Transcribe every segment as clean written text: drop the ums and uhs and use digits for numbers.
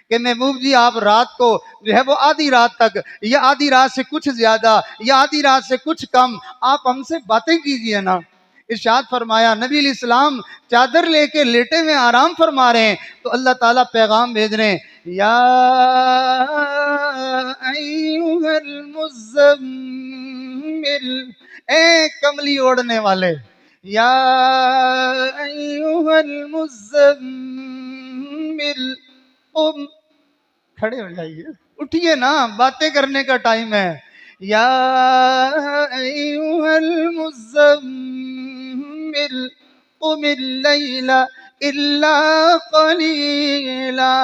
کہ محبوب جی آپ رات کو جو ہے وہ آدھی رات تک یا آدھی رات سے کچھ زیادہ یا آدھی رات سے کچھ کم آپ ہم سے باتیں کیجئے نا۔ ارشاد فرمایا نبی علیہ السلام چادر لے کے لیٹے میں آرام فرما رہے ہیں تو اللہ تعالیٰ پیغام بھیج رہے ہیں، یا ایھا المزمل، اے کملی اوڑھنے والے، یا ایھا المزمل قم، کھڑے ہو جائیے، اٹھیے نا، باتیں کرنے کا ٹائم ہے۔ یا ایھا المزمل قم اللیل الا قلیلا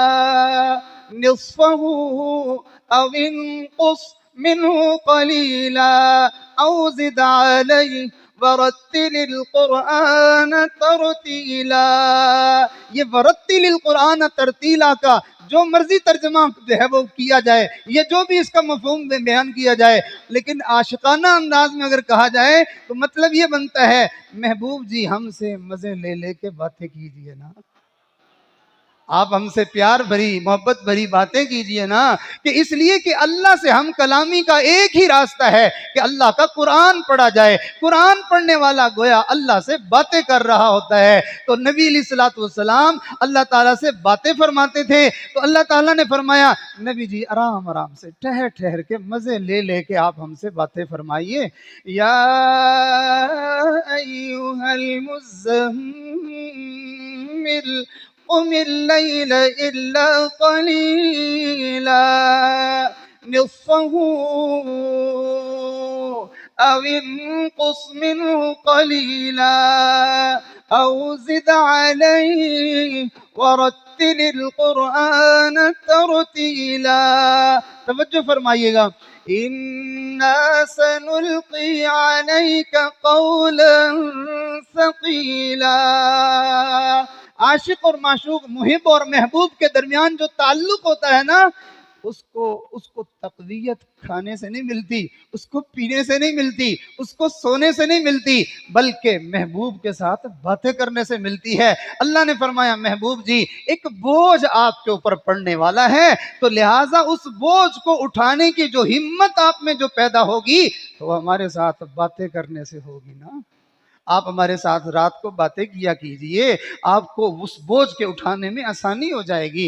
نصفه او انقص منه قلیلا او زد علیہ ورتل القرآن ترتیلا۔ یہ ورتل القرآن ترتیلا کا جو مرضی ترجمہ جو ہے وہ کیا جائے، یہ جو بھی اس کا مفہوم بیان کیا جائے، لیکن عاشقانہ انداز میں اگر کہا جائے تو مطلب یہ بنتا ہے محبوب جی ہم سے مزے لے لے کے باتیں کیجئے نا، آپ ہم سے پیار بھری محبت بھری باتیں کیجئے نا، کہ اس لیے کہ اللہ سے ہم کلامی کا ایک ہی راستہ ہے کہ اللہ کا قرآن پڑھا جائے۔ قرآن پڑھنے والا گویا اللہ سے باتیں کر رہا ہوتا ہے۔ تو نبی علیہ الصلوۃ والسلام اللہ تعالیٰ سے باتیں فرماتے تھے تو اللہ تعالیٰ نے فرمایا نبی جی آرام آرام سے ٹھہر ٹھہر کے مزے لے لے کے آپ ہم سے باتیں فرمائیے۔ یا ایھا المزمل قم اللیل الا قلیلا نصفه او انقص منه قلیلا او زد علیہ ورتل القرآن ترتیلا۔ توجہ فرمائیے گا، اِنَّا سَنُلْقِي عَلَيْكَ قَوْلًا ثَقِيلًا۔ عاشق اور معشوق، محب اور محبوب کے درمیان جو تعلق ہوتا ہے نا، اس کو تقویت کھانے سے نہیں ملتی، اس کو پینے سے نہیں ملتی، اس کو سونے سے نہیں ملتی، بلکہ محبوب کے ساتھ باتیں کرنے سے ملتی ہے۔ اللہ نے فرمایا محبوب جی ایک بوجھ آپ کے اوپر پڑنے والا ہے، تو لہٰذا اس بوجھ کو اٹھانے کی جو ہمت آپ میں جو پیدا ہوگی تو وہ ہمارے ساتھ باتیں کرنے سے ہوگی نا۔ آپ ہمارے ساتھ رات کو باتیں کیا کیجئے، آپ کو اس بوجھ کے اٹھانے میں آسانی ہو جائے گی۔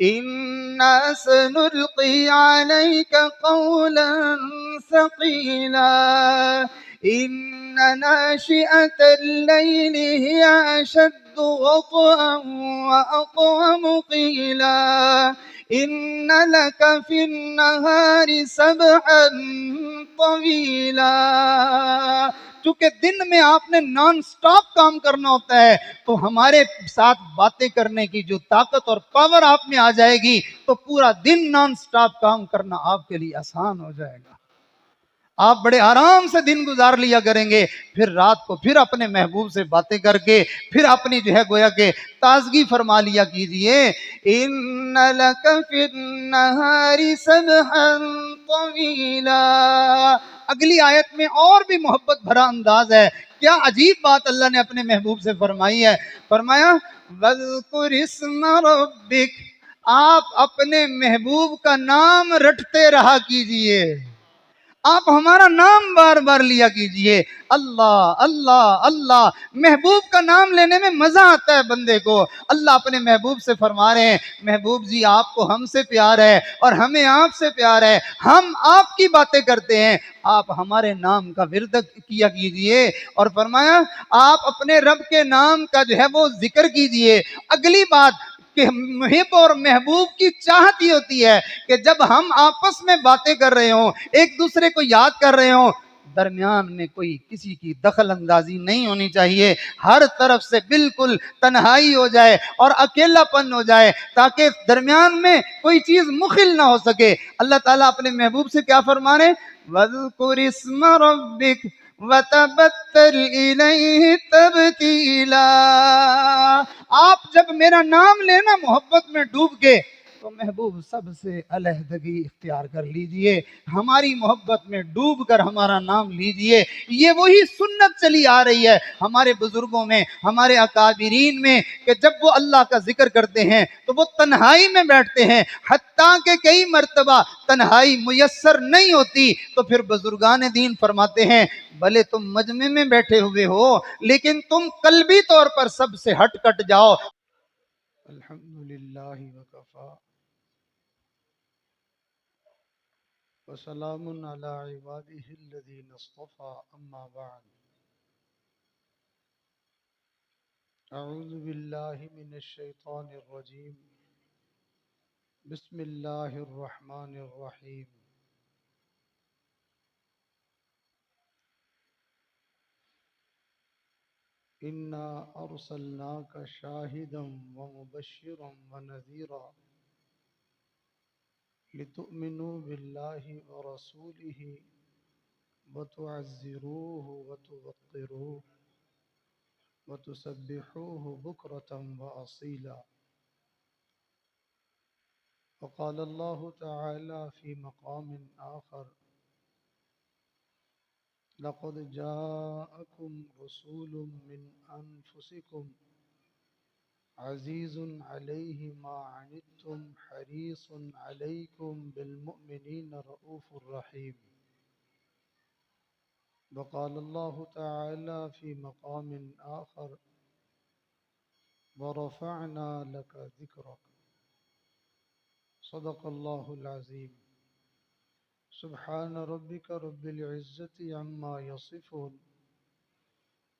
اِنَّا سَنُلْقِي عَلَيْكَ قَوْلًا ثَقِيلًا إِنَّ نَاشِئَةَ اللَّيْلِ هِيَ أَشَدُّ وَطْئًا وَأَقْوَمُ قِيلًا إِنَّ لَكَ فِي النَّهَارِ سَبْحًا طَوِيلًا۔ چونکہ دن میں آپ نے نان سٹاپ کام کرنا ہوتا ہے تو ہمارے ساتھ باتیں کرنے کی جو طاقت اور پاور آپ میں آ جائے گی تو پورا دن نان سٹاپ کام کرنا آپ کے لیے آسان ہو جائے گا، آپ بڑے آرام سے دن گزار لیا کریں گے، پھر رات کو پھر اپنے محبوب سے باتیں کر کے پھر اپنی جو ہے گویا کہ تازگی فرما لیا کیجئے۔ اِنَّ لَكَ فِي النَّهَارِ سَبْحًا طَوِيلًا۔ اگلی آیت میں اور بھی محبت بھرا انداز ہے، کیا عجیب بات اللہ نے اپنے محبوب سے فرمائی ہے، فرمایا وَاذْكُرِ اسْمَ رَبِّكَ، آپ اپنے محبوب کا نام رٹتے رہا کیجئے، آپ ہمارا نام بار بار لیا کیجئے، اللہ اللہ اللہ۔ محبوب کا نام لینے میں مزہ آتا ہے بندے کو۔ اللہ اپنے محبوب سے فرما رہے ہیں محبوب جی آپ کو ہم سے پیار ہے اور ہمیں آپ سے پیار ہے، ہم آپ کی باتیں کرتے ہیں، آپ ہمارے نام کا ورد کیا کیجئے، اور فرمایا آپ اپنے رب کے نام کا جو ہے وہ ذکر کیجئے۔ اگلی بات کہ محب اور محبوب کی چاہت ہی ہوتی ہے کہ جب ہم آپس میں باتیں کر رہے ہوں، ایک دوسرے کو یاد کر رہے ہوں، درمیان میں کوئی کسی کی دخل اندازی نہیں ہونی چاہیے، ہر طرف سے بالکل تنہائی ہو جائے اور اکیلا پن ہو جائے تاکہ درمیان میں کوئی چیز مخل نہ ہو سکے۔ اللہ تعالیٰ اپنے محبوب سے کیا فرما رہے ہیں وَاذْكُرِ اسْمَ رَبِّكَ وَتَبَتَّلْ إِلَيْهِ تَبْتِيلًا۔ آپ جب میرا نام لینا محبت میں ڈوب کے تو محبوب سب سے علیحدگی اختیار کر لیجئے، ہماری محبت میں ڈوب کر ہمارا نام لیجئے۔ یہ وہی سنت چلی آ رہی ہے ہمارے بزرگوں میں، ہمارے اکابرین میں، کہ جب وہ اللہ کا ذکر کرتے ہیں تو وہ تنہائی میں بیٹھتے ہیں، حتیٰ کہ کئی مرتبہ تنہائی میسر نہیں ہوتی تو پھر بزرگان دین فرماتے ہیں بھلے تم مجمع میں بیٹھے ہوئے ہو لیکن تم قلبی طور پر سب سے ہٹ کٹ جاؤ۔ الحمدللہ وکفا وسلام علی عباده الذین اصطفى، اما بعد، اعوذ باللہ من الشیطان الرجیم، بسم اللہ الرحمن الرحیم۔ انا ارسلناک شاہدا ومبشرا ونذیرا لتؤمنوا باللہ ورسولہ وتعزروه وتوقروه وتسبحوه بكرة وأصيلا۔ وقال الله تعالى في مقام آخر: لقد جاءكم رسول من أنفسكم عزيز عليه ما عنتم حريص عليكم بالمؤمنين رؤوف رحيم۔ وقال الله تعالى في مقام آخر: ورفعنا لك ذكرك۔ صدق الله العظيم۔ سبحان ربك رب العزة عما يصفون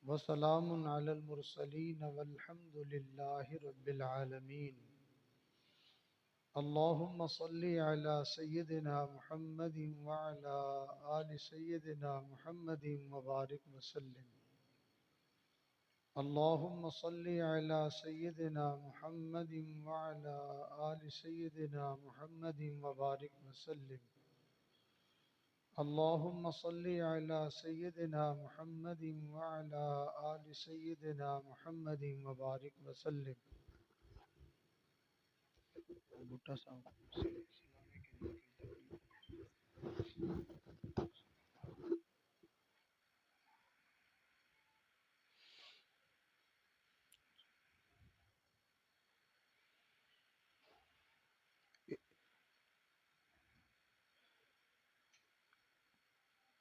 وسلام على المرسلين والحمد لله رب العالمين۔ اللهم صل على سيدنا محمد وعلى آل سيدنا محمد وبارك وسلم۔ اللهم صل على سيدنا محمد وعلى آل سيدنا محمد وبارك وسلم۔ اللهم صل على سيدنا محمد وعلى آل سيدنا محمد وبارك وسلم۔ بھٹا صاحب،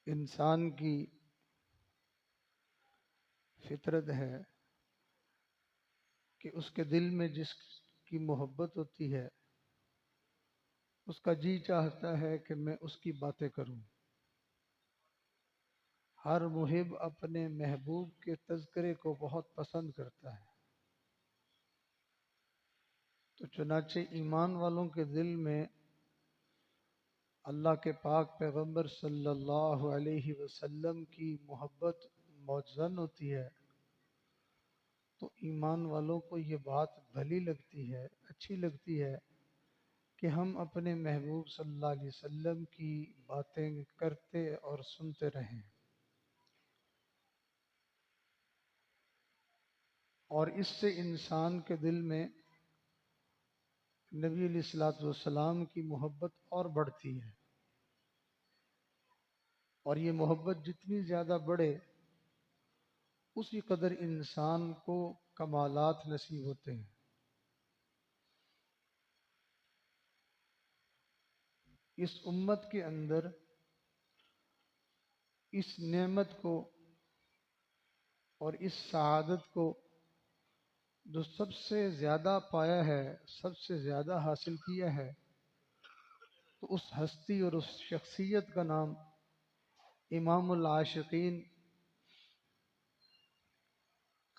انسان کی فطرت ہے کہ اس کے دل میں جس کی محبت ہوتی ہے اس کا جی چاہتا ہے کہ میں اس کی باتیں کروں۔ ہر محب اپنے محبوب کے تذکرے کو بہت پسند کرتا ہے، تو چنانچہ ایمان والوں کے دل میں اللہ کے پاک پیغمبر صلی اللہ علیہ وسلم کی محبت موجزن ہوتی ہے، تو ایمان والوں کو یہ بات بھلی لگتی ہے، اچھی لگتی ہے کہ ہم اپنے محبوب صلی اللہ علیہ وسلم کی باتیں کرتے اور سنتے رہیں، اور اس سے انسان کے دل میں نبی علیہ الصلوۃ والسلام کی محبت اور بڑھتی ہے، اور یہ محبت جتنی زیادہ بڑھے اسی قدر انسان کو کمالات نصیب ہوتے ہیں۔ اس امت کے اندر اس نعمت کو اور اس سعادت کو جو سب سے زیادہ پایا ہے، سب سے زیادہ حاصل کیا ہے، تو اس ہستی اور اس شخصیت کا نام امام العاشقین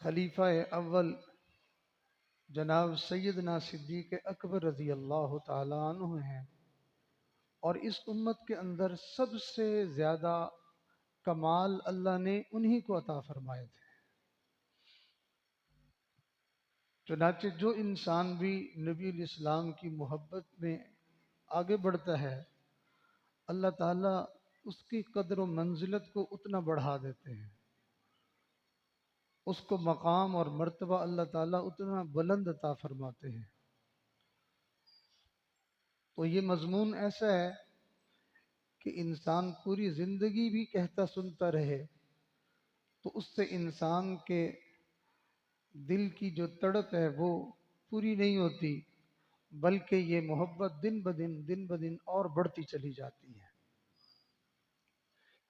خلیفہ اول جناب سیدنا صدیق اکبر رضی اللہ تعالی عنہ ہیں، اور اس امت کے اندر سب سے زیادہ کمال اللہ نے انہی کو عطا فرمائے تھے۔ چنانچہ جو انسان بھی نبی علیہ السلام کی محبت میں آگے بڑھتا ہے، اللہ تعالیٰ اس کی قدر و منزلت کو اتنا بڑھا دیتے ہیں، اس کو مقام اور مرتبہ اللہ تعالیٰ اتنا بلند عطا فرماتے ہیں۔ تو یہ مضمون ایسا ہے کہ انسان پوری زندگی بھی کہتا سنتا رہے تو اس سے انسان کے دل کی جو تڑپ ہے وہ پوری نہیں ہوتی، بلکہ یہ محبت دن بدن اور بڑھتی چلی جاتی ہے۔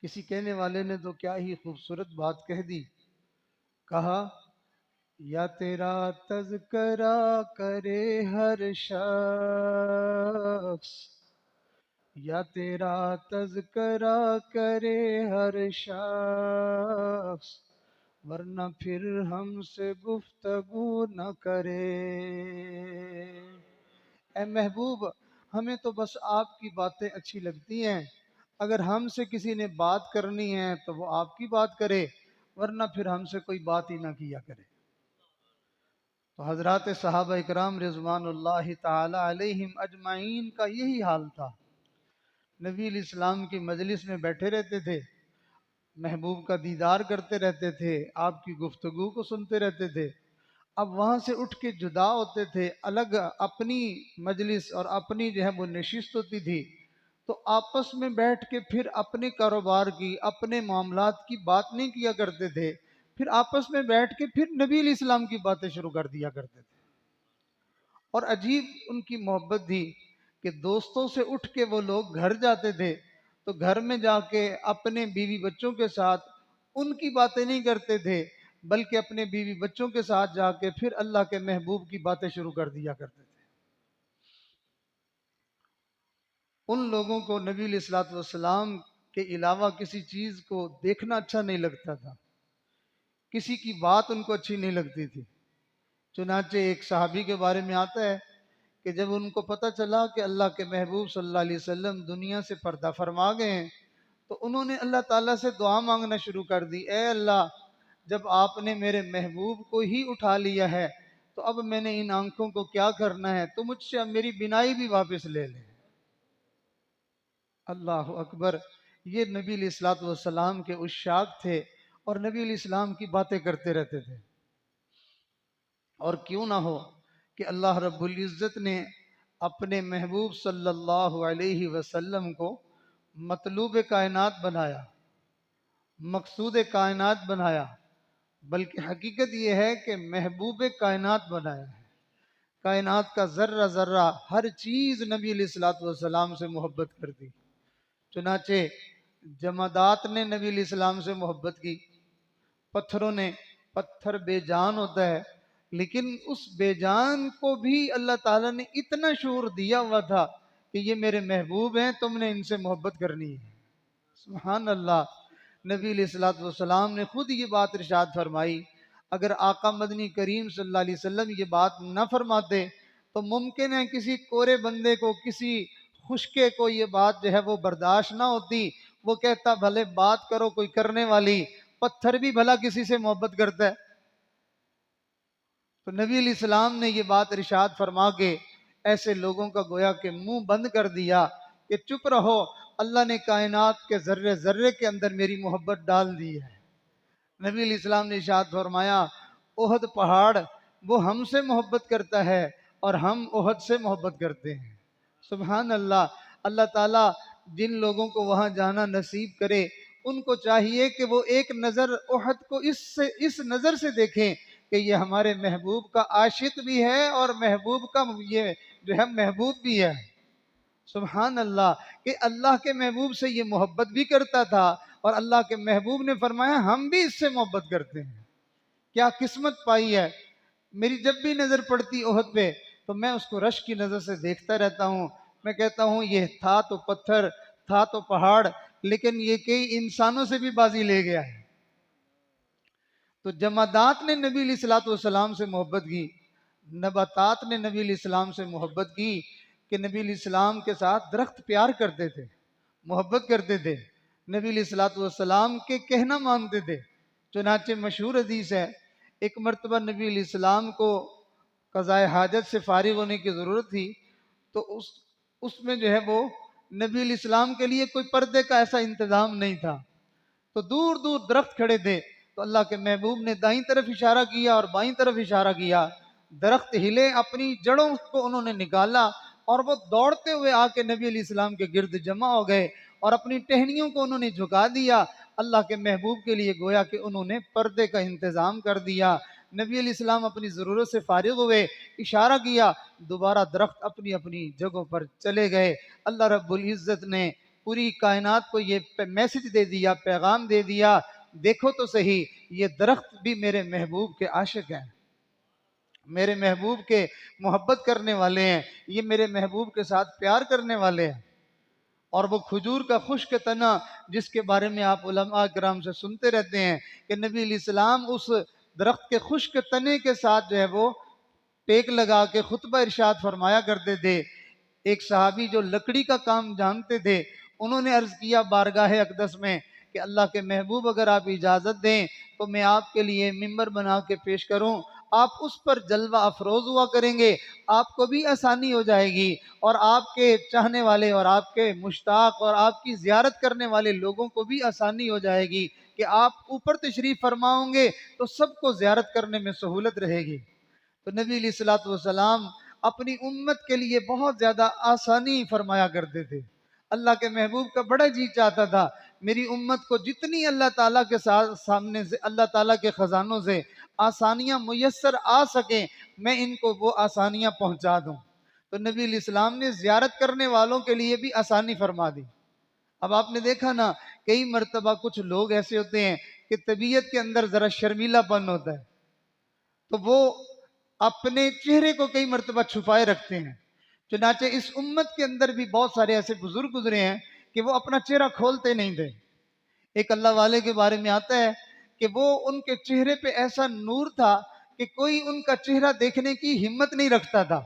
کسی کہنے والے نے تو کیا ہی خوبصورت بات کہہ دی، کہا یا تیرا تذکرہ کرے ہر شخص، یا تیرا تذکرہ کرے ہر شخص، ورنہ پھر ہم سے گفتگو نہ کرے۔ اے محبوب، ہمیں تو بس آپ کی باتیں اچھی لگتی ہیں، اگر ہم سے کسی نے بات کرنی ہے تو وہ آپ کی بات کرے، ورنہ پھر ہم سے کوئی بات ہی نہ کیا کرے۔ تو حضرات صحابہ اکرام رضوان اللہ تعالی علیہم اجمعین کا یہی حال تھا۔ نبی علیہ السلام کی مجلس میں بیٹھے رہتے تھے، محبوب کا دیدار کرتے رہتے تھے، آپ کی گفتگو کو سنتے رہتے تھے۔ اب وہاں سے اٹھ کے جدا ہوتے تھے، الگ اپنی مجلس اور اپنی جو ہے وہ نشست ہوتی تھی، تو آپس میں بیٹھ کے پھر اپنے کاروبار کی، اپنے معاملات کی بات نہیں کیا کرتے تھے، پھر آپس میں بیٹھ کے پھر نبی علیہ السلام کی باتیں شروع کر دیا کرتے تھے۔ اور عجیب ان کی محبت تھی کہ دوستوں سے اٹھ کے وہ لوگ گھر جاتے تھے تو گھر میں جا کے اپنے بیوی بچوں کے ساتھ ان کی باتیں نہیں کرتے تھے، بلکہ اپنے بیوی بچوں کے ساتھ جا کے پھر اللہ کے محبوب کی باتیں شروع کر دیا کرتے تھے۔ ان لوگوں کو نبی علیہ الصلوۃ والسلام کے علاوہ کسی چیز کو دیکھنا اچھا نہیں لگتا تھا، کسی کی بات ان کو اچھی نہیں لگتی تھی۔ چنانچہ ایک صحابی کے بارے میں آتا ہے کہ جب ان کو پتہ چلا کہ اللہ کے محبوب صلی اللہ علیہ وسلم دنیا سے پردہ فرما گئے ہیں تو انہوں نے اللہ تعالیٰ سے دعا مانگنا شروع کر دی، اے اللہ، جب آپ نے میرے محبوب کو ہی اٹھا لیا ہے تو اب میں نے ان آنکھوں کو کیا کرنا ہے، تو مجھ سے اب میری بینائی بھی واپس لے لیں۔ اللہ اکبر! یہ نبی علیہ الصلوۃ والسلام کے عشاق تھے اور نبی علیہ السلام کی باتیں کرتے رہتے تھے۔ اور کیوں نہ ہو کہ اللہ رب العزت نے اپنے محبوب صلی اللہ علیہ وسلم کو مطلوب کائنات بنایا، مقصود کائنات بنایا، بلکہ حقیقت یہ ہے کہ محبوب کائنات بنایا ہے۔ کائنات کا ذرہ ذرہ ہر چیز نبی علیہ الصلوۃ والسلام سے محبت کرتی، چنانچہ جمادات نے نبی علیہ السلام سے محبت کی، پتھروں نے، پتھر بے جان ہوتا ہے لیکن اس بے جان کو بھی اللہ تعالیٰ نے اتنا شعور دیا ہوا تھا کہ یہ میرے محبوب ہیں، تم نے ان سے محبت کرنی ہے۔ سبحان اللہ! نبی علیہ الصلوۃ والسلام نے خود یہ بات ارشاد فرمائی، اگر آقا مدنی کریم صلی اللہ علیہ وسلم یہ بات نہ فرماتے تو ممکن ہے کسی کورے بندے کو، کسی خشکے کو یہ بات جو ہے وہ برداشت نہ ہوتی، وہ کہتا بھلے بات کرو کوئی کرنے والی، پتھر بھی بھلا کسی سے محبت کرتا ہے۔ تو نبی علیہ السلام نے یہ بات ارشاد فرما کے ایسے لوگوں کا گویا کہ منہ بند کر دیا کہ چپ رہو، اللہ نے کائنات کے ذرے ذرے کے اندر میری محبت ڈال دی ہے۔ نبی علیہ السلام نے ارشاد فرمایا، احد پہاڑ وہ ہم سے محبت کرتا ہے اور ہم احد سے محبت کرتے ہیں۔ سبحان اللہ! اللہ تعالیٰ جن لوگوں کو وہاں جانا نصیب کرے ان کو چاہیے کہ وہ ایک نظر احد کو اس نظر سے دیکھیں کہ یہ ہمارے محبوب کا عاشق بھی ہے اور محبوب کا یہ جو ہے محبوب بھی ہے۔ سبحان اللہ! کہ اللہ کے محبوب سے یہ محبت بھی کرتا تھا اور اللہ کے محبوب نے فرمایا ہم بھی اس سے محبت کرتے ہیں۔ کیا قسمت پائی ہے! میری جب بھی نظر پڑتی احد پہ تو میں اس کو رشک کی نظر سے دیکھتا رہتا ہوں، میں کہتا ہوں یہ تھا تو پتھر، تھا تو پہاڑ، لیکن یہ کئی انسانوں سے بھی بازی لے گیا ہے۔ تو جمادات نے نبی علیہ الصلوۃ والسلام سے محبت کی، نباتات نے نبی علیہ السلام سے محبت کی کہ نبی علیہ السلام کے ساتھ درخت پیار کرتے تھے، محبت کرتے تھے، نبی علیہ الصلوۃ والسلام کے کہنا مانتے تھے۔ چنانچہ مشہور حدیث ہے، ایک مرتبہ نبی علیہ السلام کو قضاء حاجت سے فارغ ہونے کی ضرورت تھی تو اس میں جو ہے وہ نبی علیہ السلام کے لیے کوئی پردے کا ایسا انتظام نہیں تھا، تو دور دور درخت کھڑے تھے، تو اللہ کے محبوب نے دائیں طرف اشارہ کیا اور بائیں طرف اشارہ کیا، درخت ہلے، اپنی جڑوں کو انہوں نے نکالا اور وہ دوڑتے ہوئے آ کے نبی علیہ السلام کے گرد جمع ہو گئے اور اپنی ٹہنیوں کو انہوں نے جھکا دیا۔ اللہ کے محبوب کے لیے گویا کہ انہوں نے پردے کا انتظام کر دیا۔ نبی علیہ السلام اپنی ضرورت سے فارغ ہوئے، اشارہ کیا، دوبارہ درخت اپنی اپنی جگہوں پر چلے گئے۔ اللہ رب العزت نے پوری کائنات کو یہ میسج دے دیا، پیغام دے دیا، دیکھو تو صحیح، یہ درخت بھی میرے محبوب کے عاشق ہیں، میرے محبوب کے محبت کرنے والے ہیں، یہ میرے محبوب کے ساتھ پیار کرنے والے ہیں۔ اور وہ کھجور کا خشک تنا جس کے بارے میں آپ علماء کرام سے سنتے رہتے ہیں کہ نبی علیہ السلام اس درخت کے خشک تنے کے ساتھ جو ہے وہ ٹیک لگا کے خطبہ ارشاد فرمایا کرتے تھے۔ ایک صحابی جو لکڑی کا کام جانتے تھے، انہوں نے عرض کیا بارگاہ اقدس میں کہ اللہ کے محبوب اگر آپ اجازت دیں تو میں آپ کے لیے ممبر بنا کے پیش کروں، آپ اس پر جلوہ افروز ہوا کریں گے، آپ کو بھی آسانی ہو جائے گی اور آپ کے چاہنے والے اور آپ کے مشتاق اور آپ کی زیارت کرنے والے لوگوں کو بھی آسانی ہو جائے گی کہ آپ اوپر تشریف فرماؤں گے تو سب کو زیارت کرنے میں سہولت رہے گی۔ تو نبی علیہ الصلوۃ والسلام اپنی امت کے لیے بہت زیادہ آسانی فرمایا کرتے تھے۔ اللہ کے محبوب کا بڑا جی چاہتا تھا میری امت کو جتنی اللہ تعالیٰ کے سامنے سے، اللہ تعالیٰ کے خزانوں سے آسانیاں میسر آ سکیں، میں ان کو وہ آسانیاں پہنچا دوں۔ تو نبی علیہ السلام نے زیارت کرنے والوں کے لیے بھی آسانی فرما دی۔ اب آپ نے دیکھا نا، کئی مرتبہ کچھ لوگ ایسے ہوتے ہیں کہ طبیعت کے اندر ذرا شرمیلا پن ہوتا ہے، تو وہ اپنے چہرے کو کئی مرتبہ چھپائے رکھتے ہیں۔ چنانچہ اس امت کے اندر بھی بہت سارے ایسے بزرگ گزرے ہیں کہ وہ اپنا چہرہ کھولتے نہیں تھے۔ ایک اللہ والے کے بارے میں آتا ہے کہ وہ ان کے چہرے پہ ایسا نور تھا کہ کوئی ان کا چہرہ دیکھنے کی ہمت نہیں رکھتا تھا۔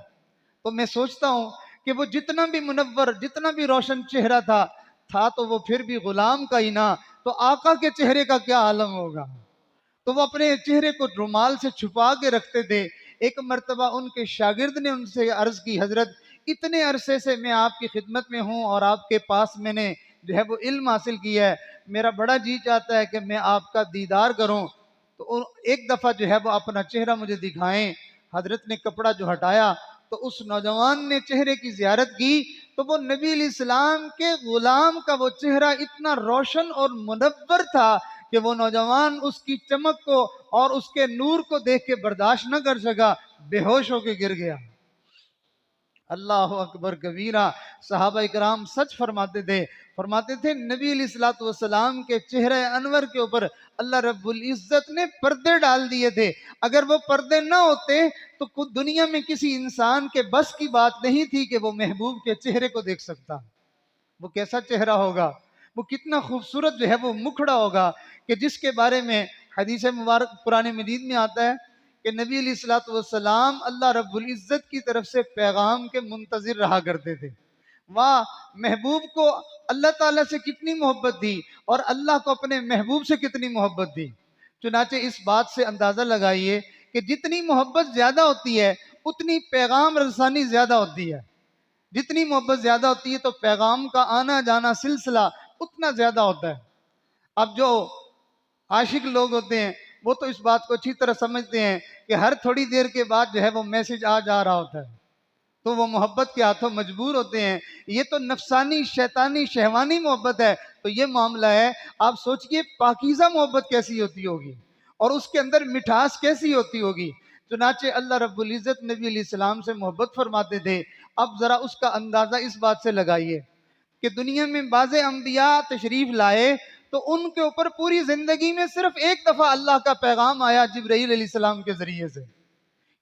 تو میں سوچتا ہوں کہ وہ جتنا بھی منور، جتنا بھی روشن چہرہ تھا تو وہ پھر بھی غلام کا ہی نہ، تو آقا کے چہرے کا کیا عالم ہوگا۔ تو وہ اپنے چہرے کو رومال سے چھپا کے رکھتے تھے۔ ایک مرتبہ ان کے شاگرد نے ان سے عرض کی حضرت اتنے عرصے سے میں آپ کی خدمت میں ہوں اور آپ کے پاس میں نے جو ہے وہ علم حاصل کیا ہے، میرا بڑا جی چاہتا ہے کہ میں آپ کا دیدار کروں، تو ایک دفعہ جو ہے وہ اپنا چہرہ مجھے دکھائیں۔ حضرت نے کپڑا جو ہٹایا تو اس نوجوان نے چہرے کی زیارت کی، تو وہ نبی علیہ السلام کے غلام کا وہ چہرہ اتنا روشن اور منور تھا کہ وہ نوجوان اس کی چمک کو اور اس کے نور کو دیکھ کے برداشت نہ کر سکا، بے ہوش ہو کے گر گیا۔ اللہ اکبر کبیرہ، صحابہ اکرام سچ فرماتے تھے نبی علیہ الصلوۃ والسلام کے چہرہ انور کے اوپر اللہ رب العزت نے پردے ڈال دیے تھے۔ اگر وہ پردے نہ ہوتے تو دنیا میں کسی انسان کے بس کی بات نہیں تھی کہ وہ محبوب کے چہرے کو دیکھ سکتا۔ وہ کیسا چہرہ ہوگا، وہ کتنا خوبصورت جو ہے وہ مکھڑا ہوگا کہ جس کے بارے میں حدیث مبارک قرآن مجید میں آتا ہے کہ نبی علیہ الصلوۃ والسلام اللہ رب العزت کی طرف سے پیغام کے منتظر رہا کرتے تھے۔ واہ، محبوب کو اللہ تعالیٰ سے کتنی محبت دی اور اللہ کو اپنے محبوب سے کتنی محبت دی۔ چنانچہ اس بات سے اندازہ لگائیے کہ جتنی محبت زیادہ ہوتی ہے اتنی پیغام رسانی زیادہ ہوتی ہے، جتنی محبت زیادہ ہوتی ہے تو پیغام کا آنا جانا سلسلہ اتنا زیادہ ہوتا ہے۔ اب جو عاشق لوگ ہوتے ہیں وہ تو اس بات کو اچھی طرح سمجھتے ہیں کہ ہر تھوڑی دیر کے بعد جو ہے وہ میسج آ جا رہا ہوتا ہے، تو وہ محبت کے ہاتھوں مجبور ہوتے ہیں۔ یہ تو نفسانی، شیطانی، شہوانی محبت ہے۔ تو یہ معاملہ ہے، آپ سوچئے پاکیزہ محبت کیسی ہوتی ہوگی اور اس کے اندر مٹھاس کیسی ہوتی ہوگی۔ چنانچہ اللہ رب العزت نبی علیہ السلام سے محبت فرماتے تھے۔ اب ذرا اس کا اندازہ اس بات سے لگائیے کہ دنیا میں بعض انبیاء تشریف لائے تو ان کے اوپر پوری زندگی میں صرف ایک دفعہ اللہ کا پیغام آیا جبرائیل علیہ السلام کے ذریعے سے،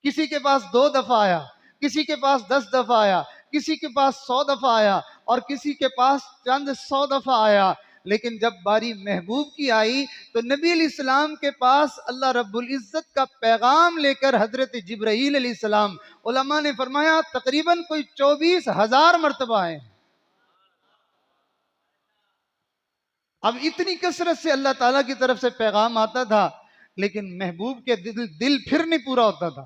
کسی کے پاس 2 دفعہ آیا، کسی کے پاس 10 دفعہ آیا، کسی کے پاس 100 دفعہ آیا اور کسی کے پاس چند 100 دفعہ آیا۔ لیکن جب باری محبوب کی آئی تو نبی علیہ السلام کے پاس اللہ رب العزت کا پیغام لے کر حضرت جبرائیل علیہ السلام، علماء نے فرمایا تقریباً کوئی 24,000 مرتبہ آئے۔ اب اتنی کثرت سے اللہ تعالیٰ کی طرف سے پیغام آتا تھا لیکن محبوب کے دل پھر نہیں پورا ہوتا تھا،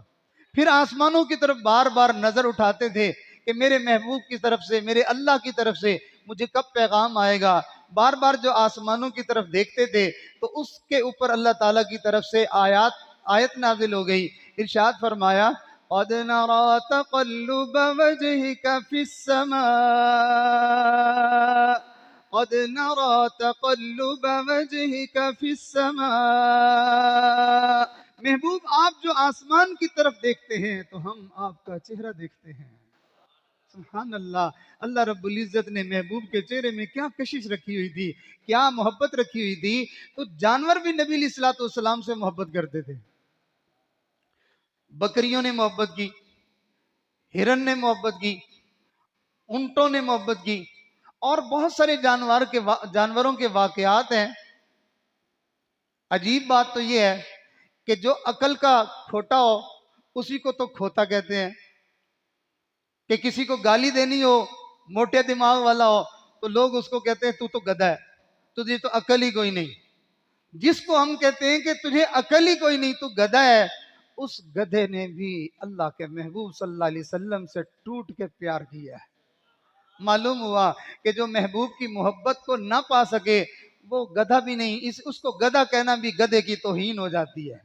پھر آسمانوں کی طرف بار بار نظر اٹھاتے تھے کہ میرے محبوب کی طرف سے، میرے اللہ کی طرف سے مجھے کب پیغام آئے گا۔ بار بار جو آسمانوں کی طرف دیکھتے تھے تو اس کے اوپر اللہ تعالیٰ کی طرف سے آیت نازل ہو گئی۔ ارشاد فرمایا قد نرى تقلب وجهك في السماء قد نرى تقلب وجهك في السماء. محبوب آپ جو آسمان کی طرف دیکھتے ہیں تو ہم آپ کا چہرہ دیکھتے ہیں. سبحان اللہ. اللہ رب العزت نے محبوب کے چہرے میں کیا کشش رکھی ہوئی تھی، کیا محبت رکھی ہوئی تھی. تو جانور بھی نبی علیہ الصلوۃ والسلام سے محبت کرتے تھے. بکریوں نے محبت کی، ہرن نے محبت کی، اونٹوں نے محبت کی، اور بہت سارے جانوروں کے واقعات ہیں. عجیب بات تو یہ ہے کہ جو عقل کا کھوٹا ہو اسی کو تو کھوتا کہتے ہیں، کہ کسی کو گالی دینی ہو، موٹے دماغ والا ہو تو لوگ اس کو کہتے ہیں تو گدھا ہے، تجھے تو عقل ہی کوئی نہیں. جس کو ہم کہتے ہیں کہ تجھے عقل ہی کوئی نہیں، تو گدھا ہے، اس گدھے نے بھی اللہ کے محبوب صلی اللہ علیہ وسلم سے ٹوٹ کے پیار کیا ہے. معلوم ہوا کہ جو محبوب کی محبت کو نہ پا سکے وہ گدھا بھی نہیں. اس کو گدھا کہنا بھی گدھے کی توہین ہو جاتی ہے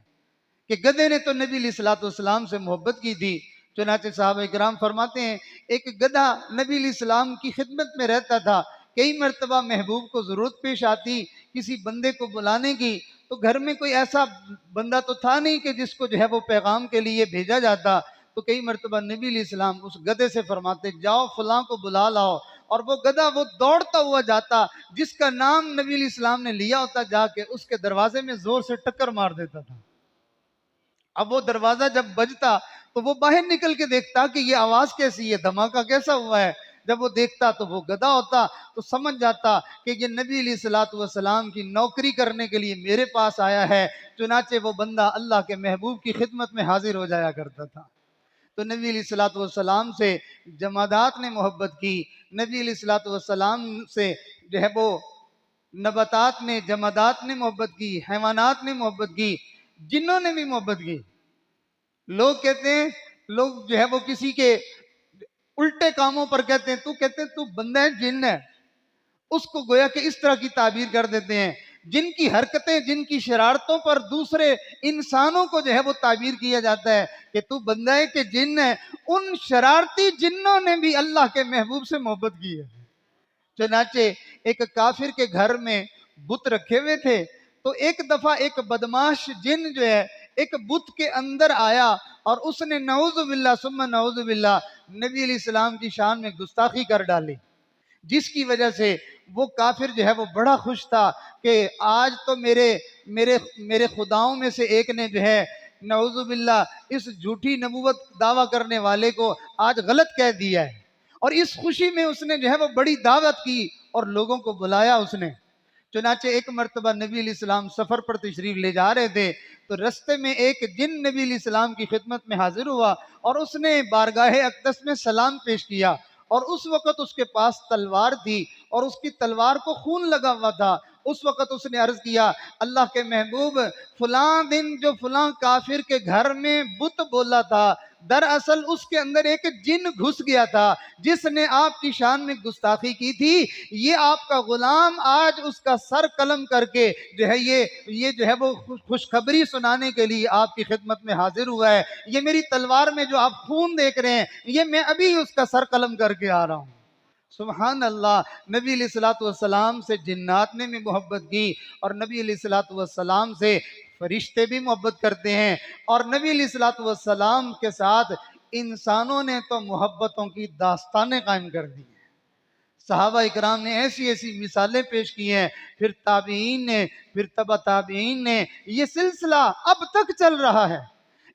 کہ گدھے نے تو نبی علیہ الصلوۃ والسلام سے محبت کی تھی. چنانچہ صحابہ کرام فرماتے ہیں ایک گدھا نبی علیہ السلام کی خدمت میں رہتا تھا. کئی مرتبہ محبوب کو ضرورت پیش آتی کسی بندے کو بلانے کی، تو گھر میں کوئی ایسا بندہ تو تھا نہیں کہ جس کو جو ہے وہ پیغام کے لیے بھیجا جاتا. تو کئی مرتبہ نبی علیہ السلام اس گدھے سے فرماتے جاؤ فلاں کو بلا لاؤ، اور وہ گدھا وہ دوڑتا ہوا جاتا، جس کا نام نبی علیہ السلام نے لیا ہوتا جا کے اس کے دروازے میں زور سے ٹکر مار دیتا تھا. اب وہ دروازہ جب بجتا تو وہ باہر نکل کے دیکھتا کہ یہ آواز کیسی ہے، دھماکہ کیسا ہوا ہے. جب وہ دیکھتا تو وہ گدھا ہوتا، تو سمجھ جاتا کہ یہ نبی علیہ الصلوۃ والسلام کی نوکری کرنے کے لیے میرے پاس آیا ہے. چنانچہ وہ بندہ اللہ کے محبوب کی خدمت میں حاضر ہو جایا کرتا تھا. تو نبی علیہ الصلوۃ والسلام سے جمادات نے محبت کی، نبی علیہ الصلوۃ والسلام سے جو ہے وہ نباتات نے، جمادات نے محبت کی، حیوانات نے محبت کی، جنوں نے بھی محبت کی. لوگ کہتے ہیں، لوگ جو ہے وہ کسی کے الٹے کاموں پر کہتے ہیں تو بندہ ہے جن ہے، اس کو گویا کہ اس طرح کی تعبیر کر دیتے ہیں. جن کی حرکتیں، جن کی شرارتوں پر دوسرے انسانوں کو جو ہے وہ تعبیر کیا جاتا ہے کہ تو بندہ ہے کہ جن ہے، ان شرارتی جنوں نے بھی اللہ کے محبوب سے محبت کی ہے. چنانچہ ایک کافر کے گھر میں بت رکھے ہوئے تھے، تو ایک دفعہ ایک بدماش جن جو ہے ایک بت کے اندر آیا اور اس نے نعوذ باللہ ثم نعوذ باللہ نبی علیہ السلام کی شان میں گستاخی کر ڈالی، جس کی وجہ سے وہ کافر جو ہے وہ بڑا خوش تھا کہ آج تو میرے خداؤں میں سے ایک نے جو ہے نعوذ باللہ اس جھوٹی نبوت دعویٰ کرنے والے کو آج غلط کہہ دیا ہے. اور اس خوشی میں اس نے جو ہے وہ بڑی دعوت کی اور لوگوں کو بلایا اس نے. چنانچہ ایک مرتبہ نبی علیہ السلام سفر پر تشریف لے جا رہے تھے، تو رستے میں ایک جن نبی علیہ السلام کی خدمت میں حاضر ہوا اور اس نے بارگاہ اقدس میں سلام پیش کیا، اور اس وقت اس کے پاس تلوار تھی اور اس کی تلوار کو خون لگا ہوا تھا. اس وقت اس نے عرض کیا اللہ کے محبوب، فلاں دن جو فلاں کافر کے گھر میں بت بولا تھا، دراصل اس کے اندر ایک جن گھس گیا تھا جس نے آپ کی شان میں گستاخی کی تھی. یہ آپ کا غلام آج اس کا سر قلم کر کے جو ہے یہ جو ہے وہ خوشخبری سنانے کے لیے آپ کی خدمت میں حاضر ہوا ہے. یہ میری تلوار میں جو آپ خون دیکھ رہے ہیں یہ میں ابھی اس کا سر قلم کر کے آ رہا ہوں. سبحان اللہ. نبی علیہ الصلوۃ والسلام سے جنات نے بھی محبت کی، اور نبی علیہ الصلوۃ والسلام سے فرشتے بھی محبت کرتے ہیں، اور نبی علیہ الصلوۃ والسلام کے ساتھ انسانوں نے تو محبتوں کی داستانیں قائم کر دی ہیں. صحابہ اکرام نے ایسی ایسی مثالیں پیش کی ہیں، پھر تابعین نے، پھر تبع تابعین نے، یہ سلسلہ اب تک چل رہا ہے.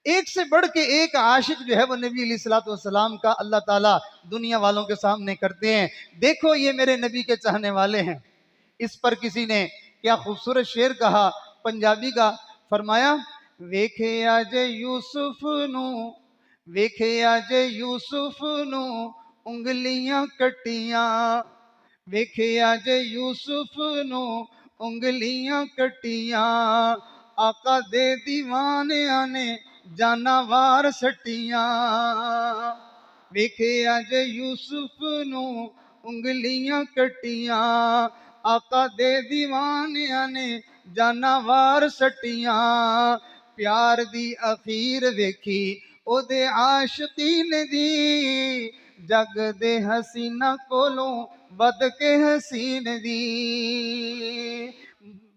ایک سے بڑھ کے ایک عاشق جو ہے وہ نبی علیہ الصلوۃ والسلام کا اللہ تعالیٰ دنیا والوں کے سامنے کرتے ہیں. دیکھو یہ میرے نبی کے چاہنے والے ہیں. اس پر کسی نے کیا خوبصورت شعر کہا پنجابی کا، فرمایا ویکھیا جے یوسف نو، ویکھیا جے یوسف نو انگلیاں کٹیاں، ویکھیا جے یوسف نو انگلیاں کٹیاں، آقا دے دیوانیاں نے جانا وار سٹیاں. ویکھیا جے یوسف نو انگلیاں کٹیاں، آقا دے دیوانیاں نے جانا وار سٹیاں. پیار دی اخیر ویکھی او دے عاشقین دی جگ دے حسینہ کولوں ود کے حسین دی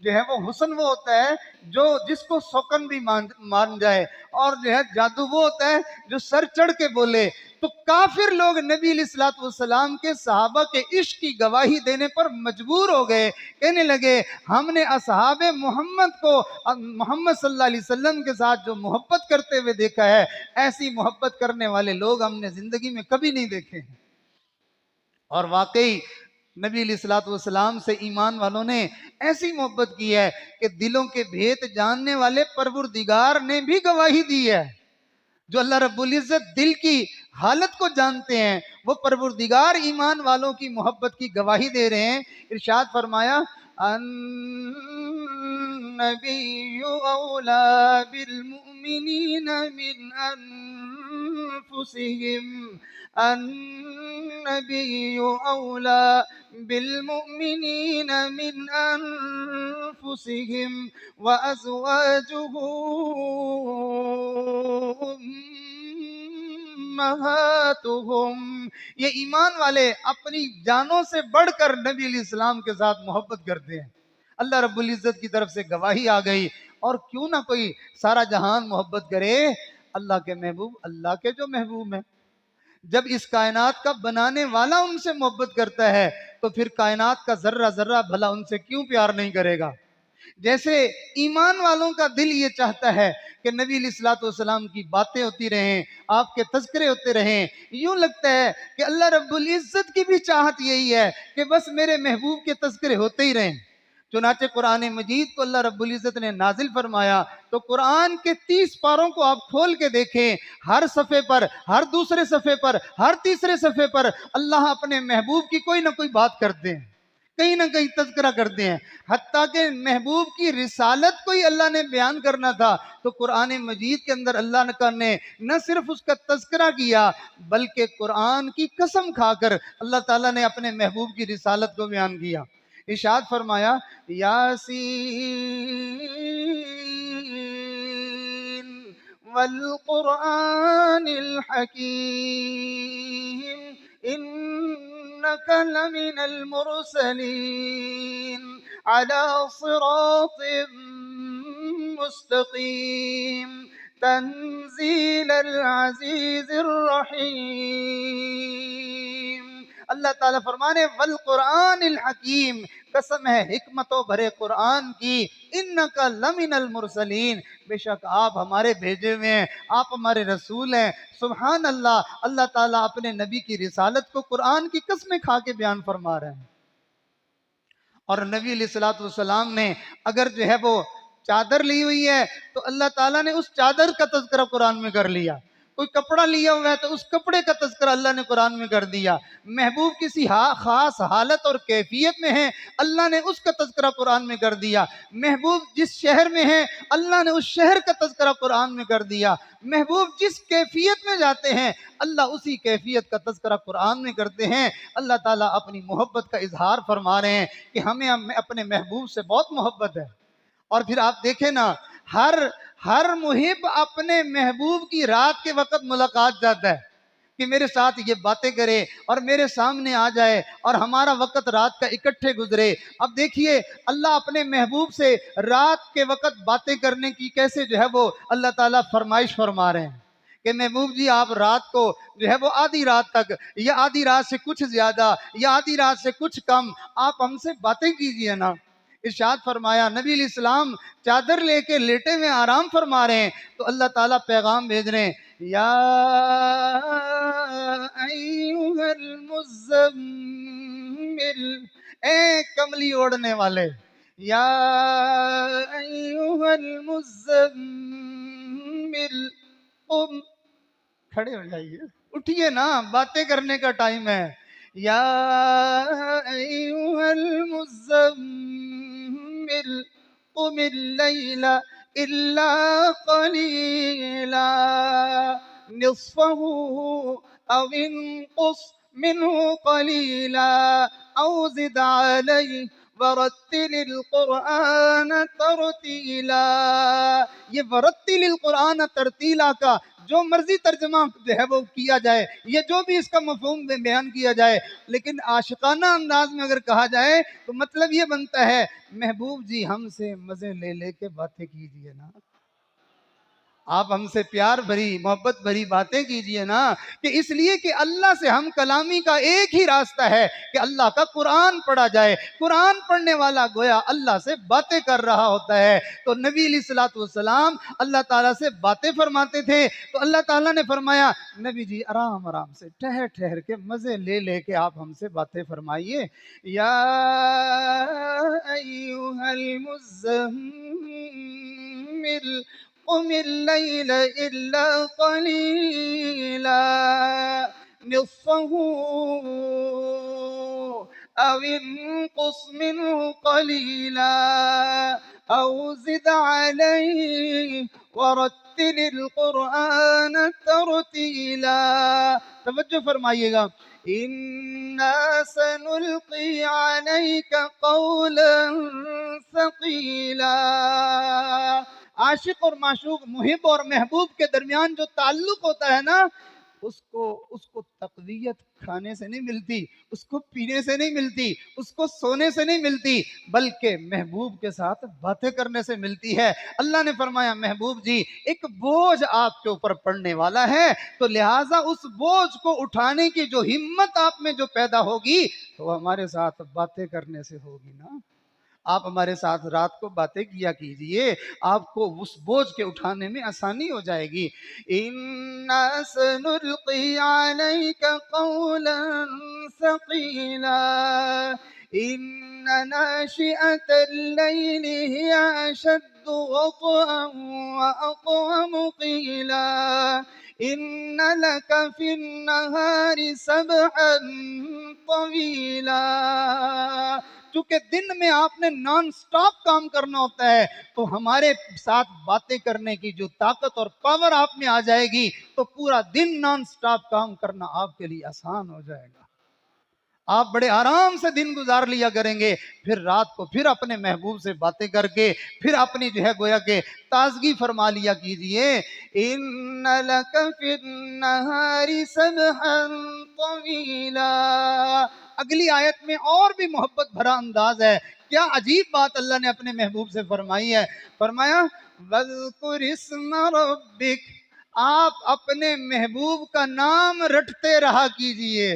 جو ہے وہ حسن وہ ہوتا ہے جو جس کو سوکن بھی مان جائے، اور جو ہے جادو وہ ہوتا ہے جو سر چڑھ کے بولے۔ تو کافر لوگ نبی علیہ الصلوۃ والسلام کے صحابہ کے عشق کی گواہی دینے پر مجبور ہو گئے، کہنے لگے ہم نے اصحاب محمد کو محمد صلی اللہ علیہ وسلم کے ساتھ جو محبت کرتے ہوئے دیکھا ہے، ایسی محبت کرنے والے لوگ ہم نے زندگی میں کبھی نہیں دیکھے ہیں۔ اور واقعی نبی علیہ الصلوۃ والسلام سے ایمان والوں نے ایسی محبت کی ہے کہ دلوں کے بھید جاننے والے پروردگار نے بھی گواہی دی ہے۔ جو اللہ رب العزت دل کی حالت کو جانتے ہیں، وہ پروردگار ایمان والوں کی محبت کی گواہی دے رہے ہیں۔ ارشاد فرمایا النبی اولا بالمؤمنین من انفسهم النبی اولا بالمؤمنین من انفسهم وازواجه امہاتہم۔ یہ ایمان والے اپنی جانوں سے بڑھ کر نبی علیہ السلام کے ساتھ محبت کرتے ہیں۔ اللہ رب العزت کی طرف سے گواہی آ گئی، اور کیوں نہ کوئی سارا جہان محبت کرے، اللہ کے محبوب اللہ کے جو محبوب ہیں۔ جب اس کائنات کا بنانے والا ان سے محبت کرتا ہے تو پھر کائنات کا ذرہ ذرہ بھلا ان سے کیوں پیار نہیں کرے گا؟ جیسے ایمان والوں کا دل یہ چاہتا ہے کہ نبی علیہ الصلوۃ والسلام کی باتیں ہوتی رہیں، آپ کے تذکرے ہوتے رہیں، یوں لگتا ہے کہ اللہ رب العزت کی بھی چاہت یہی ہے کہ بس میرے محبوب کے تذکرے ہوتے ہی رہیں۔ چنانچہ قرآن مجید کو اللہ رب العزت نے نازل فرمایا تو قرآن کے 30 پاروں کو آپ کھول کے دیکھیں، ہر صفحے پر، ہر دوسرے صفحے پر، ہر تیسرے صفحے پر اللہ اپنے محبوب کی کوئی نہ کوئی بات کرتے ہیں، کہیں نہ کہیں تذکرہ کرتے ہیں۔ حتیٰ کہ محبوب کی رسالت کو ہی اللہ نے بیان کرنا تھا تو قرآن مجید کے اندر اللہ نے نہ صرف اس کا تذکرہ کیا بلکہ قرآن کی قسم کھا کر اللہ تعالیٰ نے اپنے محبوب کی رسالت کو بیان کیا۔ ارشاد فرمایا یاسین والقرآن الحکیم انک لمن المرسلین علی صراط مستقیم تنزیل العزیز الرحیم۔ اللہ تعالیٰ فرمانے والقرآن الحکیم، قسم ہے حکمتوں بھرے قرآن کی، انکا لمن المرسلین، بے شک آپ ہمارے بھیجے ہوئے ہیں، آپ ہمارے رسول ہیں۔ سبحان اللہ، اللہ تعالیٰ اپنے نبی کی رسالت کو قرآن کی قسمیں کھا کے بیان فرما رہے ہیں۔ اور نبی علیہ الصلوۃ والسلام نے اگر جو ہے وہ چادر لی ہوئی ہے تو اللہ تعالیٰ نے اس چادر کا تذکرہ قرآن میں کر لیا، کوئی کپڑا لیا ہوا ہے تو اس کپڑے کا تذکرہ اللہ نے قرآن میں کر دیا، محبوب کسی خاص حالت اور کیفیت میں ہیں اللہ نے اس کا تذکرہ قرآن میں کر دیا، محبوب جس شہر میں ہیں اللہ نے اس شہر کا تذکرہ قرآن میں کر دیا، محبوب جس کیفیت میں جاتے ہیں اللہ اسی کیفیت کا تذکرہ قرآن میں کرتے ہیں۔ اللہ تعالیٰ اپنی محبت کا اظہار فرما رہے ہیں کہ ہمیں اپنے محبوب سے بہت محبت ہے۔ اور پھر آپ دیکھیں نا، ہر محب اپنے محبوب کی رات کے وقت ملاقات جاتا ہے کہ میرے ساتھ یہ باتیں کرے اور میرے سامنے آ جائے اور ہمارا وقت رات کا اکٹھے گزرے۔ اب دیکھیے اللہ اپنے محبوب سے رات کے وقت باتیں کرنے کی کیسے جو ہے وہ اللہ تعالیٰ فرمائش فرما رہے ہیں کہ محبوب جی آپ رات کو جو ہے وہ آدھی رات تک یا آدھی رات سے کچھ زیادہ یا آدھی رات سے کچھ کم آپ ہم سے باتیں کیجئے نا۔ ارشاد فرمایا نبی علیہ السلام چادر لے کے لیٹے ہوئے آرام فرما رہے ہیں تو اللہ تعالیٰ پیغام بھیج رہے ہیں یا ایھا المزمل، اے کملی اوڑھنے والے، یا ایھا المزمل قم، کھڑے ہو جائیے، اٹھیے نا، باتیں کرنے کا ٹائم ہے۔ یا ایھا المزمل قم اللیل الا قلیلا نصفہ او انقص منہ قلیلا او زد علیہ ورتل القرآن ترتیلا، یہ ورتل القرآن ترتیلا کا جو مرضی ترجمہ جو ہے وہ کیا جائے، یہ جو بھی اس کا مفہوم بیان کیا جائے، لیکن عاشقانہ انداز میں اگر کہا جائے تو مطلب یہ بنتا ہے محبوب جی ہم سے مزے لے لے کے باتیں کیجئے نا، آپ ہم سے پیار بھری محبت بھری باتیں کیجئے نا، کہ اس لیے کہ اللہ سے ہم کلامی کا ایک ہی راستہ ہے کہ اللہ کا قرآن پڑھا جائے، قرآن پڑھنے والا گویا اللہ سے باتیں کر رہا ہوتا ہے۔ تو نبی علیہ الصلوۃ والسلام اللہ تعالیٰ سے باتیں فرماتے تھے، تو اللہ تعالیٰ نے فرمایا نبی جی آرام آرام سے ٹھہر ٹھہر کے مزے لے لے کے آپ ہم سے باتیں فرمائیے۔ یا ایھا المزمل قم اللیل الا قلیلا نصفه او انقص منه قلیلا او زد علیہ ورتل القرآن ترتیلا۔ توجہ فرمائیے گا، اِنَّا سَنُلْقِي عَلَيْكَ قَوْلًا ثَقِيلًا۔ عاشق اور معشوق، محب اور محبوب کے درمیان جو تعلق ہوتا ہے نا، اس کو تقویت کھانے سے نہیں ملتی، اس کو پینے سے نہیں ملتی، اس کو سونے سے نہیں ملتی، بلکہ محبوب کے ساتھ باتیں کرنے سے ملتی ہے۔ اللہ نے فرمایا محبوب جی ایک بوجھ آپ کے اوپر پڑنے والا ہے، تو لہٰذا اس بوجھ کو اٹھانے کی جو ہمت آپ میں جو پیدا ہوگی تو وہ ہمارے ساتھ باتیں کرنے سے ہوگی نا۔ آپ ہمارے ساتھ رات کو باتیں کیا کیجئے، آپ کو اس بوجھ کے اٹھانے میں آسانی ہو جائے گی۔ اِنَّا سَنُلْقِي عَلَيْكَ قَوْلًا ثَقِيلًا إِنَّ نَاشِئَةَ اللَّيْلِ هِيَ أَشَدُّ وَطْئًا وَأَقْوَمُ قِيلًا إِنَّ لَكَ فِي النَّهَارِ سَبْحًا طَوِيلًا۔ چونکہ دن میں آپ نے نان سٹاپ کام کرنا ہوتا ہے، تو ہمارے ساتھ باتیں کرنے کی جو طاقت اور پاور آپ میں آ جائے گی تو پورا دن نان سٹاپ کام کرنا آپ کے لیے آسان ہو جائے گا، آپ بڑے آرام سے دن گزار لیا کریں گے، پھر رات کو پھر اپنے محبوب سے باتیں کر کے پھر اپنی جو ہے گویا کہ تازگی فرما لیا کیجئے۔ اِنَّ لَكَ فِي النَّهَارِ سَبْحًا طَوِيلًا۔ اگلی آیت میں اور بھی محبت بھرا انداز ہے، کیا عجیب بات اللہ نے اپنے محبوب سے فرمائی ہے، فرمایا وَاذْكُرِ اسْمَ رَبِّكَ، آپ اپنے محبوب کا نام رٹتے رہا کیجئے،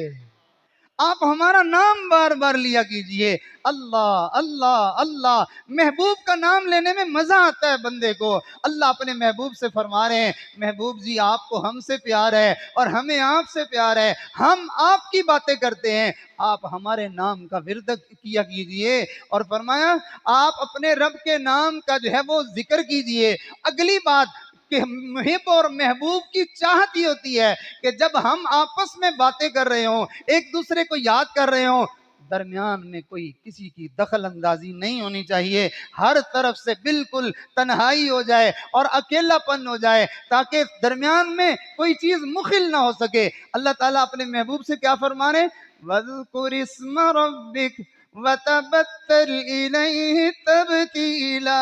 آپ ہمارا نام بار بار لیا کیجئے، اللہ اللہ اللہ۔ محبوب کا نام لینے میں مزہ آتا ہے بندے کو۔ اللہ اپنے محبوب سے فرما رہے ہیں محبوب جی آپ کو ہم سے پیار ہے اور ہمیں آپ سے پیار ہے، ہم آپ کی باتیں کرتے ہیں، آپ ہمارے نام کا ورد کیا کیجئے، اور فرمایا آپ اپنے رب کے نام کا جو ہے وہ ذکر کیجئے۔ اگلی بات کہ محب اور محبوب کی چاہت یہ ہوتی ہے کہ جب ہم آپس میں باتیں کر رہے ہوں، ایک دوسرے کو یاد کر رہے ہوں، درمیان میں کوئی کسی کی دخل اندازی نہیں ہونی چاہیے، ہر طرف سے بالکل تنہائی ہو جائے اور اکیلا پن ہو جائے، تاکہ درمیان میں کوئی چیز مخل نہ ہو سکے۔ اللہ تعالیٰ اپنے محبوب سے کیا فرما رہے ہیں وَاذْكُرِ اسْمَ رَبِّكَ وَتَبَتَّلْ إِلَيْهِ تَبْتِيلًا۔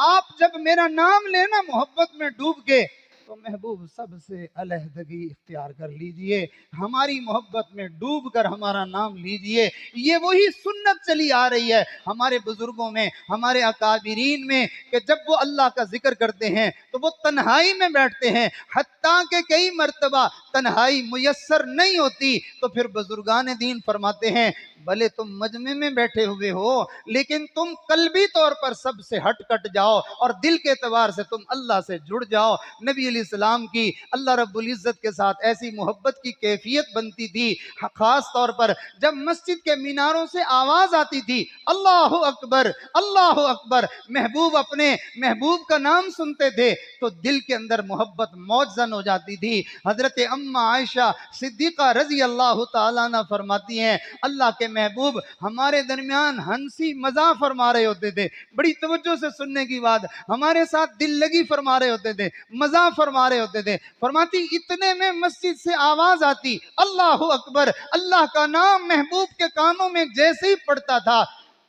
آپ جب میرا نام لینا محبت میں ڈوب کے تو محبوب سب سے علیحدگی اختیار کر لیجئے، ہماری محبت میں ڈوب کر ہمارا نام لیجئے۔ یہ وہی سنت چلی آ رہی ہے ہمارے بزرگوں میں، ہمارے اکابرین میں، کہ جب وہ اللہ کا ذکر کرتے ہیں تو وہ تنہائی میں بیٹھتے ہیں، حتیٰ کہ کئی مرتبہ تنہائی میسر نہیں ہوتی تو پھر بزرگان دین فرماتے ہیں بھلے تم مجمع میں بیٹھے ہوئے ہو لیکن تم قلبی طور پر سب سے ہٹ کٹ جاؤ اور دل کے اعتبار سے تم اللہ سے جڑ جاؤ۔ نبی علیہ السلام کی اللہ رب العزت کے ساتھ ایسی محبت کی کیفیت بنتی تھی، خاص طور پر جب مسجد کے میناروں سے آواز آتی تھی اللہ اکبر اللہ اکبر، محبوب اپنے محبوب کا نام سنتے تھے تو دل کے اندر محبت موجزن ہو جاتی تھی۔ حضرت اما عائشہ صدیقہ رضی اللہ تعالیٰ عنہ فرماتی ہیں اللہ کے محبوب ہمارے درمیان ہنسی مزاح فرما رہے ہوتے تھے، بڑی توجہ سے سننے کی بات، ہمارے ساتھ دل لگی فرما رہے ہوتے تھے، مزاح فرما فرما رہے ہوتے تھے، فرماتی اتنے میں مسجد سے آواز آتی اللہ اکبر، اللہ کا نام محبوب کے کانوں میں جیسے ہی پڑتا تھا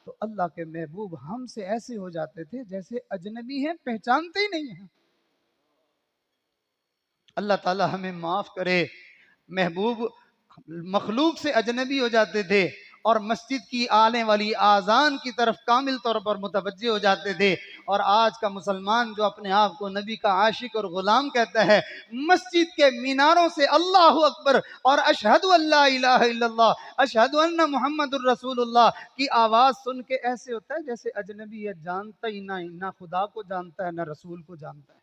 تو اللہ کے محبوب ہم سے ایسے ہو جاتے تھے جیسے اجنبی ہیں، پہچانتے ہی نہیں ہیں۔ اللہ تعالی ہمیں معاف کرے، محبوب مخلوق سے اجنبی ہو جاتے تھے اور مسجد کی آنے والی آذان کی طرف کامل طور پر متوجہ ہو جاتے تھے، اور آج کا مسلمان جو اپنے آپ کو نبی کا عاشق اور غلام کہتا ہے، مسجد کے میناروں سے اللہ اکبر اور اشہد ان لا الہ الا اللہ اشہد ان محمد الرسول اللہ کی آواز سن کے ایسے ہوتا ہے جیسے اجنبی ہے، جانتا ہی نہ خدا کو جانتا ہے نہ رسول کو جانتا ہے،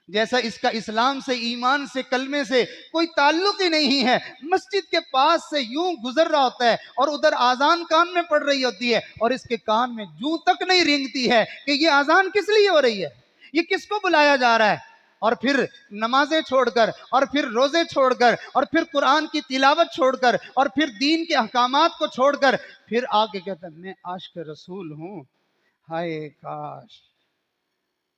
جیسا اس کا اسلام سے، ایمان سے، کلمے سے کوئی تعلق ہی نہیں ہے۔ مسجد کے پاس سے یوں گزر رہا ہوتا ہے اور ادھر آذان کان میں پڑ رہی ہوتی ہے اور اس کے کان میں جوں تک نہیں رینگتی ہے کہ یہ آذان کس لیے ہو رہی ہے، یہ کس کو بلایا جا رہا ہے، اور پھر نمازیں چھوڑ کر اور پھر روزے چھوڑ کر اور پھر قرآن کی تلاوت چھوڑ کر اور پھر دین کے احکامات کو چھوڑ کر پھر آگے کہتا ہے میں عاشق رسول ہوں۔ ہائے کاش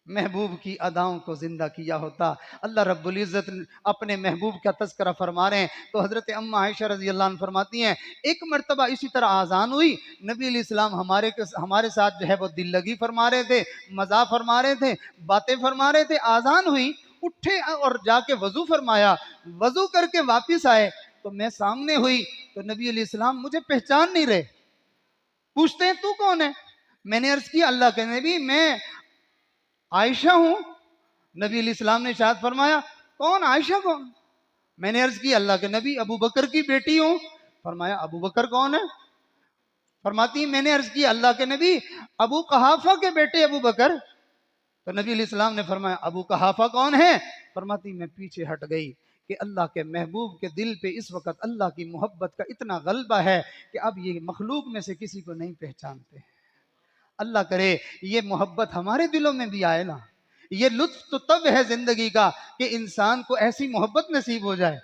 محبوب کی اداؤں کو زندہ کیا ہوتا۔ اللہ رب العزت اپنے محبوب کا تذکرہ فرما رہے ہیں تو حضرت ام عائشہ رضی اللہ عنہ فرماتی ہیں ایک مرتبہ اسی طرح آذان ہوئی، نبی علیہ السلام ہمارے ساتھ جو ہے وہ دل لگی فرما رہے تھے، مزاح فرما رہے تھے، باتیں فرما رہے تھے، آذان ہوئی، اٹھے اور جا کے وضو فرمایا، وضو کر کے واپس آئے تو میں سامنے ہوئی تو نبی علیہ السلام مجھے پہچان نہیں رہے، پوچھتے ہیں تو کون ہے؟ میں نے عرض کیا اللہ کے نبی میں عائشہ ہوں۔ نبی علیہ السلام نے ارشاد فرمایا کون عائشہ کون؟ میں نے عرض کی اللہ کے نبی ابو بکر کی بیٹی ہوں۔ فرمایا ابو بکر کون ہے؟ فرماتی میں نے عرض کی اللہ کے نبی ابو قحافہ کے بیٹے ابو بکر۔ تو نبی علیہ السلام نے فرمایا ابو قحافہ کون ہے؟ فرماتی میں پیچھے ہٹ گئی کہ اللہ کے محبوب کے دل پہ اس وقت اللہ کی محبت کا اتنا غلبہ ہے کہ اب یہ مخلوق میں سے کسی کو نہیں پہچانتے۔ اللہ کرے یہ محبت ہمارے دلوں میں بھی آئے نا، یہ لطف تو تب ہے زندگی کا کہ انسان کو ایسی محبت نصیب ہو جائے۔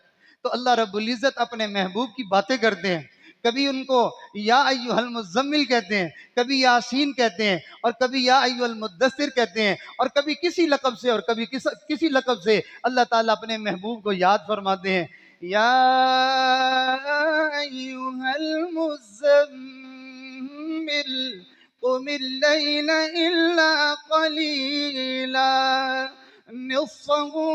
تو اللہ رب العزت اپنے محبوب کی باتیں کرتے ہیں، کبھی ان کو یا ایھا المزمل کہتے ہیں، کبھی یاسین کہتے ہیں، اور کبھی یا ایھا المدثر کہتے ہیں، اور کبھی کسی لقب سے اور کبھی کسی لقب سے اللہ تعالیٰ اپنے محبوب کو یاد فرماتے ہیں۔ یا ایھا المزمل قم اللیل الا قلیلا نصفه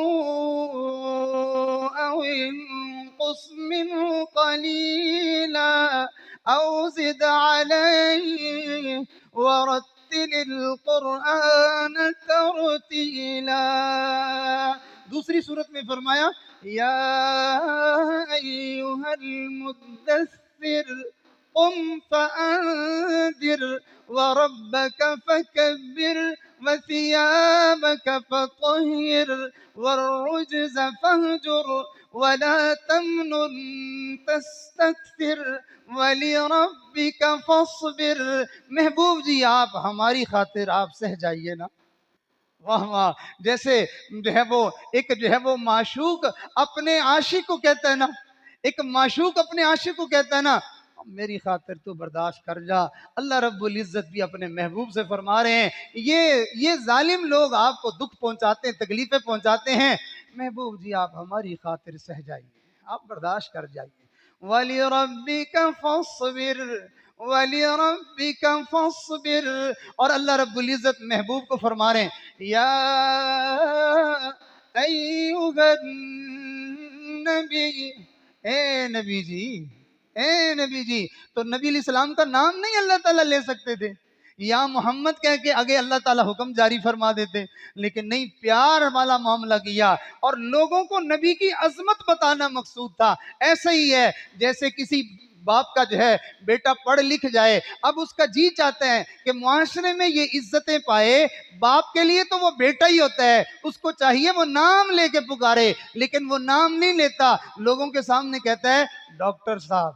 او انقص منه قلیلا او زد علیہ ورتل القرآن ترتیلا۔ دوسری صورت میں فرمایا یا ایھا المدثر قم فأنذر وربك فكبر وثيابك فطهر والرجز فاهجر ولا تمنن تستكثر ولربك فاصبر۔ محبوب جی آپ ہماری خاطر آپ سہ جائیے نا، واہ واہ، جیسے جو ہے وہ معشوق اپنے عاشق کو کہتا ہے نا، ایک معشوق اپنے عاشق کو کہتا ہے نا میری خاطر تو برداشت کر جا۔ اللہ رب العزت بھی اپنے محبوب سے فرما رہے ہیں یہ ظالم لوگ آپ کو دکھ پہنچاتے ہیں، تکلیفیں پہنچاتے ہیں، محبوب جی آپ ہماری خاطر سہ جائیے، آپ برداشت کر جائیے۔ وَلِرَبِّكَ فَاصْبِرْ وَلِرَبِّكَ فَاصْبِرْ۔ اور اللہ رب العزت محبوب کو فرما رہے ہیں یا ایھا النبی، اے نبی جی، اے نبی جی۔ تو نبی علیہ السلام کا نام نہیں اللہ تعالیٰ لے سکتے تھے، یا محمد کہہ کے آگے اللہ تعالیٰ حکم جاری فرما دیتے، لیکن نہیں، پیار والا معاملہ کیا اور لوگوں کو نبی کی عظمت بتانا مقصود تھا۔ ایسا ہی ہے جیسے کسی باپ کا جو ہے بیٹا پڑھ لکھ جائے، اب اس کا جی چاہتا ہے کہ معاشرے میں یہ عزتیں پائے، باپ کے لیے تو وہ بیٹا ہی ہوتا ہے، اس کو چاہیے وہ نام لے کے پکارے، لیکن وہ نام نہیں لیتا، لوگوں کے سامنے کہتا ہے ڈاکٹر صاحب،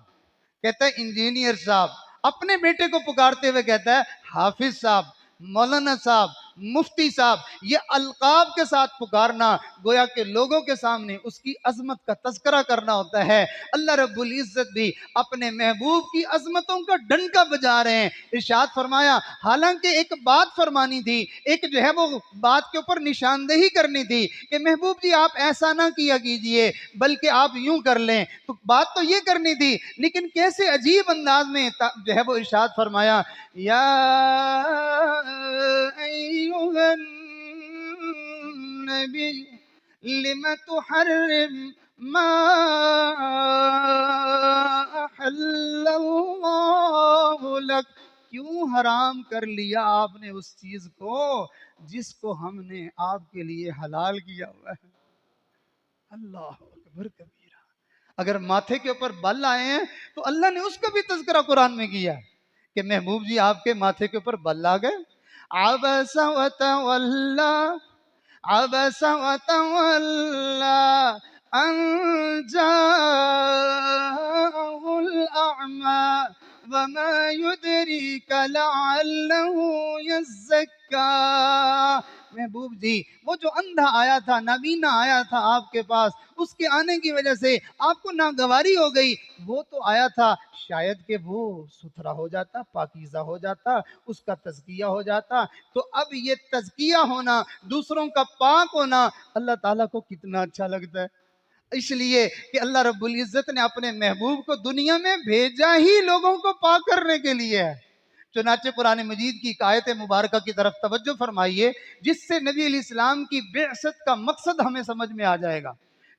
کہتا ہے انجینئر صاحب، اپنے بیٹے کو پکارتے ہوئے کہتا ہے حافظ صاحب، مولانا صاحب، مفتی صاحب، یہ القاب کے ساتھ پکارنا گویا کہ لوگوں کے سامنے اس کی عظمت کا تذکرہ کرنا ہوتا ہے۔ اللہ رب العزت بھی اپنے محبوب کی عظمتوں کا ڈنکا بجا رہے ہیں۔ ارشاد فرمایا، حالانکہ ایک بات فرمانی تھی، ایک جو ہے وہ بات کے اوپر نشاندہی کرنی تھی کہ محبوب جی آپ ایسا نہ کیا کیجئے بلکہ آپ یوں کر لیں، تو بات تو یہ کرنی تھی، لیکن کیسے عجیب انداز میں جو ہے وہ ارشاد فرمایا، یا ایھا النبی لم تحرم ما احل اللہ لک، کیوں حرام کر لیا آپ نے اس چیز کو جس کو ہم نے آپ کے لیے حلال کیا ہوا ہے۔ اللہ اکبر کبیرہ۔ اگر ماتھے کے اوپر بل آئے ہیں تو اللہ نے اس کا بھی تذکرہ قرآن میں کیا کہ محبوب جی آپ کے ماتھے کے اوپر بل آ گئے۔ عبس وتولى عبس وتولى ان جاءه الأعمى وما يدريك لعله يزكى۔ محبوب جی وہ جو اندھا آیا تھا، نابینا آیا تھا آپ کے پاس، اس کے آنے کی وجہ سے آپ کو ناگواری ہو گئی، وہ تو آیا تھا شاید کہ وہ ستھرا ہو جاتا، پاکیزہ ہو جاتا، اس کا تزکیہ ہو جاتا۔ تو اب یہ تزکیہ ہونا، دوسروں کا پاک ہونا اللہ تعالیٰ کو کتنا اچھا لگتا ہے، اس لیے کہ اللہ رب العزت نے اپنے محبوب کو دنیا میں بھیجا ہی لوگوں کو پاک کرنے کے لیے ہے۔ چنانچہ قرآن مجید کی ایک آیت مبارکہ کی طرف توجہ فرمائیے جس سے نبی علیہ السلام کی بعثت کا مقصد ہمیں سمجھ میں آ جائے گا۔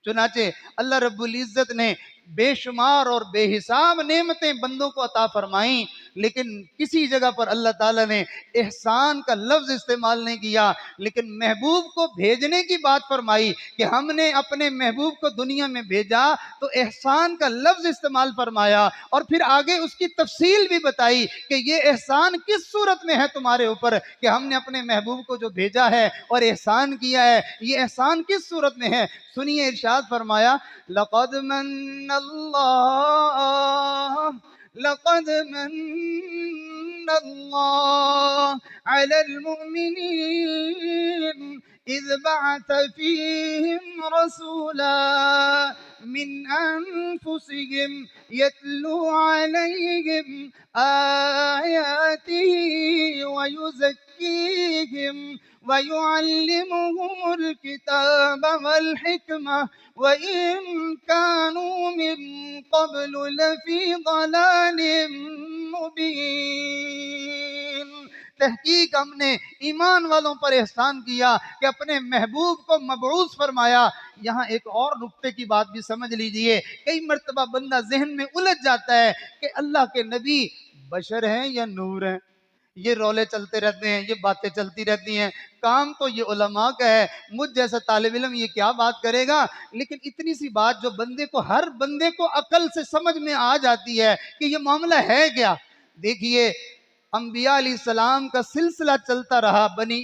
چنانچہ اللہ رب العزت نے بے شمار اور بے حساب نعمتیں بندوں کو عطا فرمائیں، لیکن کسی جگہ پر اللہ تعالیٰ نے احسان کا لفظ استعمال نہیں کیا، لیکن محبوب کو بھیجنے کی بات فرمائی کہ ہم نے اپنے محبوب کو دنیا میں بھیجا تو احسان کا لفظ استعمال فرمایا، اور پھر آگے اس کی تفصیل بھی بتائی کہ یہ احسان کس صورت میں ہے تمہارے اوپر کہ ہم نے اپنے محبوب کو جو بھیجا ہے اور احسان کیا ہے، یہ احسان کس صورت میں ہے۔ سنیے ارشاد فرمایا، لقد من اللہ لقد من اللہ علی المؤمنین اذ بعث فیہم رسولا من انفسہم یتلو علیہم آیاتہ ویزکیہم وَيُعَلِّمُهُمُ الْكِتَابَ وَالْحِكْمَةَ وَإِن كَانُوا مِن قَبْلُ لَفِي ضَلَالٍ مُبِينٍ۔ تحقیق ہم نے ایمان والوں پر احسان کیا کہ اپنے محبوب کو مبعوث فرمایا۔ یہاں ایک اور نقطے کی بات بھی سمجھ لیجئے، کئی مرتبہ بندہ ذہن میں الجھ جاتا ہے کہ اللہ کے نبی بشر ہیں یا نور ہیں، یہ رولے چلتے رہتے ہیں، یہ باتیں چلتی رہتی ہیں، کام تو یہ علماء کا ہے، مجھ جیسا طالب علم یہ کیا بات کرے گا۔ لیکن اتنی سی بات جو ہر بندے کو عقل سے سمجھ میں آ جاتی ہے کہ یہ معاملہ ہے کیا۔ دیکھیے انبیاء علیہ السلام کا سلسلہ چلتا رہا بنی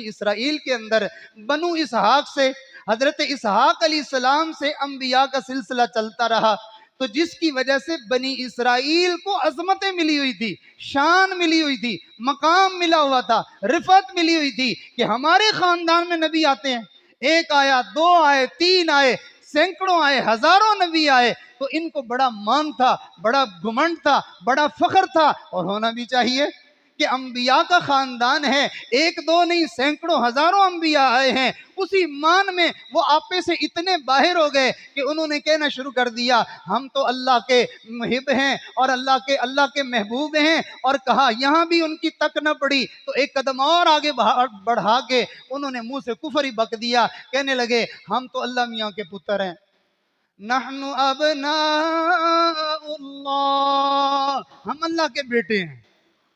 اسرائیل کے اندر، بنو اسحاق سے، حضرت اسحاق علیہ السلام سے انبیاء کا سلسلہ چلتا رہا، تو جس کی وجہ سے بنی اسرائیل کو عظمتیں ملی ہوئی تھی، شان ملی ہوئی تھی، مقام ملا ہوا تھا، رفعت ملی ہوئی تھی کہ ہمارے خاندان میں نبی آتے ہیں، ایک آیا، دو آئے، تین آئے، سینکڑوں آئے، ہزاروں نبی آئے، تو ان کو بڑا مان تھا، بڑا گھمنڈ تھا، بڑا فخر تھا، اور ہونا بھی چاہیے کہ انبیاء کا خاندان ہے، ایک دو نہیں سینکڑوں ہزاروں انبیاء آئے ہیں۔ اسی مان میں وہ آپے سے اتنے باہر ہو گئے کہ انہوں نے کہنا شروع کر دیا ہم تو اللہ کے محب ہیں اور اللہ کے محبوب ہیں، اور کہا یہاں بھی ان کی تک نہ پڑی تو ایک قدم اور آگے بڑھا کے انہوں نے منہ سے کفر ہی بک دیا، کہنے لگے ہم تو اللہ میاں کے پتر ہیں، نحن ابناء اللہ، ہم اللہ کے بیٹے ہیں۔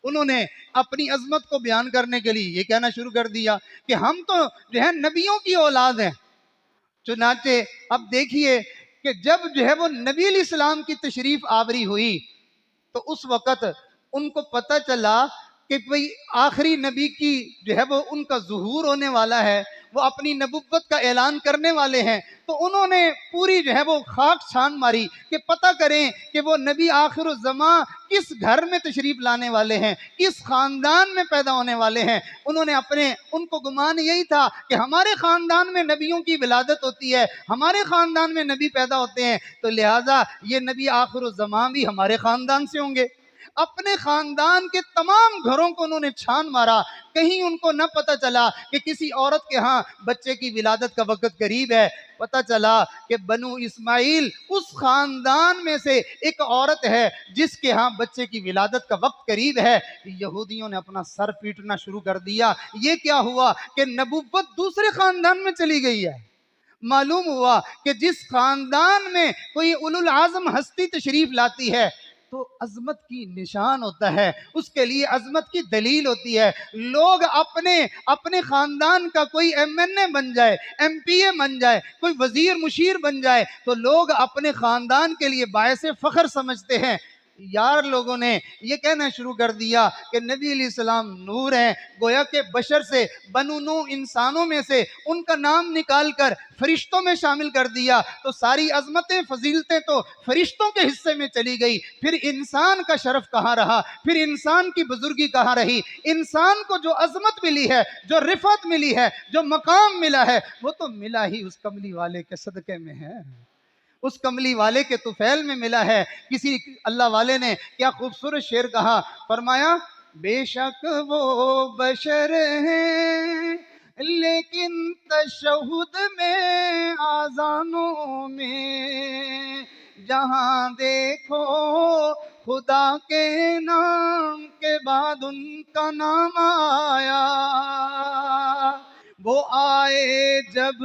انہوں نے اپنی عظمت کو بیان کرنے کے لیے یہ کہنا شروع کر دیا کہ ہم تو جو ہے نبیوں کی اولاد ہیں۔ چنانچہ اب دیکھیے کہ جب جو ہے وہ نبی علیہ السلام کی تشریف آوری ہوئی تو اس وقت ان کو پتہ چلا کہ بھئی آخری نبی کی جو ہے وہ ان کا ظہور ہونے والا ہے، وہ اپنی نبوت کا اعلان کرنے والے ہیں، تو انہوں نے پوری جو ہے وہ خاک چھان ماری کہ پتہ کریں کہ وہ نبی آخر الزماں کس گھر میں تشریف لانے والے ہیں، کس خاندان میں پیدا ہونے والے ہیں۔ انہوں نے ان کو گمان یہی تھا کہ ہمارے خاندان میں نبیوں کی ولادت ہوتی ہے، ہمارے خاندان میں نبی پیدا ہوتے ہیں، تو لہٰذا یہ نبی آخر الزماں بھی ہمارے خاندان سے ہوں گے۔ اپنے خاندان کے تمام گھروں کو انہوں نے چھان مارا، کہیں ان کو نہ پتہ چلا کہ کسی عورت کے ہاں بچے کی ولادت کا وقت قریب ہے۔ پتہ چلا کہ بنو اسماعیل اس خاندان میں سے ایک عورت ہے جس کے ہاں بچے کی ولادت کا وقت قریب ہے۔ یہودیوں نے اپنا سر پیٹنا شروع کر دیا۔ یہ کیا ہوا کہ نبوت دوسرے خاندان میں چلی گئی ہے۔ معلوم ہوا کہ جس خاندان میں کوئی اولو العزم ہستی تشریف لاتی ہے تو عظمت کی نشان ہوتا ہے، اس کے لیے عظمت کی دلیل ہوتی ہے۔ لوگ اپنے خاندان کا کوئی ایم این اے بن جائے، ایم پی اے بن جائے، کوئی وزیر مشیر بن جائے تو لوگ اپنے خاندان کے لیے باعث فخر سمجھتے ہیں۔ یار لوگوں نے یہ کہنا شروع کر دیا کہ نبی علیہ السلام نور ہیں، گویا کہ بشر سے، بنو نوح انسانوں میں سے ان کا نام نکال کر فرشتوں میں شامل کر دیا تو ساری عظمتیں فضیلتیں تو فرشتوں کے حصے میں چلی گئی۔ پھر انسان کا شرف کہاں رہا، پھر انسان کی بزرگی کہاں رہی؟ انسان کو جو عظمت ملی ہے، جو رفعت ملی ہے، جو مقام ملا ہے، وہ تو ملا ہی اس کملی والے کے صدقے میں ہے، اس کملی والے کے طفیل میں ملا ہے۔ کسی اللہ والے نے کیا خوبصورت شعر کہا، فرمایا بے شک وہ بشر ہیں لیکن تشہد میں آذانوں میں جہاں دیکھو خدا کے نام کے بعد ان کا نام آیا، وہ آئے جب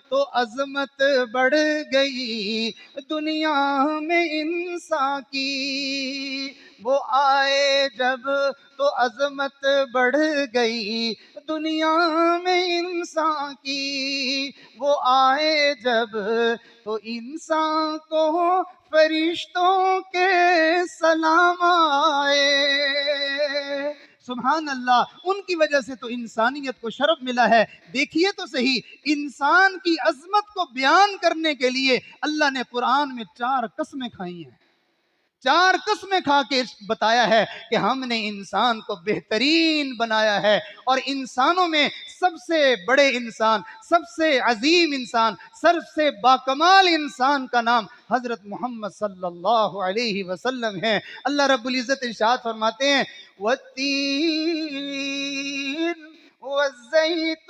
تو عظمت بڑھ گئی دنیا میں انسان کی، وہ آئے جب تو عظمت بڑھ گئی دنیا میں انسان کی، وہ آئے جب تو انسان کو فرشتوں کے سلام آئے۔ سبحان اللہ، ان کی وجہ سے تو انسانیت کو شرف ملا ہے۔ دیکھیے تو صحیح، انسان کی عظمت کو بیان کرنے کے لیے اللہ نے قرآن میں 4 قسمیں کھائی ہیں، 4 قسمیں کھا کے بتایا ہے کہ ہم نے انسان کو بہترین بنایا ہے، اور انسانوں میں سب سے بڑے انسان، سب سے عظیم انسان، سب سے باکمال انسان کا نام حضرت محمد صلی اللہ علیہ وسلم ہے۔ اللہ رب العزت ارشاد فرماتے ہیں والتین والزیتون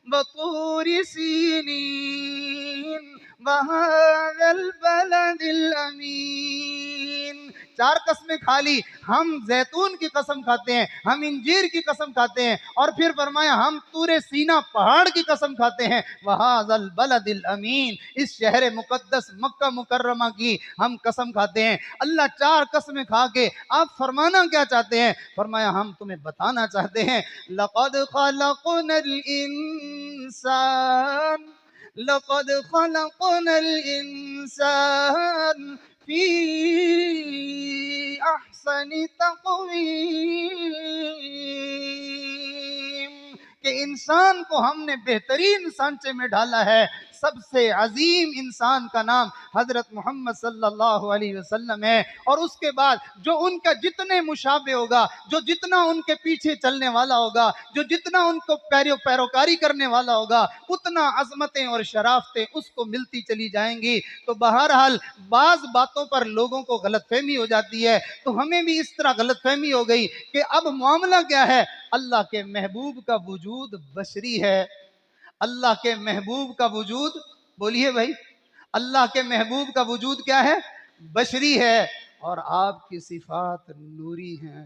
وطور سینین وَهَذَا الْبَلَدِ الْأَمِينَ۔ 4 قسمیں کھا لی، ہم زیتون کی قسم کھاتے ہیں، ہم انجیر کی قسم کھاتے ہیں، اور پھر فرمایا ہم طور سینا پہاڑ کی قسم کھاتے ہیں، وَهَذَا الْبَلَدِ الْأَمِينَ، اس شہر مقدس مکہ مکرمہ کی ہم قسم کھاتے ہیں۔ اللہ 4 قسمیں کھا کے آپ فرمانا کیا چاہتے ہیں؟ فرمایا ہم تمہیں بتانا چاہتے ہیں لَقَدْ خَلَقْنَا الْإِنسَانَ لَقَدْ خَلَقْنَا الْإِنسَانَ فِي أَحْسَنِ تَقْوِيمٍ، کہ انسان کو ہم نے بہترین سانچے میں ڈالا ہے۔ سب سے عظیم انسان کا نام حضرت محمد صلی اللہ علیہ وسلم ہے، اور اس کے بعد جو ان کا جتنے مشابہ ہوگا، جو جتنا ان کے پیچھے چلنے والا ہوگا، جو جتنا ان کو پیروکاری کرنے والا ہوگا، اتنا عظمتیں اور شرافتیں اس کو ملتی چلی جائیں گی۔ تو بہرحال بعض باتوں پر لوگوں کو غلط فہمی ہو جاتی ہے، تو ہمیں بھی اس طرح غلط فہمی ہو گئی کہ اب معاملہ کیا ہے؟ اللہ کے محبوب کا وجود بشری ہے، اللہ کے محبوب کا وجود، بولیے بھائی، اللہ کے محبوب کا وجود کیا ہے؟ بشری ہے، اور آپ کی صفات نوری ہیں۔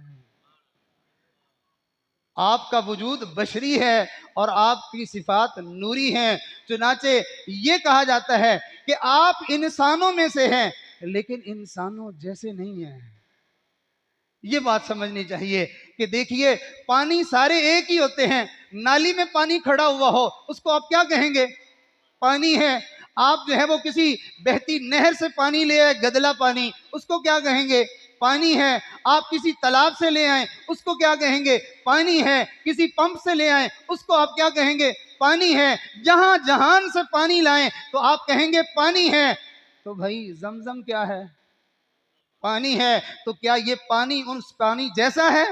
آپ کا وجود بشری ہے اور آپ کی صفات نوری ہیں، چنانچہ یہ کہا جاتا ہے کہ آپ انسانوں میں سے ہیں لیکن انسانوں جیسے نہیں ہیں۔ یہ بات سمجھنی چاہیے کہ دیکھیے پانی سارے ایک ہی ہوتے ہیں، نالی میں پانی کھڑا ہوا ہو اس کو آپ کیا کہیں گے؟ پانی ہے۔ آپ جو ہے وہ کسی بہتی نہر سے پانی لے آئے، گدلا پانی، اس کو کیا کہیں گے؟ پانی ہے. آپ کسی تالاب سے لے آئیں اس کو کیا کہیں گے؟ پانی ہے. کسی پمپ سے لے آئیں اس کو آپ کیا کہیں گے؟ پانی ہے. جہاں جہان سے پانی لائیں تو آپ کہیں گے پانی ہے. تو بھائی زمزم کیا ہے؟ پانی ہے. تو کیا یہ پانی اس پانی جیسا ہے؟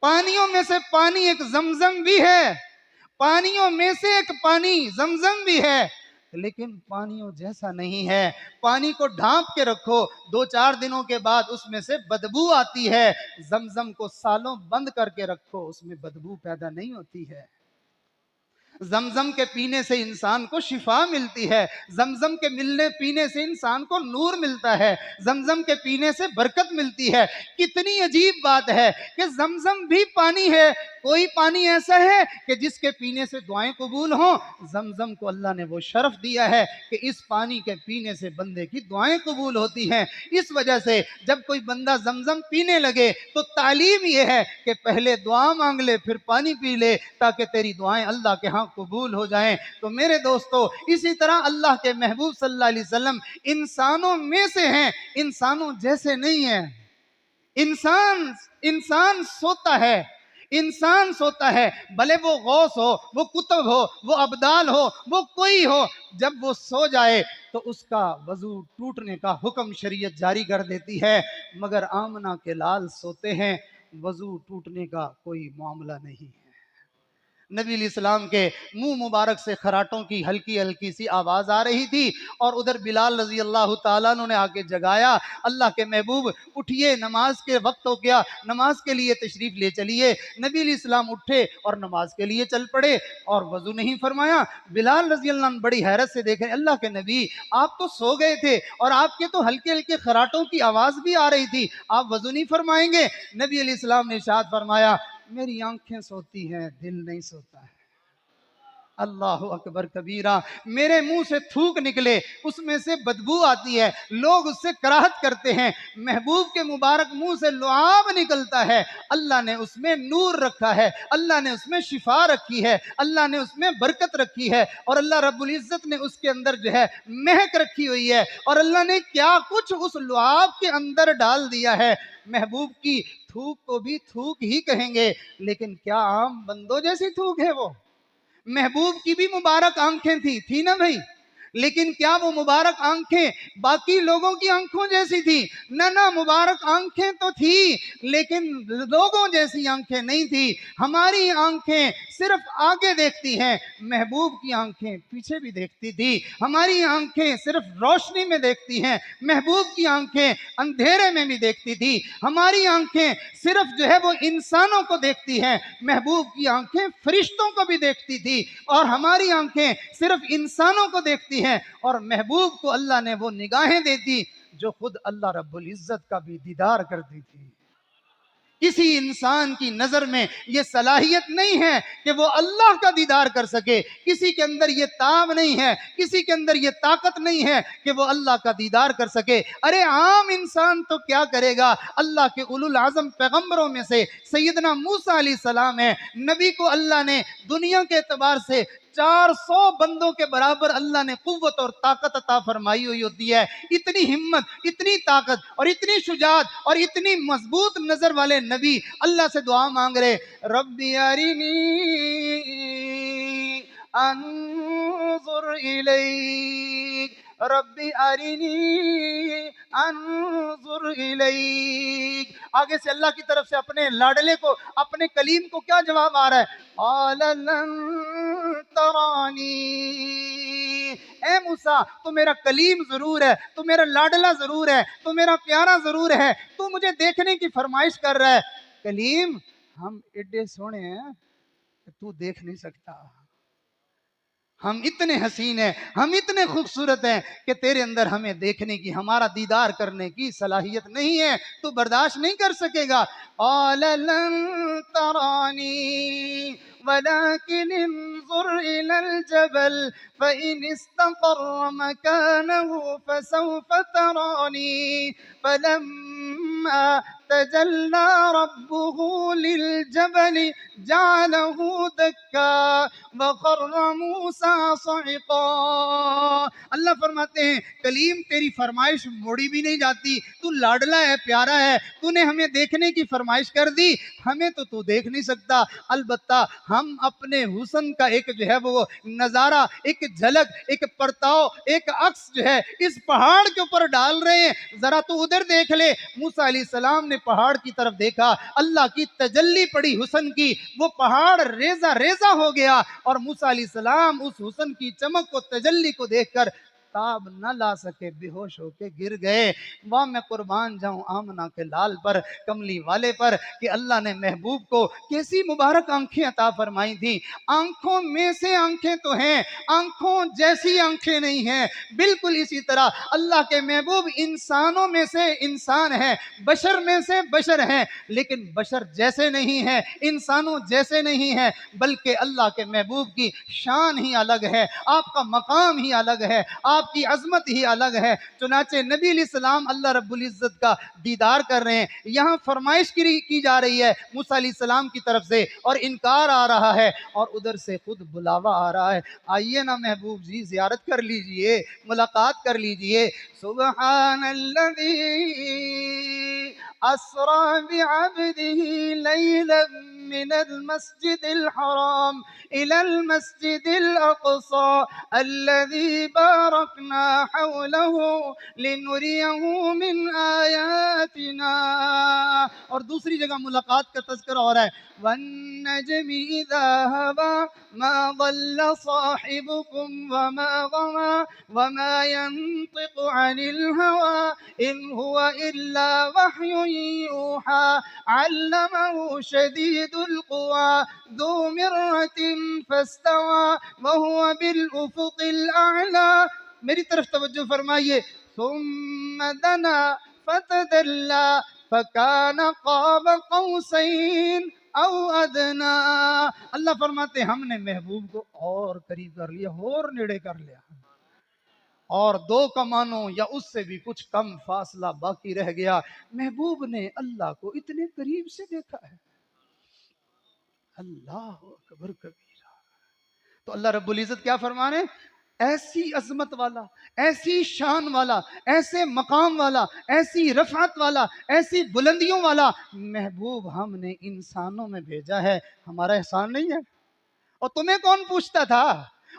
پانیوں میں سے پانی ایک زمزم بھی ہے. پانیوں میں سے ایک پانی زمزم بھی ہے، لیکن پانیوں جیسا نہیں ہے. پانی کو ڈھانپ کے رکھو، 2-4 دنوں کے بعد اس میں سے بدبو آتی ہے. زمزم کو سالوں بند کر کے رکھو، اس میں بدبو پیدا نہیں ہوتی ہے. زمزم کے پینے سے انسان کو شفا ملتی ہے. زمزم کے ملنے پینے سے انسان کو نور ملتا ہے. زمزم کے پینے سے برکت ملتی ہے. کتنی عجیب بات ہے کہ زمزم بھی پانی ہے. کوئی پانی ایسا ہے کہ جس کے پینے سے دعائیں قبول ہوں؟ زمزم کو اللہ نے وہ شرف دیا ہے کہ اس پانی کے پینے سے بندے کی دعائیں قبول ہوتی ہیں. اس وجہ سے جب کوئی بندہ زمزم پینے لگے تو تعلیم یہ ہے کہ پہلے دعا مانگ لے پھر پانی پی لے تاکہ تیری دعائیں اللہ کے ہاں قبول ہو جائیں. تو میرے دوستو، اسی طرح اللہ کے محبوب صلی اللہ علیہ وسلم انسانوں میں سے ہیں، انسانوں جیسے نہیں ہیں. انسان سوتا ہے. انسان سوتا ہے، بھلے وہ غوث ہو، وہ قطب ہو، وہ ابدال ہو، وہ کوئی ہو. جب وہ سو جائے تو اس کا وضو ٹوٹنے کا حکم شریعت جاری کر دیتی ہے. مگر آمنہ کے لال سوتے ہیں، وضو ٹوٹنے کا کوئی معاملہ نہیں ہے. نبی علیہ السلام کے منہ مبارک سے خراٹوں کی ہلکی ہلکی سی آواز آ رہی تھی، اور ادھر بلال رضی اللہ تعالیٰ عنہ نے آ کے جگایا. اللہ کے محبوب اٹھیے، نماز کے وقت ہو گیا، نماز کے لیے تشریف لے چلیے. نبی علیہ السلام اٹھے اور نماز کے لیے چل پڑے اور وضو نہیں فرمایا. بلال رضی اللہ عنہ بڑی حیرت سے دیکھیں، اللہ کے نبی آپ تو سو گئے تھے اور آپ کے تو ہلکے ہلکے خراٹوں کی آواز بھی آ رہی تھی، آپ وضو نہیں فرمائیں گے؟ نبی علیہ السلام نے ارشاد فرمایا، میری آنکھیں سوتی ہیں، دل نہیں سوتا ہے. اللہ اکبر کبیرہ. میرے منہ سے تھوک نکلے، اس میں سے بدبو آتی ہے، لوگ اس سے کراہت کرتے ہیں. محبوب کے مبارک منہ سے لعاب نکلتا ہے. اللہ نے اس میں نور رکھا ہے، اللہ نے اس میں شفا رکھی ہے، اللہ نے اس میں برکت رکھی ہے، اور اللہ رب العزت نے اس کے اندر جو ہے مہک رکھی ہوئی ہے. اور اللہ نے کیا کچھ اس لعاب کے اندر ڈال دیا ہے. محبوب کی تھوک کو بھی تھوک ہی کہیں گے، لیکن کیا عام بندوں جیسی تھوک ہے وہ؟ محبوب کی بھی مبارک آنکھیں تھی نا بھائی، لیکن کیا وہ مبارک آنکھیں باقی لوگوں کی آنکھوں جیسی تھی؟ نہ، مبارک آنکھیں تو تھی لیکن لوگوں جیسی آنکھیں نہیں تھی. ہماری آنکھیں صرف آگے دیکھتی ہیں، محبوب کی آنکھیں پیچھے بھی دیکھتی تھی. ہماری آنکھیں صرف روشنی میں دیکھتی ہیں، محبوب کی آنکھیں اندھیرے میں بھی دیکھتی تھی. ہماری آنکھیں صرف جو ہے وہ انسانوں کو دیکھتی ہیں، محبوب کی آنکھیں فرشتوں کو بھی دیکھتی تھی. اور ہماری آنکھیں صرف انسانوں کو دیکھتی ہیں، اور محبوب کو اللہ نے وہ نگاہیں دیتی جو خود اللہ رب العزت کا بھی دیدار کرتی تھی. کسی انسان کی نظر میں یہ صلاحیت نہیں ہے کہ وہ اللہ کا دیدار کر سکے. کسی کے اندر یہ تاب نہیں ہے، کسی کے اندر یہ طاقت نہیں ہے کہ وہ اللہ کا دیدار کر سکے. ارے عام انسان تو کیا کرے گا؟ اللہ کے اولو العزم پیغمبروں میں سے سیدنا موسیٰ علیہ السلام ہے. نبی کو اللہ نے دنیا کے اعتبار سے 400 بندوں کے برابر اللہ نے قوت اور طاقت عطا فرمائی ہوئی ہوتی ہے. اتنی ہمت، اتنی طاقت اور اتنی شجاعت اور اتنی مضبوط نظر والے نبی اللہ سے دعا مانگ رہے، ربی ارینی انظر الیک، ربی ارینی انظر الیک. آگے سے اللہ کی طرف سے اپنے لاڈلے کو، اپنے کلیم کو کیا جواب آ رہا ہے؟ قال لن ترانی. اے موسیٰ تو میرا کلیم ضرور ہے، تو میرا لاڈلہ ضرور ہے، تو میرا پیارا ضرور ہے، تو مجھے دیکھنے کی فرمائش کر رہا ہے. کلیم ہم ایڈے سونے ہیں کہ تو دیکھ نہیں سکتا. ہم اتنے حسین ہیں، ہم اتنے خوبصورت ہیں کہ تیرے اندر ہمیں دیکھنے کی، ہمارا دیدار کرنے کی صلاحیت نہیں ہے، تو برداشت نہیں کر سکے گا. قال لن ترانی ولكن انظر إلى الجبل فإن استقر مكانه فسوف تراني فلما تجلى ربه للجبل جعله دكا وخر موسى صعقا۔ اللہ فرماتے ہیں کلیم تیری فرمائش موڑی بھی نہیں جاتی، تو لاڈلا ہے، پیارا ہے، تو نے ہمیں دیکھنے کی فرمائش کر دی، ہمیں تو دیکھ نہیں سکتا، البتہ ہم اپنے حسن کا ایک جو ہے وہ نظارہ، ایک جھلک، ایک پرتاؤ، ایک عکس جو ہے اس پہاڑ کے اوپر ڈال رہے ہیں، ذرا تو ادھر دیکھ لے۔ موسیٰ علیہ السلام نے پہاڑ کی طرف دیکھا، اللہ کی تجلی پڑی حسن کی، وہ پہاڑ ریزہ ریزہ ہو گیا، اور موسیٰ علیہ السلام اس حسن کی چمک کو، تجلی کو دیکھ کر تاب نہ لا سکے، بے ہوش ہو کے گر گئے۔ واہ میں قربان جاؤں آمنہ کے لال پر، کملی والے پر، کہ اللہ نے محبوب کو کیسی مبارک آنکھیں عطا فرمائی تھیں۔ آنکھوں میں سے آنکھیں تو ہیں، آنکھوں جیسی آنکھیں نہیں ہیں۔ بالکل اسی طرح اللہ کے محبوب انسانوں میں سے انسان ہیں، بشر میں سے بشر ہیں، لیکن بشر جیسے نہیں ہیں، انسانوں جیسے نہیں ہیں، بلکہ اللہ کے محبوب کی شان ہی الگ ہے، آپ کا مقام ہی الگ ہے، آپ کی عظمت ہی الگ ہے۔ چنانچہ نبی علیہ السلام اللہ رب العزت کا دیدار کر رہے ہیں، یہاں فرمائش کی جا رہی ہے موسیٰ علیہ السلام کی طرف سے، اور انکار آ رہا ہے، اور ادھر سے خود بلاوا آ رہا ہے، آئیے نا محبوب جی زیارت کر لیجئے، ملاقات کر لیجئے۔ سبحان الذی اسری بعبده لیلا من المسجد الحرام إلى المسجد الأقصى الذي باركنا حوله لنريه من آياتنا۔ اور دوسری جگہ ملاقات کا تذکرہ ہو رہا ہے، وَالنَّجْمِ إِذَا هَوَى مَا ضَلَّ صَاحِبُكُمْ وَمَا غَوَى وَمَا يَنطِقُ عَنِ الْهَوَى إِنْ هُوَ إِلَّا وَحْيٌ يُوحَى عَلَّمَهُ شَدِيدُ الْقُوَى ذُو مِرَّةٍ فَاسْتَوَى وَهُوَ بِالْأُفُقِ الْأَعْلَى۔ میری طرف توجہ فرمائیے، ثُمَّ دَنَا فَتَدَلَّى فَكَانَ قَابَ قَوْسَيْنِ أَوْ أَدْنَىٰ۔ اللہ فرماتے ہیں ہم نے محبوب کو اور قریب کر لیا، اور نیڑے کر لیا، اور دو کمانوں یا اس سے بھی کچھ کم فاصلہ باقی رہ گیا۔ محبوب نے اللہ کو اتنے قریب سے دیکھا ہے، اللہ اکبر کبیرہ۔ تو اللہ رب العزت کیا فرما رہے ہیں؟ ایسی عظمت والا، ایسی شان والا، ایسے مقام والا، ایسی رفعت والا، ایسی بلندیوں والا محبوب ہم نے انسانوں میں بھیجا ہے۔ ہمارا احسان نہیں ہے؟ اور تمہیں کون پوچھتا تھا؟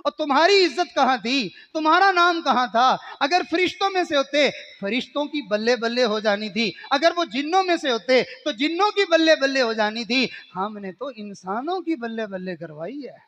اور تمہاری عزت کہاں تھی؟ تمہارا نام کہاں تھا؟ اگر فرشتوں میں سے ہوتے فرشتوں کی بلے بلے ہو جانی تھی، اگر وہ جنوں میں سے ہوتے تو جنوں کی بلے بلے ہو جانی تھی۔ ہم نے تو انسانوں کی بلے بلے کروائی ہے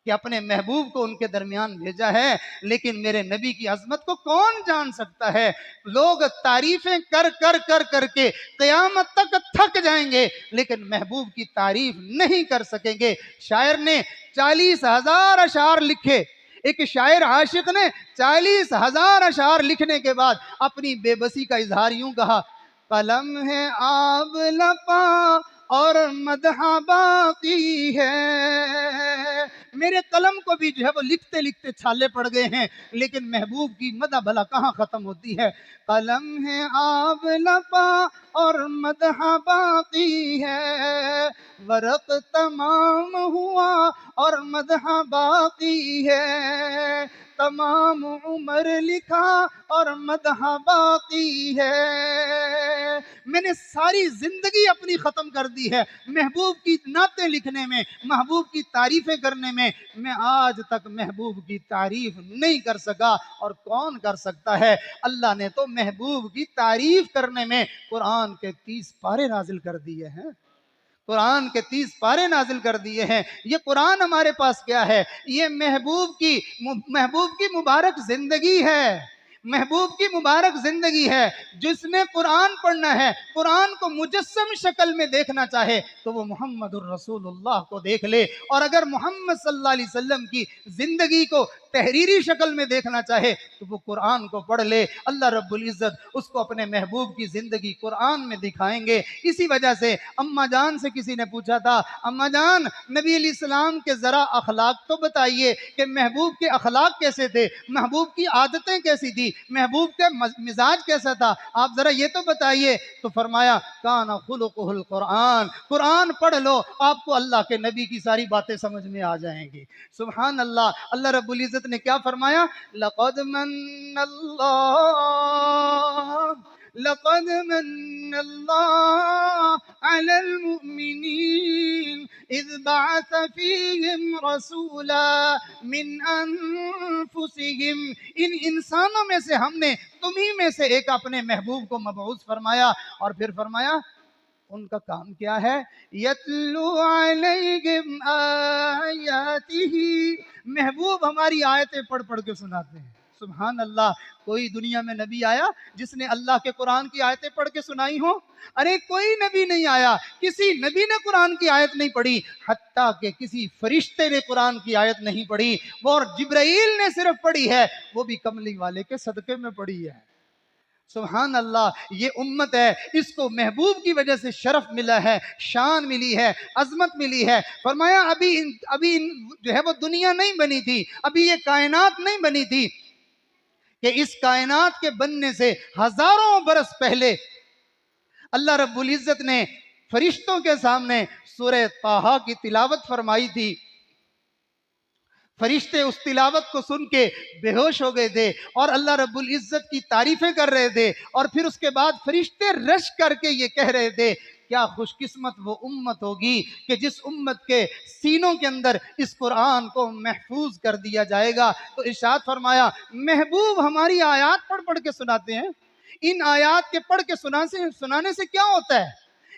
کہ اپنے محبوب کو ان کے درمیان بھیجا ہے۔ لیکن میرے نبی کی عظمت کو کون جان سکتا ہے؟ لوگ تعریفیں کر کر کر کر کے قیامت تک تھک جائیں گے، لیکن محبوب کی تعریف نہیں کر سکیں گے۔ شاعر نے 40,000 اشعار لکھے، ایک شاعر عاشق نے 40,000 اشعار لکھنے کے بعد اپنی بے بسی کا اظہار یوں کہا، قلم ہے آب لپا اور مدح باقی ہے۔ میرے قلم کو بھی جو ہے وہ لکھتے لکھتے چھالے پڑ گئے ہیں، لیکن محبوب کی مدح بھلا کہاں ختم ہوتی ہے؟ قلم ہے آب لپا اور مدح باقی ہے، ورق تمام ہوا اور مدح باقی ہے، تمام عمر لکھا اور مدح باقی ہے۔ میں نے ساری زندگی اپنی ختم کر دی ہے محبوب کی نعتیں لکھنے میں، محبوب کی تعریفیں کرنے میں۔ میں آج تک محبوب کی تعریف نہیں کر سکا، اور کون کر سکتا ہے؟ اللہ نے تو محبوب کی تعریف کرنے میں قرآن کے 30 پارے نازل کر دیے ہیں، قرآن کے 30 پارے نازل کر دیے ہیں۔ یہ قرآن ہمارے پاس کیا ہے؟ یہ محبوب کی مبارک زندگی ہے، محبوب کی مبارک زندگی ہے۔ جس نے قرآن پڑھنا ہے، قرآن کو مجسم شکل میں دیکھنا چاہے تو وہ محمد الرسول اللہ کو دیکھ لے، اور اگر محمد صلی اللہ علیہ وسلم کی زندگی کو تحریری شکل میں دیکھنا چاہے تو وہ قرآن کو پڑھ لے۔ اللہ رب العزت اس کو اپنے محبوب کی زندگی قرآن میں دکھائیں گے۔ اسی وجہ سے اماں جان سے کسی نے پوچھا تھا، اماں جان نبی علیہ السلام کے ذرا اخلاق تو بتائیے کہ محبوب کے اخلاق کیسے تھے، محبوب کی عادتیں کیسی تھی؟ تھی؟ محبوب کا مزاج کیسا تھا؟ آپ ذرا یہ تو بتائیے۔ تو فرمایا کان خلقہ القرآن، قرآن پڑھ لو آپ کو اللہ کے نبی کی ساری باتیں سمجھ میں آ جائیں گی۔ سبحان اللہ۔ اللہ رب العزت نے کیا فرمایا؟ لقد من اللہ علی المؤمنین اذ بعث فیہم رسولا من انفسہم، ان انسانوں میں سے ہم نے تمہیں میں سے ایک اپنے محبوب کو مبعوث فرمایا، اور پھر فرمایا ان کا کام کیا ہے؟ یتلو علیہم آیاتہ، محبوب ہماری آیتیں پڑھ پڑھ کے سناتے ہیں۔ سبحان اللہ۔ کوئی دنیا میں نبی آیا جس نے اللہ کے قرآن کی آیتیں پڑھ کے سنائی ہوں؟ ارے کوئی نبی نہیں آیا، کسی نبی نے قرآن کی آیت نہیں پڑھی، حتیٰ کہ کسی فرشتے نے قرآن کی آیت نہیں پڑھی، وہ اور جبرائیل نے صرف پڑھی ہے، وہ بھی کملی والے کے صدقے میں پڑھی ہے۔ سبحان اللہ۔ یہ امت ہے، اس کو محبوب کی وجہ سے شرف ملا ہے، شان ملی ہے، عظمت ملی ہے۔ فرمایا ابھی جو ہے وہ دنیا نہیں بنی تھی، ابھی یہ کائنات نہیں بنی تھی، کہ اس کائنات کے بننے سے ہزاروں برس پہلے اللہ رب العزت نے فرشتوں کے سامنے سورہ طٰہٰ کی تلاوت فرمائی تھی۔ فرشتے اس تلاوت کو سن کے بے ہوش ہو گئے تھے اور اللہ رب العزت کی تعریفیں کر رہے تھے، اور پھر اس کے بعد فرشتے رش کر کے یہ کہہ رہے تھے کیا خوش قسمت وہ امت ہوگی کہ جس امت کے سینوں کے اندر اس قرآن کو محفوظ کر دیا جائے گا۔ تو ارشاد فرمایا محبوب ہماری آیات پڑھ پڑھ کے سناتے ہیں۔ ان آیات کے پڑھ کے سنانے سے کیا ہوتا ہے؟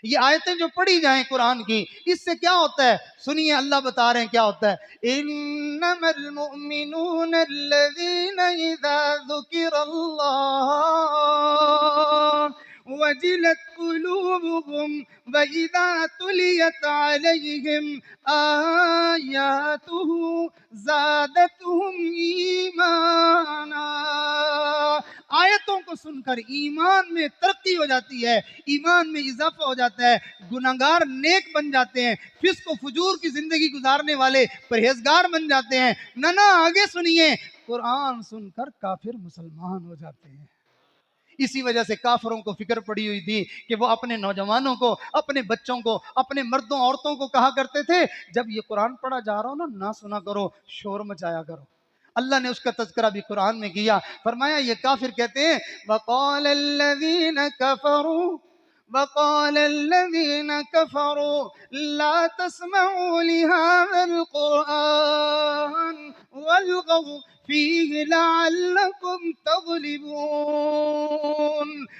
یہ آیتیں جو پڑھی جائیں قرآن کی، اس سے کیا ہوتا ہے؟ سنیے اللہ بتا رہے ہیں کیا ہوتا ہے۔ انما المؤمنون الذین اذا ذکر اللہ وجلت قلوبهم وَإِذَا تُلِيَتْ عَلَيْهِمْ آيَاتُهُ زَادَتْهُمْ ایمانا، آیتوں کو سن کر ایمان میں ترقی ہو جاتی ہے، ایمان میں اضافہ ہو جاتا ہے، گناہگار نیک بن جاتے ہیں، فسق و فجور کی زندگی گزارنے والے پرہیزگار بن جاتے ہیں۔ نہ آگے سنیے، قرآن سن کر کافر مسلمان ہو جاتے ہیں۔ اسی وجہ سے کافروں کو فکر پڑی ہوئی تھی کہ وہ اپنے نوجوانوں کو، اپنے بچوں کو، اپنے مردوں عورتوں کو کہا کرتے تھے جب یہ قرآن پڑھا جا رہا ہو نہ سنا کرو، شور مچایا کرو۔ اللہ نے اس کا تذکرہ بھی قرآن میں کیا۔ فرمایا یہ کافر کہتے ہیں وَقَالَ الَّذِينَ كَفَرُوا لَا تَسْمَعُوا لِهَذَا الْقُرْآنِ وَالْغَوْا فِيهِ لَعَلَّكُمْ تَغْلِبُونَ۔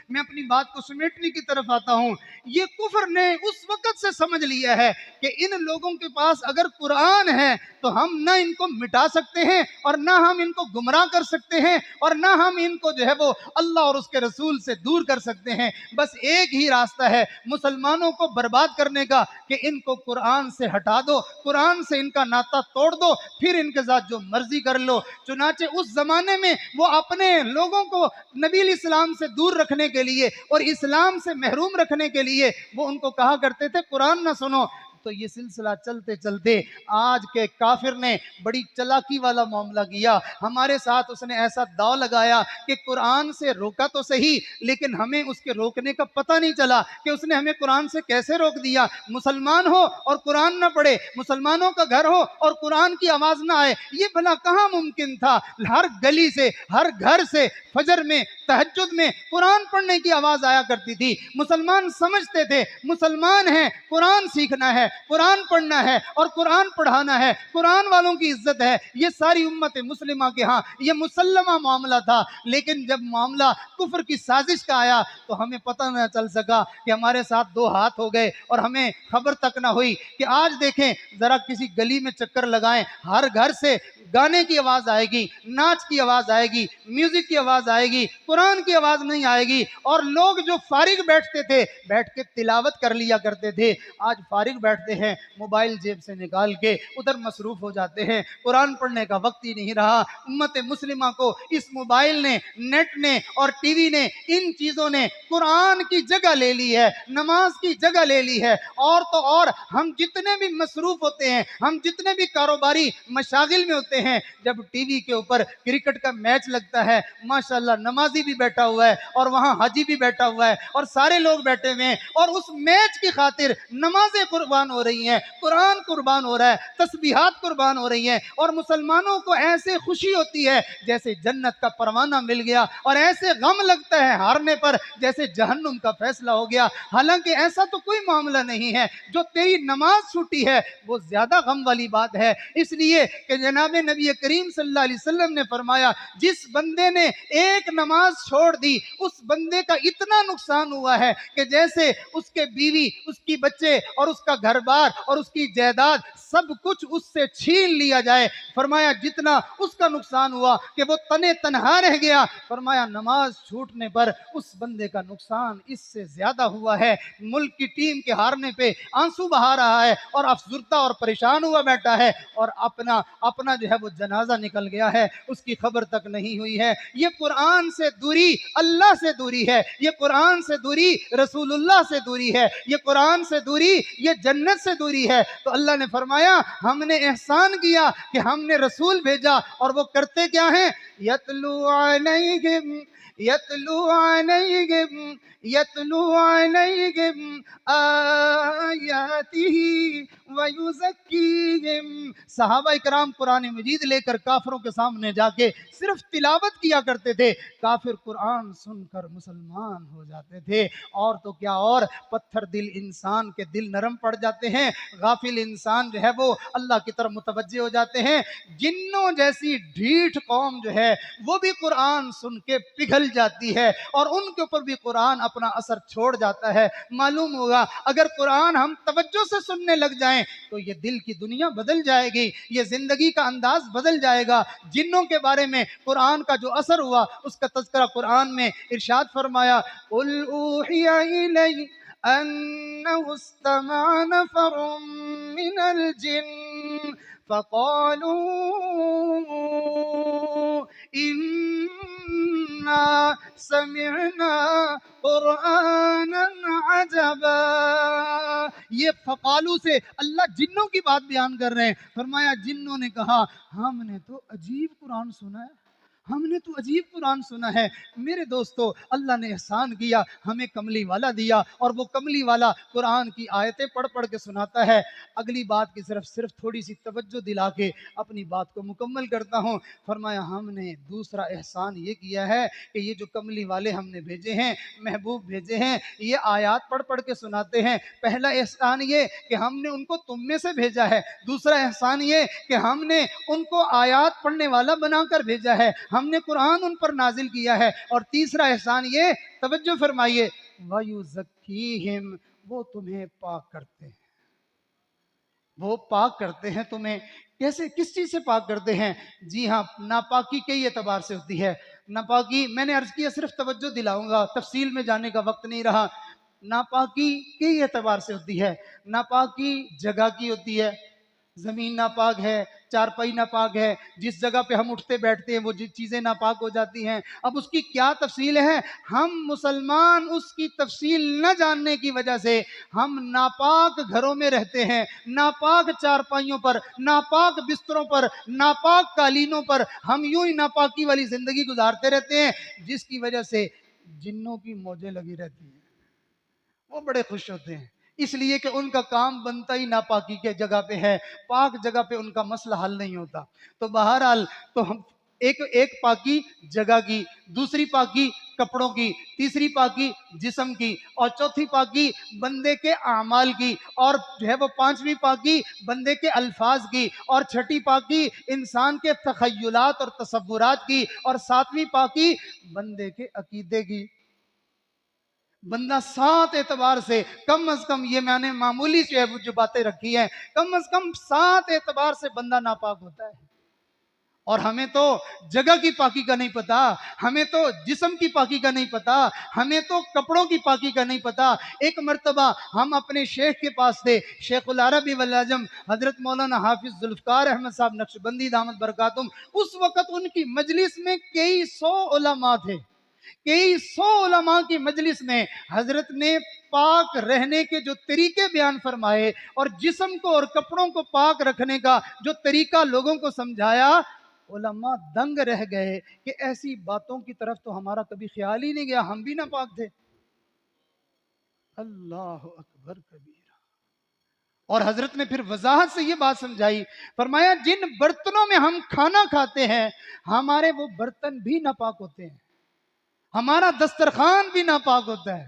میں اپنی بات کو سمیٹنے کی طرف آتا ہوں۔ یہ کفر نے اس وقت سے سمجھ لیا ہے کہ ان لوگوں کے پاس اگر قرآن ہے تو ہم نہ ان کو مٹا سکتے ہیں اور نہ ہم ان کو گمراہ کر سکتے ہیں اور نہ ہم ان کو جو ہے وہ اللہ اور اس کے رسول سے دور کر سکتے ہیں۔ بس ایک ہی راستہ ہے مسلمانوں کو برباد کرنے کا کہ ان کو قرآن سے ہٹا دو، قرآن سے ان کا ناطہ توڑ دو، پھر ان کے ساتھ جو مرضی کر لو۔ چنانچہ اس زمانے میں وہ اپنے لوگوں کو نبی علیہ السلام سے دور رکھنے کے لیے اور اسلام سے محروم رکھنے کے لیے وہ ان کو کہا کرتے تھے قرآن نہ سنو۔ تو یہ سلسلہ چلتے چلتے آج کے کافر نے بڑی چلاکی والا معاملہ کیا، ہمارے ساتھ اس نے ایسا داؤ لگایا کہ قرآن سے روکا تو صحیح لیکن ہمیں اس کے روکنے کا پتہ نہیں چلا کہ اس نے ہمیں قرآن سے کیسے روک دیا۔ مسلمان ہو اور قرآن نہ پڑھے، مسلمانوں کا گھر ہو اور قرآن کی آواز نہ آئے، یہ بھلا کہاں ممکن تھا؟ ہر گلی سے، ہر گھر سے فجر میں، تہجد میں قرآن پڑھنے کی آواز آیا کرتی تھی۔ مسلمان سمجھتے تھے مسلمان ہیں، قرآن سیکھنا ہے، قرآن پڑھنا ہے اور قرآن پڑھانا ہے، قرآن والوں کی عزت ہے۔ یہ ساری امت مسلمہ کے ہاں یہ مسلمہ معاملہ تھا، لیکن جب معاملہ کفر کی سازش کا آیا تو ہمیں پتہ نہ چل سکا کہ ہمارے ساتھ دو ہاتھ ہو گئے اور ہمیں خبر تک نہ ہوئی کہ آج دیکھیں ذرا کسی گلی میں چکر لگائیں، ہر گھر سے گانے کی آواز آئے گی، ناچ کی آواز آئے گی، میوزک کی آواز آئے گی، قرآن کی آواز نہیں آئے گی۔ اور لوگ جو فارغ بیٹھتے تھے بیٹھ کے تلاوت کر لیا کرتے تھے، آج فارغ بیٹھتے ہیں موبائل جیب سے نکال کے ادھر مصروف ہو جاتے ہیں، قرآن پڑھنے کا وقت ہی نہیں رہا۔ امت مسلمہ کو اس موبائل نے، نیٹ نے اور ٹی وی نے، ان چیزوں نے قرآن کی جگہ لے لی ہے، نماز کی جگہ لے لی ہے۔ اور تو اور ہم جتنے بھی مصروف ہوتے ہیں، ہم جتنے بھی کاروباری مشاغل میں ہوتے ہیں جب ٹی وی کے اوپر کرکٹ کا میچ لگتا ہے، ماشاءاللہ نمازی بھی بیٹھا ہوا ہے اور وہاں حاجی بھی بیٹھا ہوا ہے اور سارے لوگ بیٹھے ہوئے ہیں، اور اس میچ کی خاطر نمازیں قربان ہو رہی ہیں، قرآن قربان ہو رہا ہے، تسبیحات قربان ہو رہی ہیں، اور مسلمانوں کو ایسے خوشی ہوتی ہے جیسے جنت کا پروانہ مل گیا، اور ایسے غم لگتا ہے ہارنے پر جیسے جہنم کا فیصلہ ہو گیا۔ حالانکہ ایسا تو کوئی معاملہ نہیں ہے، جو تیری نماز چھوٹی ہے وہ زیادہ غم والی بات ہے، اس لیے کہ جناب نبی کریم صلی اللہ علیہ وسلم نے فرمایا جس بندے نے ایک نماز چھوڑ دی اس بندے کا اتنا نقصان ہوا ہے کہ جیسے اس کے بیوی، اس کی بچے اور اس کا گھر بار اور اس کی جائیداد سب کچھ اس سے چھین لیا جائے۔ فرمایا جتنا اس کا نقصان ہوا کہ وہ تنے تنہا رہ گیا، فرمایا نماز چھوٹنے پر اس بندے کا نقصان اس سے زیادہ ہوا ہے۔ ملک کی ٹیم کے ہارنے پہ آنسو بہا رہا ہے اور افسردہ اور پریشان ہوا بیٹھا ہے، اور اپنا جو ہے وہ جنازہ نکل گیا ہے، اس کی خبر تک نہیں ہوئی ہے۔ یہ قرآن سے دوری اللہ سے دوری ہے، یہ قرآن سے دوری رسول اللہ سے دوری ہے، یہ قرآن سے دوری یہ جنت سے دوری ہے۔ تو اللہ نے فرمایا ہم نے احسان کیا کہ ہم نے رسول بھیجا، اور وہ کرتے کیا ہیں؟ یتلو علیہم آیاتہ ویزکیہم۔ صحابہ کرام قرآن مجید لے کر کافروں کے سامنے جا کے صرف تلاوت کیا کرتے تھے، کافر قرآن سن کر مسلمان ہو جاتے تھے، اور تو کیا اور پتھر دل انسان کے دل نرم پڑ جاتے ہیں، غافل انسان جو ہے وہ اللہ کی طرف متوجہ ہو جاتے ہیں۔ جنوں جیسی ڈھیٹ قوم جو ہے وہ بھی قرآن سن کے پگھل جاتی ہے، اور ان کے اوپر بھی قرآن اپنا اثر چھوڑ جاتا ہے۔ معلوم ہوگا اگر قرآن ہم توجہ سے سننے لگ جائیں تو یہ دل کی دنیا بدل جائے گی، یہ زندگی کا انداز بدل جائے گا۔ جنوں کے بارے میں قرآن کا جو اثر ہوا اس کا تذکرہ قرآن میں ارشاد فرمایا قُلْ أُوحِيَ إِلَيَّ أَنَّهُ اسْتَمَعَ نَفَرٌ مِّنَ الْجِنِّ فَقَالُوا إِنَّا سَمِعْنَا قُرْآنًا عَجَبًا۔ یہ فقالو سے اللہ جنوں کی بات بیان کر رہے ہیں۔ فرمایا جنوں نے کہا ہم نے تو عجیب قرآن سنا ہے، ہم نے تو عجیب قرآن سنا ہے۔ میرے دوستو اللہ نے احسان کیا، ہمیں کملی والا دیا، اور وہ کملی والا قرآن کی آیتیں پڑھ پڑھ کے سناتا ہے۔ اگلی بات کی صرف تھوڑی سی توجہ دلا کے اپنی بات کو مکمل کرتا ہوں۔ فرمایا ہم نے دوسرا احسان یہ کیا ہے کہ یہ جو کملی والے ہم نے بھیجے ہیں، محبوب بھیجے ہیں، یہ آیات پڑھ پڑھ کے سناتے ہیں۔ پہلا احسان یہ کہ ہم نے ان کو تم میں سے بھیجا ہے، دوسرا احسان یہ کہ ہم نے ان کو آیات پڑھنے والا بنا کر بھیجا ہے، ہم نے قرآن ان پر نازل کیا ہے، اور تیسرا احسان یہ، توجہ فرمائیے، وَيُزَكِّيهِمْ، وہ تمہیں پاک کرتے ہیں، وہ پاک کرتے ہیں تمہیں۔ کیسے، کس چیز سے پاک کرتے ہیں؟ جی ہاں، ناپاکی کئی اعتبار سے ہوتی ہے۔ ناپاکی میں نے عرض کیا صرف توجہ دلاؤں گا، تفصیل میں جانے کا وقت نہیں رہا۔ ناپاکی کئی اعتبار سے ہوتی ہے۔ ناپاکی جگہ کی ہوتی ہے، زمین ناپاک ہے، چارپائی ناپاک ہے، جس جگہ پہ ہم اٹھتے بیٹھتے ہیں وہ چیزیں ناپاک ہو جاتی ہیں۔ اب اس کی کیا تفصیل ہے؟ ہم مسلمان اس کی تفصیل نہ جاننے کی وجہ سے ہم ناپاک گھروں میں رہتے ہیں، ناپاک چارپائیوں پر، ناپاک بستروں پر، ناپاک قالینوں پر ہم یوں ہی ناپاکی والی زندگی گزارتے رہتے ہیں، جس کی وجہ سے جنوں کی موجیں لگی رہتی ہیں، وہ بڑے خوش ہوتے ہیں، اس لیے کہ ان کا کام بنتا ہی ناپاکی کے جگہ پہ ہے، پاک جگہ پہ ان کا مسئلہ حل نہیں ہوتا۔ تو بہرحال تو ہم ایک پاکی جگہ کی، دوسری پاکی کپڑوں کی، تیسری پاکی جسم کی، اور چوتھی پاکی بندے کے اعمال کی، اور جو ہے وہ پانچویں پاکی بندے کے الفاظ کی، اور چھٹی پاکی انسان کے تخیلات اور تصورات کی، اور ساتویں پاکی بندے کے عقیدے کی۔ بندہ 7 اعتبار سے کم از کم، یہ میں نے معمولی سے جو باتیں رکھی ہیں، کم از کم 7 اعتبار سے بندہ ناپاک ہوتا ہے۔ اور ہمیں تو جگہ کی پاکی کا نہیں پتا، ہمیں تو جسم کی پاکی کا نہیں پتا، ہمیں تو کپڑوں کی پاکی کا نہیں پتا۔ ایک مرتبہ ہم اپنے شیخ کے پاس تھے، شیخ العربی والعجم حضرت مولانا حافظ ذوالفقار احمد صاحب نقشبندی دامت برکاتہم۔ اس وقت ان کی مجلس میں کئی 100 علماء تھے، کئی 100 علماء کی مجلس میں حضرت نے پاک رہنے کے جو طریقے بیان فرمائے اور جسم کو اور کپڑوں کو پاک رکھنے کا جو طریقہ لوگوں کو سمجھایا، علماء دنگ رہ گئے کہ ایسی باتوں کی طرف تو ہمارا کبھی خیال ہی نہیں گیا، ہم بھی ناپاک تھے۔ اللہ اکبر کبیرہ۔ اور حضرت نے پھر وضاحت سے یہ بات سمجھائی، فرمایا جن برتنوں میں ہم کھانا کھاتے ہیں ہمارے وہ برتن بھی ناپاک ہوتے ہیں، ہمارا دسترخوان بھی ناپاک ہوتا ہے۔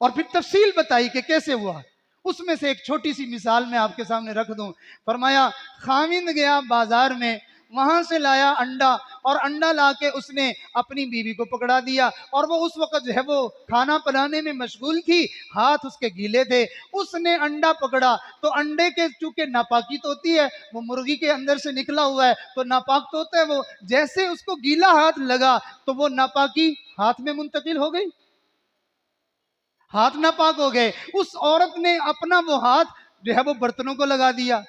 اور پھر تفصیل بتائی کہ کیسے ہوا۔ اس میں سے ایک چھوٹی سی مثال میں آپ کے سامنے رکھ دوں۔ فرمایا خاوند گیا بازار میں، وہاں سے لایا انڈا، اور انڈا لا کے اس نے اپنی بیوی کو پکڑا دیا، اور وہ اس وقت جو ہے وہ کھانا بنانے میں مشغول تھی، ہاتھ اس کے گیلے تھے۔ اس نے انڈا پکڑا تو انڈے کے چونکہ ناپاکی تو ہوتی ہے، وہ مرغی کے اندر سے نکلا ہوا ہے تو ناپاک تو ہوتا ہے، وہ جیسے اس کو گیلا ہاتھ لگا تو وہ ناپاکی ہاتھ میں منتقل ہو گئی، ہاتھ ناپاک ہو گئے۔ اس عورت نے اپنا وہ ہاتھ جو ہے وہ برتنوں کو لگا دیا،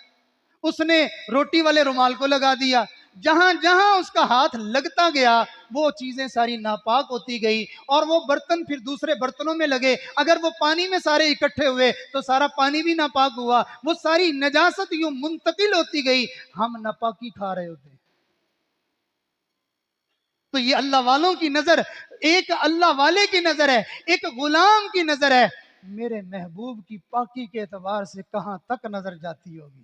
اس نے روٹی والے رومال کو لگا دیا، جہاں جہاں اس کا ہاتھ لگتا گیا وہ چیزیں ساری ناپاک ہوتی گئی، اور وہ برتن پھر دوسرے برتنوں میں لگے، اگر وہ پانی میں سارے اکٹھے ہوئے تو سارا پانی بھی ناپاک ہوا، وہ ساری نجاست یوں منتقل ہوتی گئی، ہم ناپاکی کھا رہے ہوتے ہیں۔ تو یہ اللہ والوں کی نظر، ایک اللہ والے کی نظر ہے، ایک غلام کی نظر ہے، میرے محبوب کی پاکی کے اعتبار سے کہاں تک نظر جاتی ہوگی۔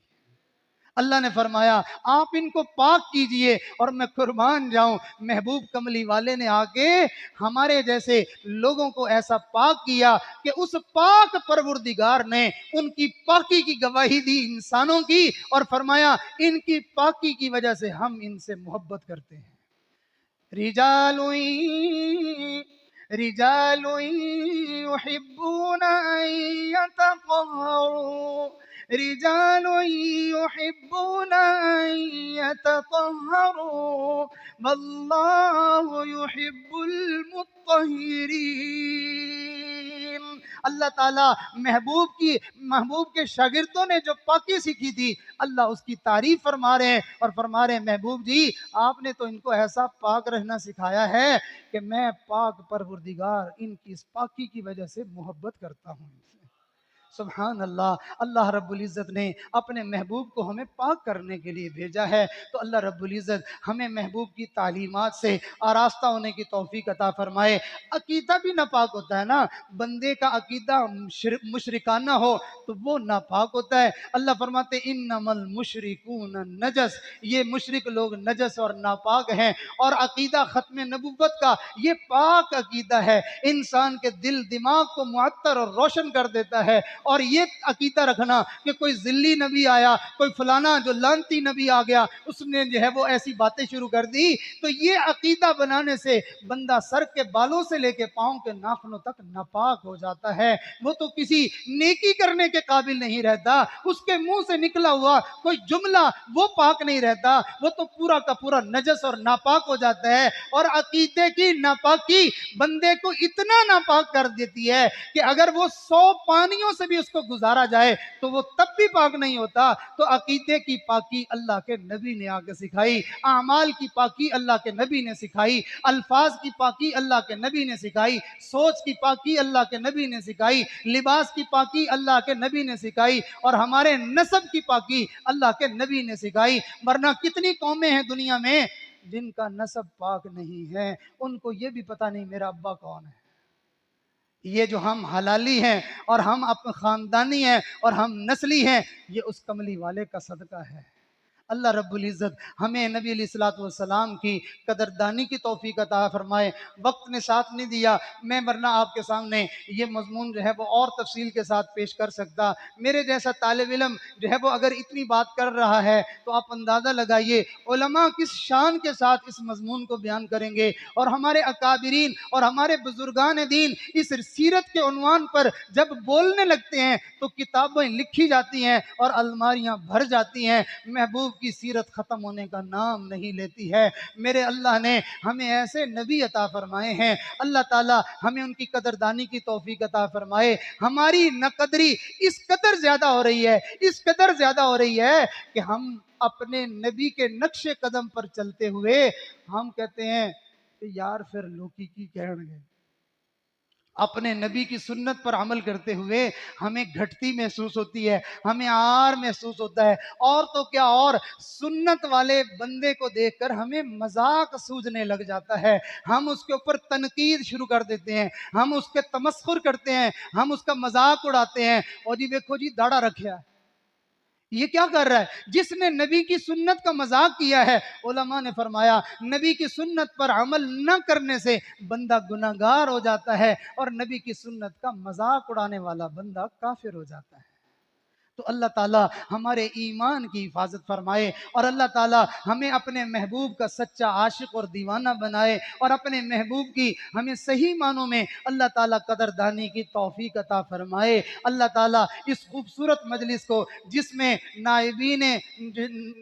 اللہ نے فرمایا آپ ان کو پاک کیجئے، اور میں قربان جاؤں محبوب کملی والے نے آگے ہمارے جیسے لوگوں کو ایسا پاک کیا کہ اس پاک پروردگار نے ان کی پاکی کی گواہی دی انسانوں کی، اور فرمایا ان کی پاکی کی وجہ سے ہم ان سے محبت کرتے ہیں۔ رجال رجال يحبون أن يتطهروا رجال يحبون أن يتطهروا والله يحب المطهرين۔ اللہ تعالیٰ محبوب کے شاگردوں نے جو پاکی سیکھی تھی، اللہ اس کی تعریف فرما رہے ہیں، اور فرما رہے ہیں محبوب جی آپ نے تو ان کو ایسا پاک رہنا سکھایا ہے کہ میں پاک پروردگار ان کی اس پاکی کی وجہ سے محبت کرتا ہوں ان سے۔ سبحان اللہ۔ اللہ رب العزت نے اپنے محبوب کو ہمیں پاک کرنے کے لیے بھیجا ہے، تو اللہ رب العزت ہمیں محبوب کی تعلیمات سے آراستہ ہونے کی توفیق عطا فرمائے۔ عقیدہ بھی ناپاک ہوتا ہے نا، بندے کا عقیدہ مشرکانہ ہو تو وہ ناپاک ہوتا ہے۔ اللہ فرماتے انما المشرکون نجس، یہ مشرک لوگ نجس اور ناپاک ہیں، اور عقیدہ ختم نبوت کا یہ پاک عقیدہ ہے، انسان کے دل دماغ کو معطر اور روشن کر دیتا ہے۔ اور یہ عقیدہ رکھنا کہ کوئی ذلی نبی آیا، کوئی فلانا جو لانتی نبی آ گیا، اس نے جو ہے وہ ایسی باتیں شروع کر دی، تو یہ عقیدہ بنانے سے بندہ سر کے بالوں سے لے کے پاؤں کے ناخنوں تک ناپاک ہو جاتا ہے، وہ تو کسی نیکی کرنے کے قابل نہیں رہتا، اس کے منہ سے نکلا ہوا کوئی جملہ وہ پاک نہیں رہتا، وہ تو پورا کا پورا نجس اور ناپاک ہو جاتا ہے۔ اور عقیدے کی ناپاکی بندے کو اتنا ناپاک کر دیتی ہے کہ اگر وہ 100 پانیوں سے بھی اس کو گزارا جائے تو وہ تب بھی پاک نہیں ہوتا۔ تو عقیدے کی پاکی اللہ کے نبی نے آ کے سکھائی، اعمال کی پاکی اللہ کے نبی نے سکھائی، الفاظ کی پاکی اللہ کے نبی نے سکھائی، سوچ کی پاکی اللہ کے نبی نے سکھائی، لباس کی پاکی اللہ کے نبی نے سکھائی، اور ہمارے نسب کی پاکی اللہ کے نبی نے سکھائی۔ ورنہ کتنی قومیں ہیں دنیا میں جن کا نسب پاک نہیں ہے، ان کو یہ بھی پتہ نہیں میرا ابا کون ہے۔ یہ جو ہم حلالی ہیں اور ہم خاندانی ہیں اور ہم نسلی ہیں، یہ اس کملی والے کا صدقہ ہے۔ اللہ رب العزت ہمیں نبی علیہ الصلوۃ والسلام کی قدردانی کی توفیق عطا فرمائے۔ وقت نے ساتھ نہیں دیا، میں ورنہ آپ کے سامنے یہ مضمون جو ہے وہ اور تفصیل کے ساتھ پیش کر سکتا۔ میرے جیسا طالب علم جو ہے وہ اگر اتنی بات کر رہا ہے تو آپ اندازہ لگائیے علماء کس شان کے ساتھ اس مضمون کو بیان کریں گے، اور ہمارے اکابرین اور ہمارے بزرگان دین اس سیرت کے عنوان پر جب بولنے لگتے ہیں تو کتابیں لکھی جاتی ہیں اور الماریاں بھر جاتی ہیں، محبوب کی سیرت ختم ہونے کا نام نہیں لیتی ہے۔ میرے اللہ نے ہمیں ایسے نبی عطا فرمائے ہیں، اللہ تعالی ہمیں ان کی قدردانی کی توفیق عطا فرمائے۔ ہماری ناقدری اس قدر زیادہ ہو رہی ہے، اس قدر زیادہ ہو رہی ہے کہ ہم اپنے نبی کے نقش قدم پر چلتے ہوئے ہم کہتے ہیں کہ یار پھر لوکی کی کہن گے۔ اپنے نبی کی سنت پر عمل کرتے ہوئے ہمیں گھٹتی محسوس ہوتی ہے، ہمیں عار محسوس ہوتا ہے، اور تو کیا، اور سنت والے بندے کو دیکھ کر ہمیں مذاق سوجنے لگ جاتا ہے، ہم اس کے اوپر تنقید شروع کر دیتے ہیں، ہم اس کے تمسخر کرتے ہیں، ہم اس کا مذاق اڑاتے ہیں، اور جی دیکھو جی داڑھا رکھیا ہے، یہ کیا کر رہا ہے؟ جس نے نبی کی سنت کا مذاق کیا ہے، علماء نے فرمایا نبی کی سنت پر عمل نہ کرنے سے بندہ گناہگار ہو جاتا ہے، اور نبی کی سنت کا مذاق اڑانے والا بندہ کافر ہو جاتا ہے۔ تو اللہ تعالیٰ ہمارے ایمان کی حفاظت فرمائے، اور اللہ تعالیٰ ہمیں اپنے محبوب کا سچا عاشق اور دیوانہ بنائے، اور اپنے محبوب کی ہمیں صحیح معنوں میں اللہ تعالیٰ قدردانی کی توفیق عطا فرمائے۔ اللہ تعالیٰ اس خوبصورت مجلس کو، جس میں نائبین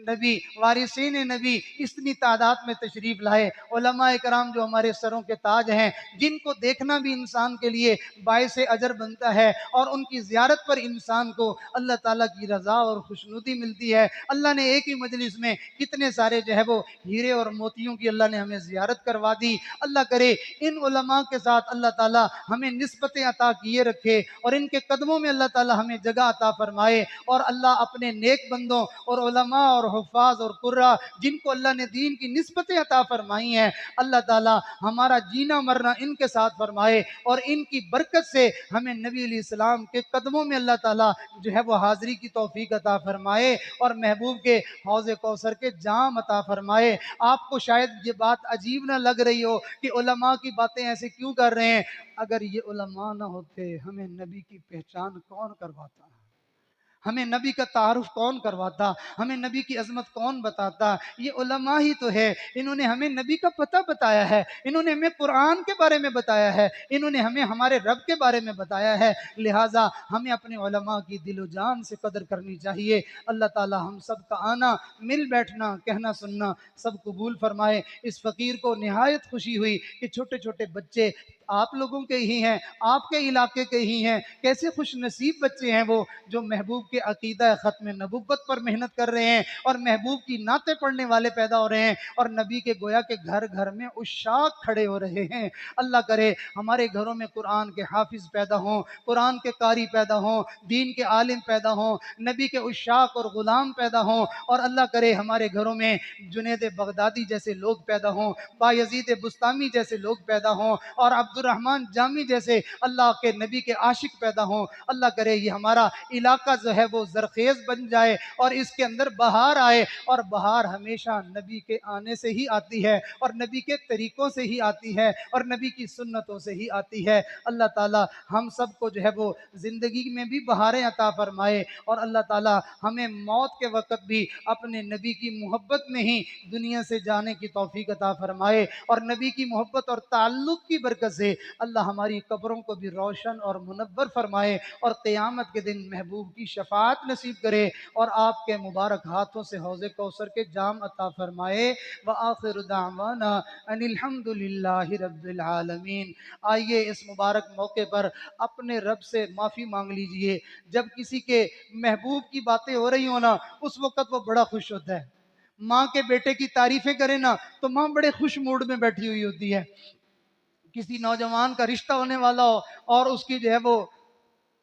نبی، وارثین نبی اتنی تعداد میں تشریف لائے، علماء کرام جو ہمارے سروں کے تاج ہیں، جن کو دیکھنا بھی انسان کے لیے باعث اجر بنتا ہے، اور ان کی زیارت پر انسان کو اللہ تعالیٰ کی رضا اور خوشنودی ملتی ہے۔ اللہ نے ایک ہی مجلس میں کتنے سارے جو ہے وہ ہیرے اور موتیوں کی اللہ نے ہمیں زیارت کروا دی۔ اللہ کرے ان علماء کے ساتھ اللہ تعالیٰ ہمیں نسبتیں عطا کیے رکھے، اور ان کے قدموں میں اللہ تعالیٰ ہمیں جگہ عطا فرمائے، اور اللہ اپنے نیک بندوں اور علماء اور حفاظ اور قراء جن کو اللہ نے دین کی نسبتیں عطا فرمائی ہیں، اللہ تعالیٰ ہمارا جینا مرنا ان کے ساتھ فرمائے، اور ان کی برکت سے ہمیں نبی علیہ السلام کے قدموں میں اللہ تعالیٰ جو ہے وہ حاضری کی توفیق عطا فرمائے، اور محبوب کے حوض کوثر کے جام عطا فرمائے۔ آپ کو شاید یہ بات عجیب نہ لگ رہی ہو کہ علماء کی باتیں ایسے کیوں کر رہے ہیں، اگر یہ علماء نہ ہوتے ہمیں نبی کی پہچان کون کرواتا؟ ہمیں نبی کا تعارف کون کرواتا؟ ہمیں نبی کی عظمت کون بتاتا؟ یہ علماء ہی تو ہے، انہوں نے ہمیں نبی کا پتہ بتایا ہے، انہوں نے ہمیں قرآن کے بارے میں بتایا ہے، انہوں نے ہمیں ہمارے رب کے بارے میں بتایا ہے، لہٰذا ہمیں اپنے علماء کی دل و جان سے قدر کرنی چاہیے۔ اللہ تعالی ہم سب کا آنا، مل بیٹھنا، کہنا سننا سب قبول فرمائے۔ اس فقیر کو نہایت خوشی ہوئی کہ چھوٹے چھوٹے بچے آپ لوگوں کے ہی ہیں، آپ کے علاقے کے ہی ہیں، کیسے خوش نصیب بچے ہیں وہ، جو محبوب کے عقیدہ ختم نبوت پر محنت کر رہے ہیں، اور محبوب کی نعتیں پڑھنے والے پیدا ہو رہے ہیں، اور نبی کے گویا کے گھر گھر میں عشاق کھڑے ہو رہے ہیں۔ اللہ کرے ہمارے گھروں میں قرآن کے حافظ پیدا ہوں، قرآن کے قاری پیدا ہوں، دین کے عالم پیدا ہوں، نبی کے عشاق اور غلام پیدا ہوں، اور اللہ کرے ہمارے گھروں میں جنید بغدادی جیسے لوگ پیدا ہوں، بایزید بستامی جیسے لوگ پیدا ہوں، اور عبد الرحمن جامی جیسے اللہ کے نبی کے عاشق پیدا ہوں۔ اللہ کرے یہ ہمارا علاقہ جو ہے وہ زرخیز بن جائے، اور اس کے اندر بہار آئے، اور بہار ہمیشہ نبی کے آنے سے ہی آتی ہے، اور نبی کے طریقوں سے ہی آتی ہے، اور نبی کی سنتوں سے ہی آتی ہے۔ اللہ تعالی ہم سب کو جو ہے وہ زندگی میں بھی بہاریں عطا فرمائے، اور اللہ تعالی ہمیں موت کے وقت بھی اپنے نبی کی محبت میں ہی دنیا سے جانے کی توفیق عطا فرمائے، اور نبی کی محبت اور تعلق کی برکت سے اللہ ہماری قبروں کو بھی روشن اور منور فرمائے، اور قیامت کے دن محبوب کی شفاعت نصیب کرے، اور آپ کے مبارک ہاتھوں سے حوض کوثر کے جام عطا فرمائے۔ وآخر دعوانا ان الحمد للہ رب العالمین۔ آئیے اس مبارک موقع پر اپنے رب سے معافی مانگ لیجئے۔ جب کسی کے محبوب کی باتیں ہو رہی ہوں نا، اس وقت وہ بڑا خوش ہوتا ہے۔ ماں کے بیٹے کی تعریفیں کرے نا تو ماں بڑے خوش موڈ میں بیٹھی ہوئی ہوتی ہے۔ کسی نوجوان کا رشتہ ہونے والا ہو اور اس کی جو ہے وہ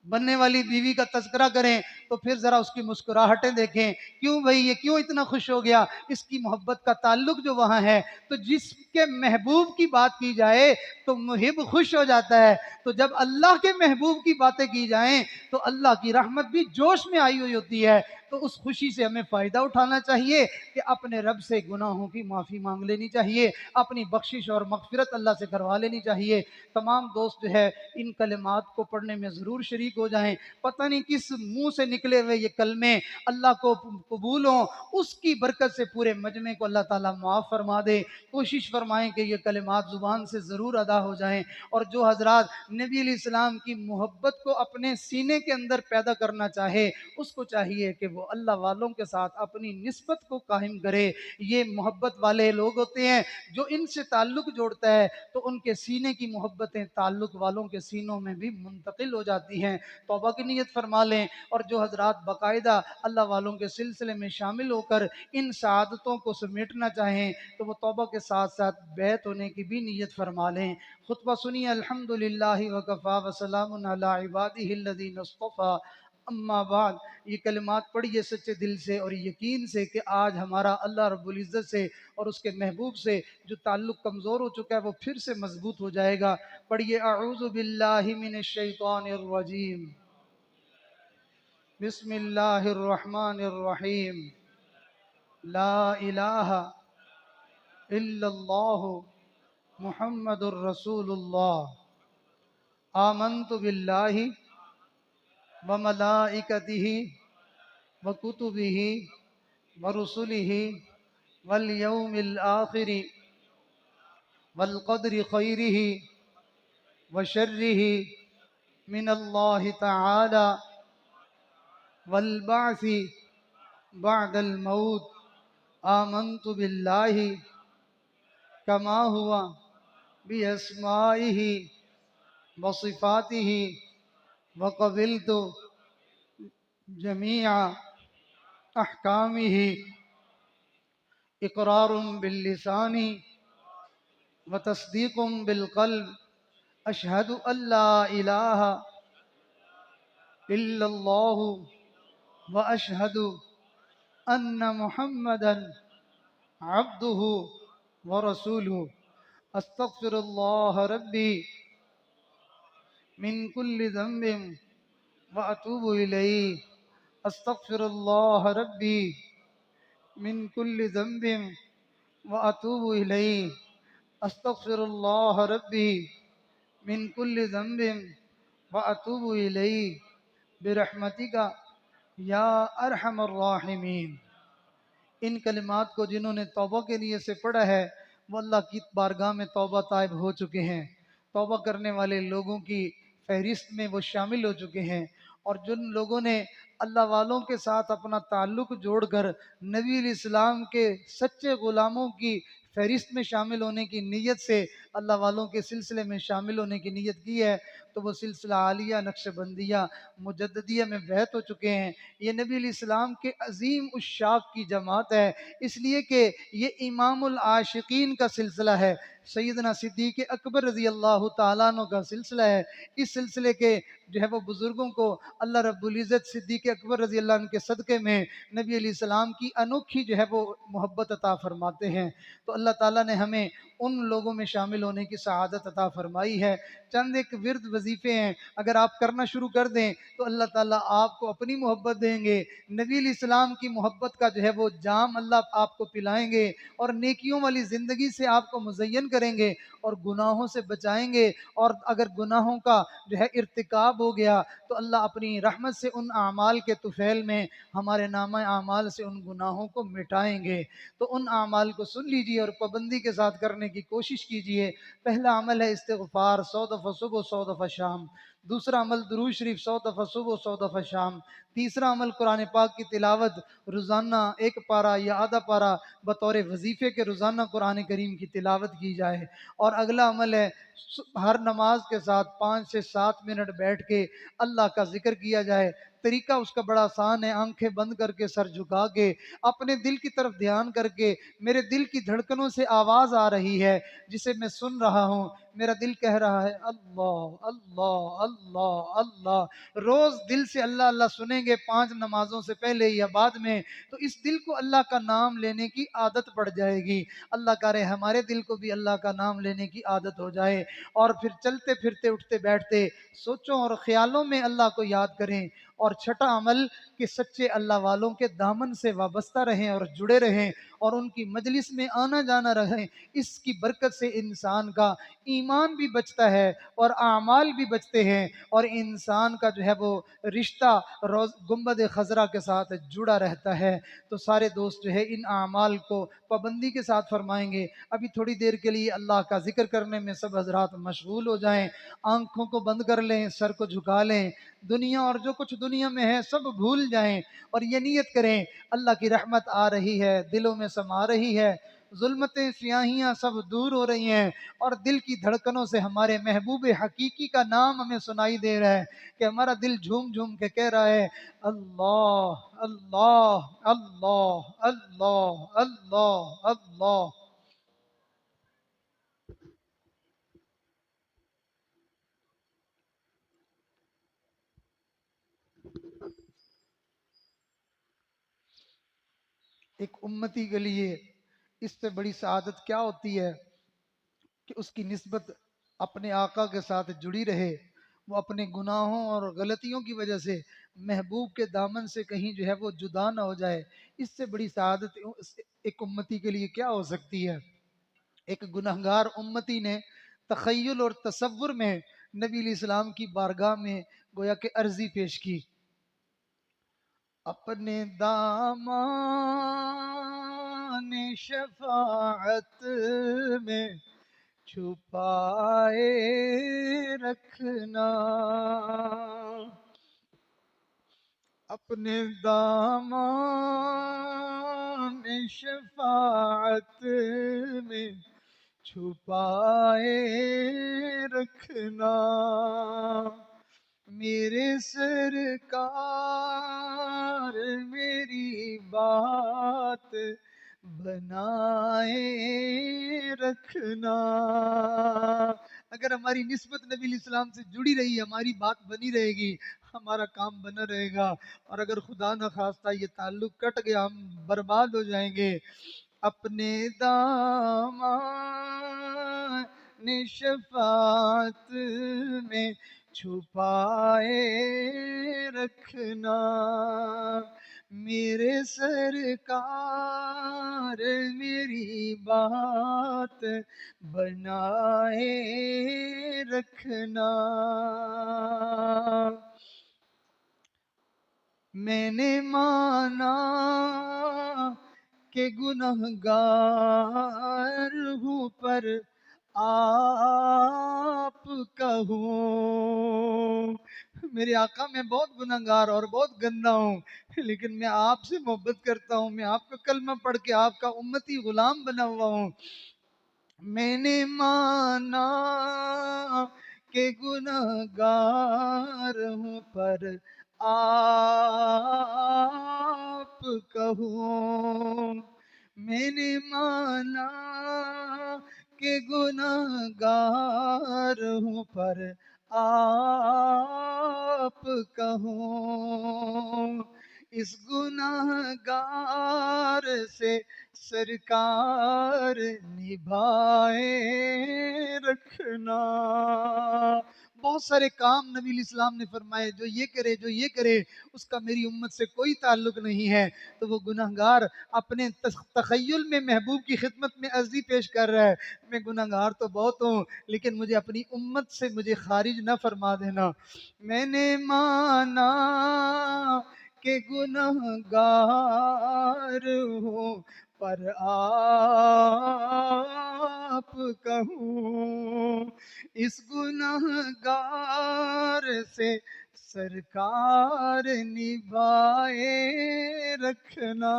بننے والی بیوی کا تذکرہ کریں تو پھر ذرا اس کی مسکراہٹیں دیکھیں، کیوں بھئی یہ کیوں اتنا خوش ہو گیا؟ اس کی محبت کا تعلق جو وہاں ہے۔ تو جس کے محبوب کی بات کی جائے تو محب خوش ہو جاتا ہے، تو جب اللہ کے محبوب کی باتیں کی جائیں تو اللہ کی رحمت بھی جوش میں آئی ہوئی ہوتی ہے۔ تو اس خوشی سے ہمیں فائدہ اٹھانا چاہیے کہ اپنے رب سے گناہوں کی معافی مانگ لینی چاہیے، اپنی بخشش اور مغفرت اللہ سے کروا لینی چاہیے۔ تمام دوست جو ہے ان کلمات کو پڑھنے میں ضرور شریک ہو جائیں۔ پتہ نہیں کس منہ سے نکلے ہوئے یہ کلمے اللہ کو قبول ہوں، اس کی برکت سے پورے مجمع کو اللہ تعالیٰ معاف فرما دے۔ کوشش فرمائیں کہ یہ کلمات زبان سے ضرور ادا ہو جائیں، اور جو حضرات نبی علیہ السلام کی محبت کو اپنے سینے کے اندر پیدا کرنا چاہے، اس کو چاہیے کہ وہ اللہ والوں کے ساتھ اپنی نسبت کو قائم کرے۔ یہ محبت والے لوگ ہوتے ہیں جو ان سے تعلق جوڑتا ہے تو ان کے سینے کی محبتیں تعلق والوں کے سینوں میں بھی منتقل ہو جاتی ہیں۔ توبہ کی نیت فرما لیں، اور جو حضرات باقاعدہ اللہ والوں کے سلسلے میں شامل ہو کر ان سعادتوں کو سمیٹنا چاہیں تو وہ توبہ کے ساتھ ساتھ بیعت ہونے کی بھی نیت فرما لیں۔ خطبہ سنیے۔ الحمدللہ وکفی وسلام علی عبادہ الذین اصطفی، اما بعد۔ یہ کلمات پڑھیے سچے دل سے اور یقین سے کہ آج ہمارا اللہ رب العزت سے اور اس کے محبوب سے جو تعلق کمزور ہو چکا ہے وہ پھر سے مضبوط ہو جائے گا۔ پڑھیے اعوذ باللہ من الشیطان الرجیم، بسم اللہ الرحمن الرحیم، لا الہ الا اللہ محمد الرسول اللہ، آمنت باللہ وملائکتہ وکتبہ ورسلہ والیوم الآخر والقدر خیرہ وشرہ من اللہ تعالی والبعث بعد الموت، آمنت باللہ کما ہوا باسمائہ وصفاتہ وقبلت جمیع احکامہ، اقرار باللسان وتصدیق بالقلب، اشہد ان لا الہ الا اللہ واشہد ان محمدا عبدہ ورسولہ، استغفر اللہ ربی من کل ذنب واتوب الیہ، استغفر اللہ ربی من کل ذنب واتوب الیہ، استغفر اللہ ربی من کل ذنب واتوب الیہ برحمتک یا ارحم الراحمین۔ ان کلمات کو جنہوں نے توبہ کے لیے سے پڑھا ہے وہ اللہ کی بارگاہ میں توبہ طائب ہو چکے ہیں، توبہ کرنے والے لوگوں کی فہرست میں وہ شامل ہو چکے ہیں، اور جن لوگوں نے اللہ والوں کے ساتھ اپنا تعلق جوڑ کر نبی علیہ السلام کے سچے غلاموں کی فہرست میں شامل ہونے کی نیت سے اللہ والوں کے سلسلے میں شامل ہونے کی نیت کی ہے تو وہ سلسلہ عالیہ نقش بندیہ مجددیہ میں بیعت ہو چکے ہیں۔ یہ نبی علیہ السلام کے عظیم عشاق کی جماعت ہے، اس لیے کہ یہ امام العاشقین کا سلسلہ ہے، سیدنا صدیق اکبر رضی اللہ تعالیٰ عنہ کا سلسلہ ہے۔ اس سلسلے کے جو ہے وہ بزرگوں کو اللہ رب العزت صدیق اکبر رضی اللہ عنہ کے صدقے میں نبی علیہ السلام کی انوکھی جو ہے وہ محبت عطا فرماتے ہیں، تو اللہ تعالیٰ نے ہمیں ان لوگوں میں شامل ہونے کی سعادت عطا فرمائی ہے۔ چند ایک ورد وظیفے ہیں، اگر آپ کرنا شروع کر دیں تو اللہ تعالیٰ آپ کو اپنی محبت دیں گے، نبی علیہ السلام کی محبت کا جو ہے وہ جام اللہ آپ کو پلائیں گے، اور نیکیوں والی زندگی سے آپ کو مزین کریں گے اور گناہوں سے بچائیں گے، اور اگر گناہوں کا جو ہے ارتکاب ہو گیا تو اللہ اپنی رحمت سے ان اعمال کے طفیل میں ہمارے نامہ اعمال سے ان گناہوں کو مٹائیں گے۔ تو ان اعمال کو سن لیجئے اور پابندی کے ساتھ کرنے کی کوشش کیجئے۔ پہلا عمل ہے استغفار 100 دفعہ صبح 100 دفعہ شام، دوسرا عمل درود شریف 100 دفعہ صبح 100 دفعہ شام، تیسرا عمل قرآن پاک کی تلاوت روزانہ ایک پارہ یا آدھا پارہ بطور وظیفے کے روزانہ قرآن کریم کی تلاوت کی جائے، اور اگلا عمل ہے ہر نماز کے ساتھ 5 سے 7 منٹ بیٹھ کے اللہ کا ذکر کیا جائے۔ طریقہ اس کا بڑا آسان ہے، آنکھیں بند کر کے سر جھکا کے اپنے دل کی طرف دھیان کر کے، میرے دل کی دھڑکنوں سے آواز آ رہی ہے جسے میں سن رہا ہوں، میرا دل کہہ رہا ہے اللہ اللہ اللہ اللہ۔ روز دل سے اللہ اللہ سنیں گے 5 نمازوں سے پہلے یا بعد میں، تو اس دل کو اللہ کا نام لینے کی عادت پڑ جائے گی۔ اللہ کرے ہمارے دل کو بھی اللہ کا نام لینے کی عادت ہو جائے، اور پھر چلتے پھرتے اٹھتے بیٹھتے سوچوں اور خیالوں میں اللہ کو یاد کریں۔ اور چھٹا عمل کہ سچے اللہ والوں کے دامن سے وابستہ رہیں اور جڑے رہیں اور ان کی مجلس میں آنا جانا رہیں، اس کی برکت سے انسان کا ایمان بھی بچتا ہے اور اعمال بھی بچتے ہیں، اور انسان کا جو ہے وہ رشتہ گنبد خضرا کے ساتھ جڑا رہتا ہے۔ تو سارے دوست جو ہے ان اعمال کو پابندی کے ساتھ فرمائیں گے۔ ابھی تھوڑی دیر کے لیے اللہ کا ذکر کرنے میں سب حضرات مشغول ہو جائیں، آنکھوں کو بند کر لیں، سر کو جھکا لیں، دنیا اور جو کچھ دنیا میں ہے سب بھول جائیں، اور یہ نیت کریں اللہ کی رحمت آ رہی ہے، دلوں میں سما رہی ہے، ظلمتیں سیاہیاں سب دور ہو رہی ہیں، اور دل کی دھڑکنوں سے ہمارے محبوب حقیقی کا نام ہمیں سنائی دے رہا ہے کہ ہمارا دل جھوم جھوم کے کہہ رہا ہے اللہ اللہ اللہ اللہ اللہ اللہ۔ ایک امتی کے لیے اس سے بڑی سعادت کیا ہوتی ہے کہ اس کی نسبت اپنے آقا کے ساتھ جڑی رہے، وہ اپنے گناہوں اور غلطیوں کی وجہ سے محبوب کے دامن سے کہیں جو ہے وہ جدا نہ ہو جائے۔ اس سے بڑی سعادت ایک امتی کے لیے کیا ہو سکتی ہے؟ ایک گنہگار امتی نے تخیل اور تصور میں نبی علیہ السلام کی بارگاہ میں گویا کہ عرضی پیش کی، اپنے دامان شفاعت میں چھپائے رکھنا، اپنے دامان شفاعت میں چھپائے رکھنا، میرے سرکار میری بات بنائے رکھنا۔ اگر ہماری نسبت نبی علیہ السلام سے جڑی رہی، ہماری بات بنی رہے گی، ہمارا کام بنا رہے گا، اور اگر خدا نخواستہ یہ تعلق کٹ گیا ہم برباد ہو جائیں گے۔ اپنے دامان شفاعت میں چھپائے رکھنا، میرے سرکار میری بات بنائے رکھنا۔ میں نے مانا کہ گنہگار ہوں پر آپ کا ہوں، میرے آقا میں بہت گنہگار اور بہت گندا ہوں، لیکن میں آپ سے محبت کرتا ہوں، میں آپ کا کلمہ پڑھ کے آپ کا امتی غلام بنا ہوا ہوں۔ میں نے مانا کہ گنہگار ہوں پر آپ کا ہوں، میں نے مانا کہ گنہگار ہوں پر آپ کا ہوں، اس گنہگار سے سرکار نبھائے رکھنا۔ بہت سارے کام نبی علیہ السلام نے فرمائے، جو یہ کرے جو یہ کرے اس کا میری امت سے کوئی تعلق نہیں ہے، تو وہ گنہگار اپنے تخیل میں محبوب کی خدمت میں عرضی پیش کر رہا ہے، میں گنہگار تو بہت ہوں لیکن مجھے اپنی امت سے مجھے خارج نہ فرما دینا۔ میں نے مانا کہ گنہگار ہوں پر آپ کا ہوں، اس گنہگار سے سرکار نبھائے رکھنا،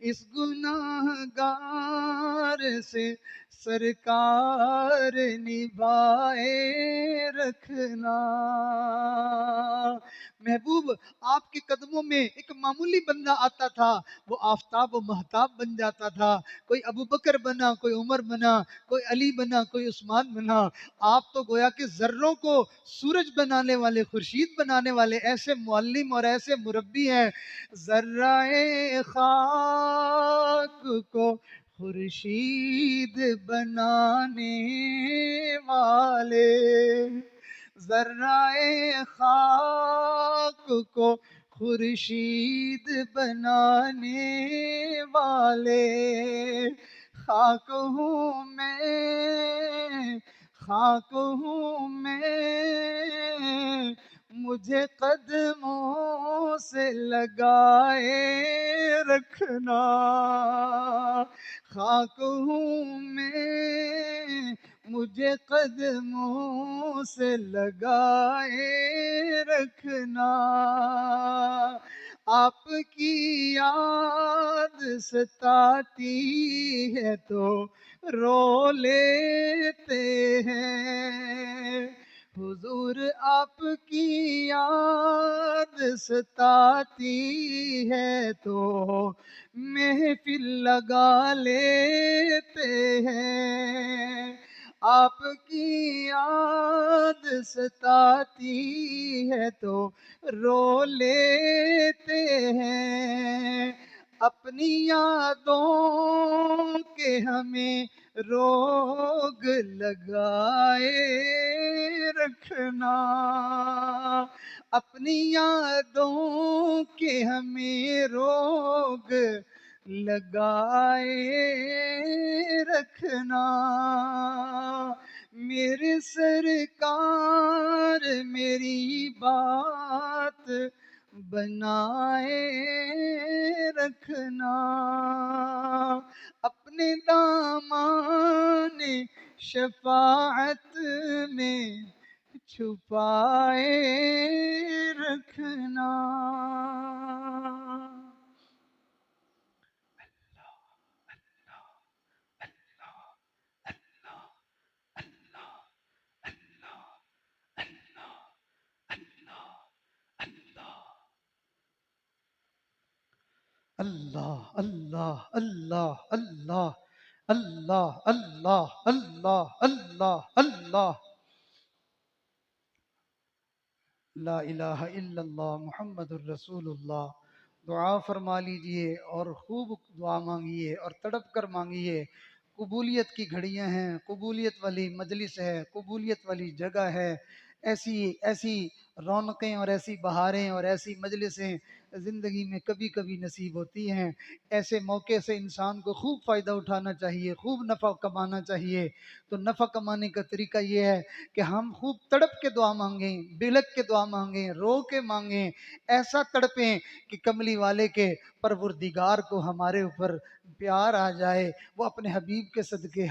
اس گنہگار سے سرکار نبھائے رکھنا۔ محبوب آپ کے قدموں میں ایک معمولی بندہ آتا تھا، وہ آفتاب و مہتاب بن جاتا تھا، کوئی ابو بکر بنا، کوئی عمر بنا، کوئی علی بنا، کوئی عثمان بنا۔ آپ تو گویا کہ ذروں کو سورج بنانے والے، خورشید بنانے والے ایسے معلم اور ایسے مربی ہیں۔ ذرہ خاک کو خورشید بنانے والے، ذرہ خاک کو خورشید بنانے والے، خاک ہوں میں، خاک ہوں میں، مجھے قدموں سے لگائے رکھنا، خاک ہوں میں، مجھے قدموں سے لگائے رکھنا، آپ کی یاد ستاتی ہے تو رو لیتے ہیں، حضور آپ کی یاد ستاتی ہے تو محفل لگا لیتے ہیں، آپ کی یاد ستاتی ہے تو رو لیتے ہیں، اپنی یادوں کے ہمیں روگ لگائے رکھنا، اپنی یادوں کے ہمیں روگ لگائے رکھنا، میرے سرکار میری بات بنائے رکھنا، اپنے دامان شفاعت میں چھپائے رکھنا۔ اللہ اللہ اللہ اللہ اللہ اللہ اللہ اللہ اللہ، لا الہ الا اللہ محمد الرسول اللہ۔ دعا فرما لیجئے اور خوب دعا مانگیے اور تڑپ کر مانگیے، قبولیت کی گھڑیاں ہیں، قبولیت والی مجلس ہے، قبولیت والی جگہ ہے، ایسی ایسی رونقیں اور ایسی بہاریں اور ایسی مجلسیں زندگی میں کبھی کبھی نصیب ہوتی ہیں۔ ایسے موقع سے انسان کو خوب فائدہ اٹھانا چاہیے، خوب نفع کمانا چاہیے۔ تو نفع کمانے کا طریقہ یہ ہے کہ ہم خوب تڑپ کے دعا مانگیں، بلک کے دعا مانگیں، رو کے مانگیں، ایسا تڑپیں کہ کملی والے کے پروردگار کو ہمارے اوپر پیار آ جائے، وہ اپنے حبیب کے صدقے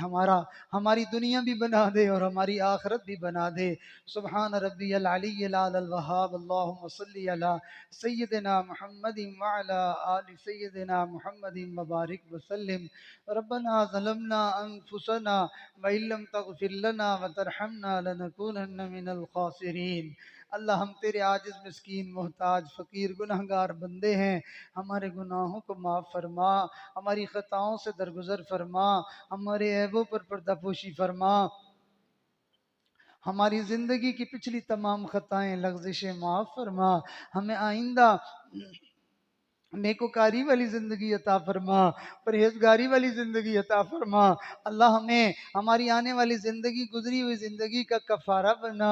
ہماری دنیا بھی بنا دے اور ہماری آخرت بھی بنا دے۔ سبحان ربی العلی العلی الوہاب، اللہم صلی علی سیدنا محمد وعلی آل سیدنا محمد مبارک وسلم۔ ربنا ظلمنا انفسنا وَإِن لَّمْ تَغْفِرْ لَنَا وَتَرْحَمْنَا لَنَكُونَنَّ مِنَ الْخَاسِرِينَ۔ اللہ ہم تیرے عاجز مسکین محتاج فقیر گنہگار بندے ہیں، ہمارے گناہوں کو معاف فرما، ہماری خطاؤں سے درگزر فرما، ہمارے عیبوں پر پردہ پوشی فرما، ہماری زندگی کی پچھلی تمام خطائیں لغزشیں معاف فرما، ہمیں آئندہ نیکوکاری والی زندگی عطا فرما، پرہیزگاری والی زندگی عطا فرما۔ اللہ ہمیں ہماری آنے والی زندگی، گزری ہوئی زندگی کا کفارہ بنا،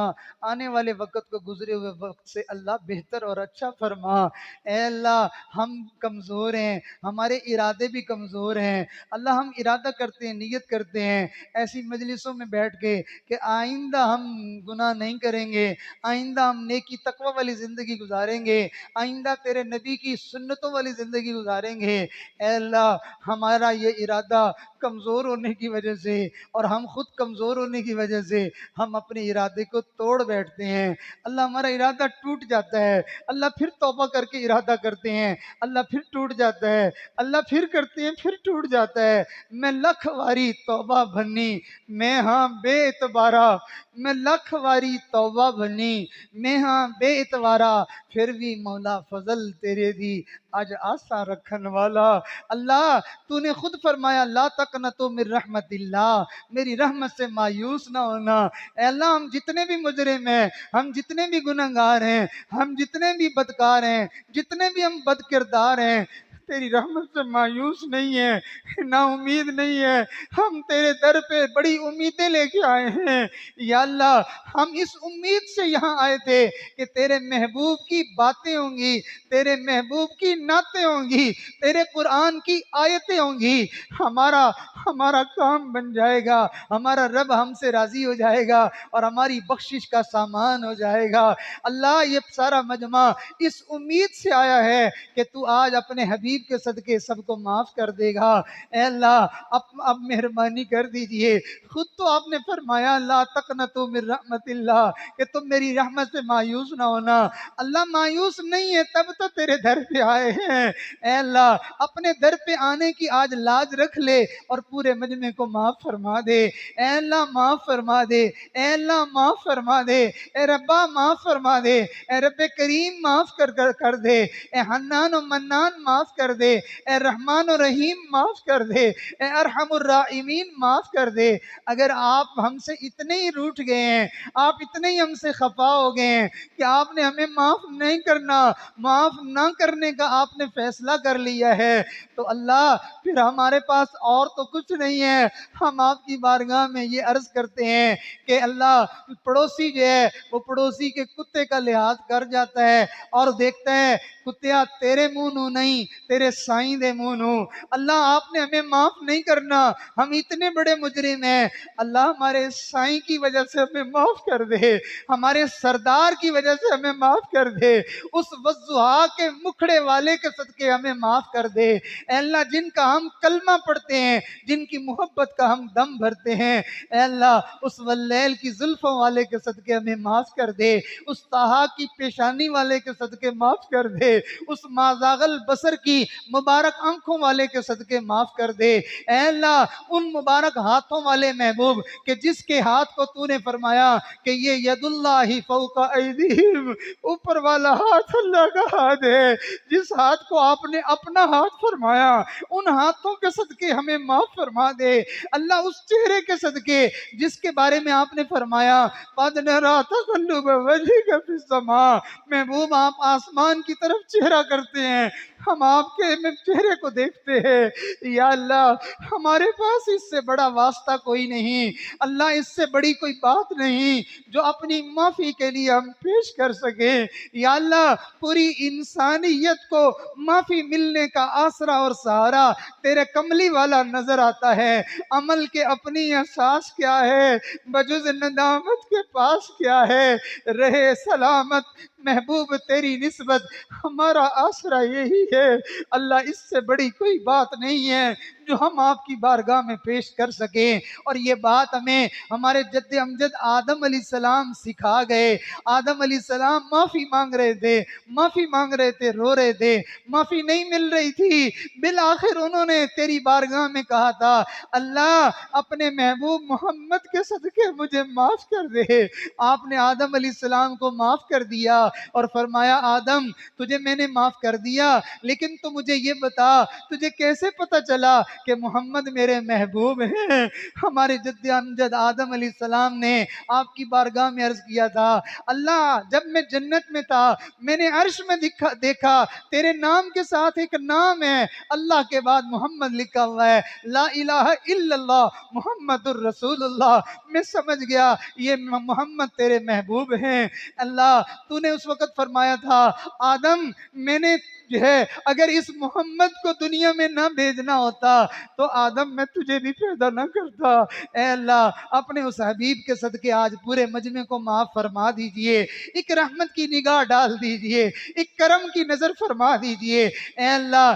آنے والے وقت کو گزرے ہوئے وقت سے اللہ بہتر اور اچھا فرما۔ اے اللہ ہم کمزور ہیں، ہمارے ارادے بھی کمزور ہیں، اللہ ہم ارادہ کرتے ہیں، نیت کرتے ہیں ایسی مجلسوں میں بیٹھ کے کہ آئندہ ہم گناہ نہیں کریں گے، آئندہ ہم نیکی تقوی والی زندگی گزاریں گے، آئندہ تیرے نبی کی سنتوں والی زندگی گزاریں گے۔ اے اللہ ہمارا یہ ارادہ کمزور ہونے کی وجہ سے اور ہم خود کمزور ہونے کی وجہ سے ہم اپنے ارادے کو توڑ بیٹھتے ہیں۔ اللہ ہمارا ارادہ ٹوٹ جاتا ہے، اللہ پھر توبہ کر کے ارادہ کرتے ہیں، اللہ پھر ٹوٹ جاتا ہے، اللہ پھر کرتے ہیں، پھر ٹوٹ جاتا ہے۔ میں لکھ واری توبہ بھنی میں ہاں بے اعتبارہ، میں لکھ واری توبہ بھنی میں ہاں بے اعتبارہ، پھر بھی مولا فضل تیرے دی آج آسا رکھن والا۔ اللہ تو نے خود فرمایا لا تقنطوا من رحمت اللہ، میری رحمت سے مایوس نہ ہونا۔ اے اللہ ہم جتنے بھی مجرم ہیں، ہم جتنے بھی گنہگار ہیں، ہم جتنے بھی بدکار ہیں، جتنے بھی ہم بد کردار ہیں، تیری رحمت سے مایوس نہیں ہے، نا امید نہیں ہے، ہم تیرے در پہ بڑی امیدیں لے کے آئے ہیں۔ یا اللہ ہم اس امید سے یہاں آئے تھے کہ تیرے محبوب کی باتیں ہوں گی، تیرے محبوب کی نعتیں ہوں گی، تیرے قرآن کی آیتیں ہوں گی، ہمارا کام بن جائے گا، ہمارا رب ہم سے راضی ہو جائے گا اور ہماری بخشش کا سامان ہو جائے گا۔ اللہ یہ سارا مجمع اس امید سے آیا ہے کہ تو آج اپنے حبیب حبیب کے صدقے سب کو معاف کر دے گا۔ اے اللہ اب مہربانی کر دیجئے، خود تو آپ نے فرمایا لا تقنطوا من رحمت اللہ، کہ تم میری رحمت سے مایوس نہ ہونا۔ اللہ مایوس نہیں ہے تب تو تیرے در پہ آئے ہیں۔ اے اللہ اپنے در پہ آنے کی آج لاج رکھ لے اور پورے مجمع کو معاف فرما دے۔ اے اللہ معاف فرما دے، اے اللہ معاف فرما دے، اے ربا معاف فرما دے، اے رب کریم معاف کر دے، اے حنان و منان معاف کر دے، اے رحمان و رحیم معاف کر دے، اے ارحم الراحمین معاف کر دے۔ اگر آپ ہم سے اتنے ہی روٹھ گئے ہیں، آپ اتنے ہی ہم سے خفا ہو گئے ہیں کہ آپ نے ہمیں معاف نہیں کرنا، معاف نہ کرنے کا آپ نے فیصلہ کر لیا ہے، تو اللہ پھر ہمارے پاس اور تو کچھ نہیں ہے۔ ہم آپ کی بارگاہ میں یہ عرض کرتے ہیں کہ اللہ پڑوسی جو ہے وہ پڑوسی کے کتے کا لحاظ کر جاتا ہے اور دیکھتا ہے کتیا تیرے منہ نو نہیں تیرے سائیں دے منہ نو۔ اللہ آپ نے ہمیں معاف نہیں کرنا، ہم اتنے بڑے مجرم ہیں، اللہ ہمارے سائیں کی وجہ سے ہمیں معاف کر دے، ہمارے سردار کی وجہ سے ہمیں معاف کر دے، اس وضحا کے مکھڑے والے کے صدقے ہمیں معاف کر دے۔ اے اللہ جن کا ہم کلمہ پڑھتے ہیں، جن کی محبت کا ہم دم بھرتے ہیں، اے اللہ اس واللیل کی زلفوں والے کے صدقے ہمیں معاف کر دے، اس طہا کی پیشانی والے کے صدقے معاف کر دے، اس مازاغل بصر کی مبارک آنکھوں والے کے صدقے معاف کر دے۔ اے اللہ ان مبارک ہاتھوں والے محبوب کہ جس کے ہاتھ کو تو نے فرمایا کہ یہ ید اللہ فوق ایدیہم، اوپر والا ہاتھ اللہ کا ہاتھ ہے، جس ہاتھ کو آپ نے اپنا ہاتھ فرمایا، ان ہاتھوں کے صدقے ہمیں معاف فرما دے۔ اللہ اس چہرے کے صدقے جس کے بارے میں آپ نے فرمایا قَدْ نَرَىٰ تَقَلُّبَ وَجْهِكَ فِي السَّمَاءِ، محبوب آپ آسمان کی طرف چہرہ کرتے ہیں، ہم آپ کے چہرے کو دیکھتے ہیں۔ یا اللہ ہمارے پاس اس سے بڑا واسطہ کوئی نہیں، اللہ اس سے بڑی کوئی بات نہیں جو اپنی معافی کے لیے ہم پیش کر سکیں۔ یا اللہ پوری انسانیت کو معافی ملنے کا آسرا اور سہارا تیرے کملی والا نظر آتا ہے۔ عمل کے اپنی احساس کیا ہے، بجز ندامت کے پاس کیا ہے، رہے سلامت محبوب تیری نسبت ہمارا آسرا یہی ہے۔ اللہ اس سے بڑی کوئی بات نہیں ہے جو ہم آپ کی بارگاہ میں پیش کر سکیں، اور یہ بات ہمیں ہمارے جد امجد آدم علیہ السلام سکھا گئے۔ آدم علیہ السلام معافی مانگ رہے تھے، معافی مانگ رہے تھے، رو رہے تھے، معافی نہیں مل رہی تھی، بالآخر انہوں نے تیری بارگاہ میں کہا تھا اللہ اپنے محبوب محمد کے صدقے مجھے معاف کر دے۔ آپ نے آدم علیہ السلام کو معاف کر دیا اور فرمایا آدم تجھے میں نے معاف کر دیا، لیکن تو مجھے یہ بتا تجھے کیسے پتا چلا کہ محمد میرے محبوب ہیں؟ ہمارے جد امجد آدم علیہ السلام نے آپ کی بارگاہ میں عرض کیا تھا اللہ جب میں جنت میں تھا میں نے عرش میں دیکھا تیرے نام کے ساتھ ایک نام ہے، اللہ کے بعد محمد لکھا ہوا ہے، لا الہ الا اللہ محمد الرسول اللہ، میں سمجھ گیا یہ محمد تیرے محبوب ہیں۔ اللہ تو نے اس وقت فرمایا تھا آدم میں نے جو ہے اگر اس محمد کو دنیا میں نہ بھیجنا ہوتا تو آدم میں تجھے بھی پیدا نہ کرتا۔ اے اللہ اپنے اس حبیب کے صدقے آج پورے مجمع کو معاف فرما دیجئے، ایک رحمت کی نگاہ ڈال دیجئے، ایک کرم کی نظر فرما دیجئے۔ اے اللہ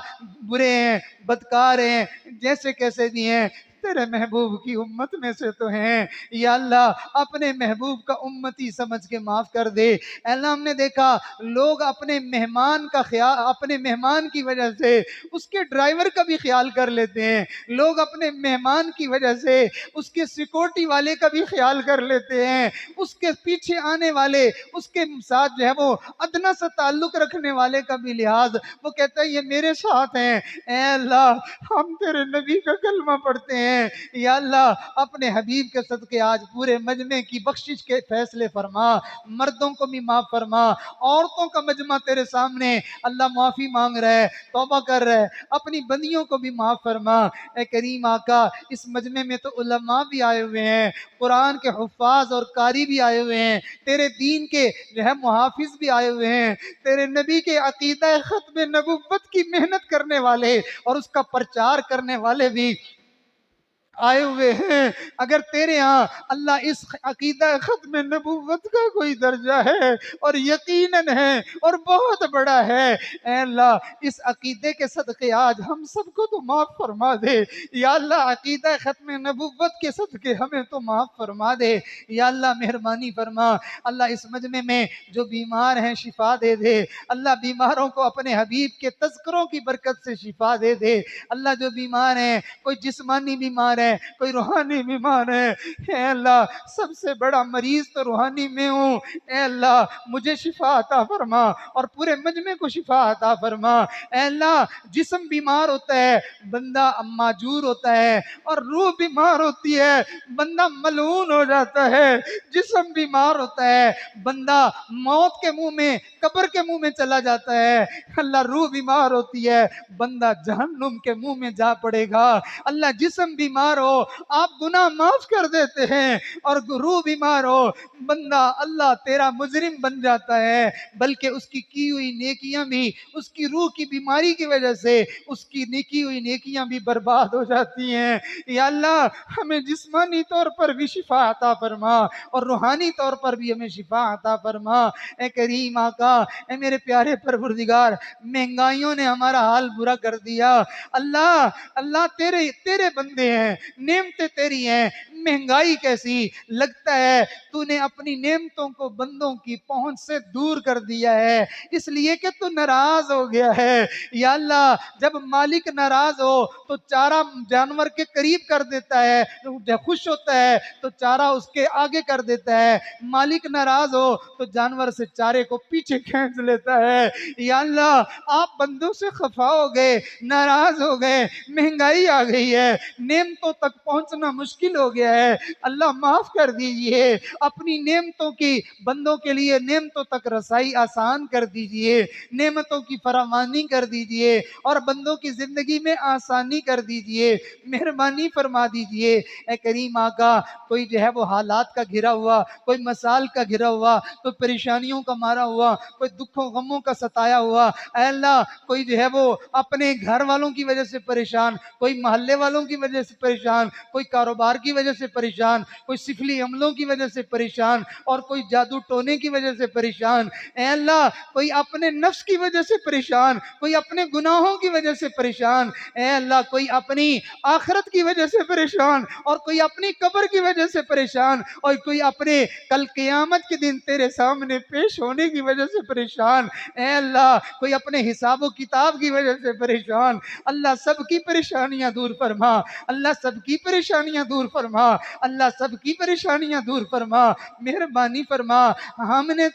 برے ہیں، بدکار ہیں، جیسے کیسے بھی ہیں، تیرے محبوب کی امت میں سے تو ہیں، یا اللہ اپنے محبوب کا امتی سمجھ کے معاف کر دے۔ اے اللہ ہم نے دیکھا لوگ اپنے مہمان کا خیال، اپنے مہمان کی وجہ سے اس کے ڈرائیور کا بھی خیال کر لیتے ہیں، لوگ اپنے مہمان کی وجہ سے اس کے سیکورٹی والے کا بھی خیال کر لیتے ہیں، اس کے پیچھے آنے والے، اس کے ساتھ جو ہے وہ ادنا سا تعلق رکھنے والے کا بھی لحاظ، وہ کہتا ہے یہ میرے ساتھ ہیں۔ اے اللہ ہم تیرے نبی کا کلمہ پڑھتے ہیں، یا اللہ اپنے حبیب کے صدقے آج پورے مجمع کی بخشش کے فیصلے فرما، مردوں کو بھی معاف فرما، عورتوں کا مجمع تیرے سامنے اللہ معافی مانگ رہا ہے، توبہ کر رہا ہے، اپنی بندیوں کو بھی معاف فرما۔ اے کریم آقا اس مجمع میں تو علماء بھی آئے ہوئے ہیں، قرآن کے حفاظ اور قاری بھی آئے ہوئے ہیں، تیرے دین کے جو ہے محافظ بھی آئے ہوئے ہیں، تیرے نبی کے عقیدہ ختم نبوت کی محنت کرنے والے اور اس کا پرچار کرنے والے بھی آئے ہوئے ہیں، اگر تیرے ہاں اللہ اس عقیدہ ختم نبوت کا کوئی درجہ ہے اور یقیناً ہے اور بہت بڑا ہے، اے اللہ اس عقیدے کے صدقے آج ہم سب کو تو معاف فرما دے یا اللہ، عقیدہ ختم نبوت کے صدقے ہمیں تو معاف فرما دے یا اللہ، مہربانی فرما اللہ، اس مجمع میں جو بیمار ہیں شفا دے دے اللہ، بیماروں کو اپنے حبیب کے تذکروں کی برکت سے شفا دے دے اللہ، جو بیمار ہیں، کوئی جسمانی بیمار ہے، کوئی روحانی بیمار ہے، اے اللہ سب سے بڑا مریض تو روحانی میں ہوں، اے اللہ مجھے شفا عطا فرما اور پورے مجمع کو شفا عطا فرما، اے اللہ جسم بیمار ہوتا ہے بندہ معجور ہوتا ہے اور روح بیمار ہوتی ہے بندہ ملعون ہو جاتا ہے، جسم بیمار ہوتا ہے بندہ موت کے منہ میں، قبر کے منہ میں چلا جاتا ہے، اللہ روح بیمار ہوتی ہے بندہ جہنم کے منہ میں جا پڑے گا، اللہ جسم بیمار ہو آپ گناہ معاف کر دیتے ہیں اور روح بیمار ہو بندہ اللہ تیرا مجرم بن جاتا ہے، بلکہ اس کی ہوئی نیکیاں بھی اس کی روح کی بیماری کی وجہ سے اس کی کی ہوئی نیکیاں بھی برباد ہو جاتی ہیں یا اللہ، ہمیں جسمانی طور پر بھی شفا عطا فرما اور روحانی طور پر بھی ہمیں شفا عطا فرما، اے کریم آقا، اے میرے پیارے پروردگار، مہنگائیوں نے ہمارا حال برا کر دیا، اللہ اللہ تیرے بندے ہیں، نعمتیں تیری ہیں، مہنگائی کیسی، لگتا ہے تو نے اپنی نعمتوں کو بندوں کی پہنچ سے دور کر دیا ہے اس لیے کہ تو ناراض ہو گیا ہے یا اللہ، جب مالک ناراض ہو تو چارہ جانور کے قریب کر دیتا ہے، جب خوش ہوتا ہے تو چارہ اس کے آگے کر دیتا ہے، مالک ناراض ہو تو جانور سے چارے کو پیچھے کھینچ لیتا ہے یا اللہ، آپ بندوں سے خفا ہو گئے، ناراض ہو گئے، مہنگائی آ گئی ہے، نعمتوں تک پہنچنا مشکل ہو گیا ہے، اللہ معاف کر دیجئے، اپنی نعمتوں کی بندوں کے لیے نعمتوں تک رسائی آسان کر دیجئے، نعمتوں کی فراوانی کر دیجئے اور بندوں کی زندگی میں آسانی کر دیجئے، مہربانی فرما دیجئے، اے کریم آقا، کوئی جو ہے وہ حالات کا گھرا ہوا، کوئی مسائل کا گھرا ہوا، کوئی پریشانیوں کا مارا ہوا، کوئی دکھوں غموں کا ستایا ہوا، اے اللہ کوئی جو ہے وہ اپنے گھر والوں کی وجہ سے پریشان، کوئی محلے والوں کی وجہ سے پریشان، کوئی کاروبار کی وجہ سے پریشان، کوئی سفلی عملوں کی وجہ سے پریشان اور کوئی جادو ٹونے کی وجہ سے پریشان، اے اللہ کوئی اپنے نفس کی وجہ سے پریشان، کوئی اپنے گناہوں کی وجہ سے پریشان، اے اللہ کوئی اپنی آخرت کی وجہ سے پریشان اور کوئی اپنی قبر کی وجہ سے پریشان اور کوئی اپنے کل قیامت کے دن تیرے سامنے پیش ہونے کی وجہ سے پریشان، اے اللہ کوئی اپنے حساب و کتاب کی وجہ سے پریشان، اللہ سب کی پریشانیاں دور فرما، اللہ سب کی پریشانیاں دور فرما، اللہ سب کی پریشانیاں دور فرما، مہربانی فرما، ہم نے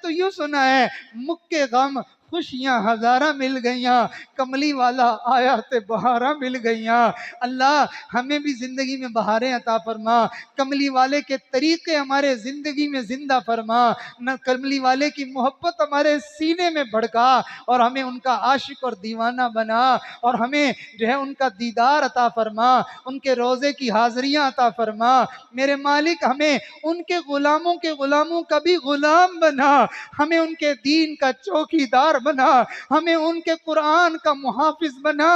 تو یوں سنا ہے مکے غم خوشیاں ہزارہ مل گئیاں، کملی والا آیا تے بہارہ مل گئیاں، اللہ ہمیں بھی زندگی میں بہاریں عطا فرما، کملی والے کے طریقے ہمارے زندگی میں زندہ فرما، نہ کملی والے کی محبت ہمارے سینے میں بھڑکا اور ہمیں ان کا عاشق اور دیوانہ بنا اور ہمیں جو ہے ان کا دیدار عطا فرما، ان کے روزے کی حاضریاں عطا فرما، میرے مالک ہمیں ان کے غلاموں کا بھی غلام بنا، ہمیں ان کے دین کا چوکی دار بنا، ہمیں ان کے قرآن کا محافظ بنا،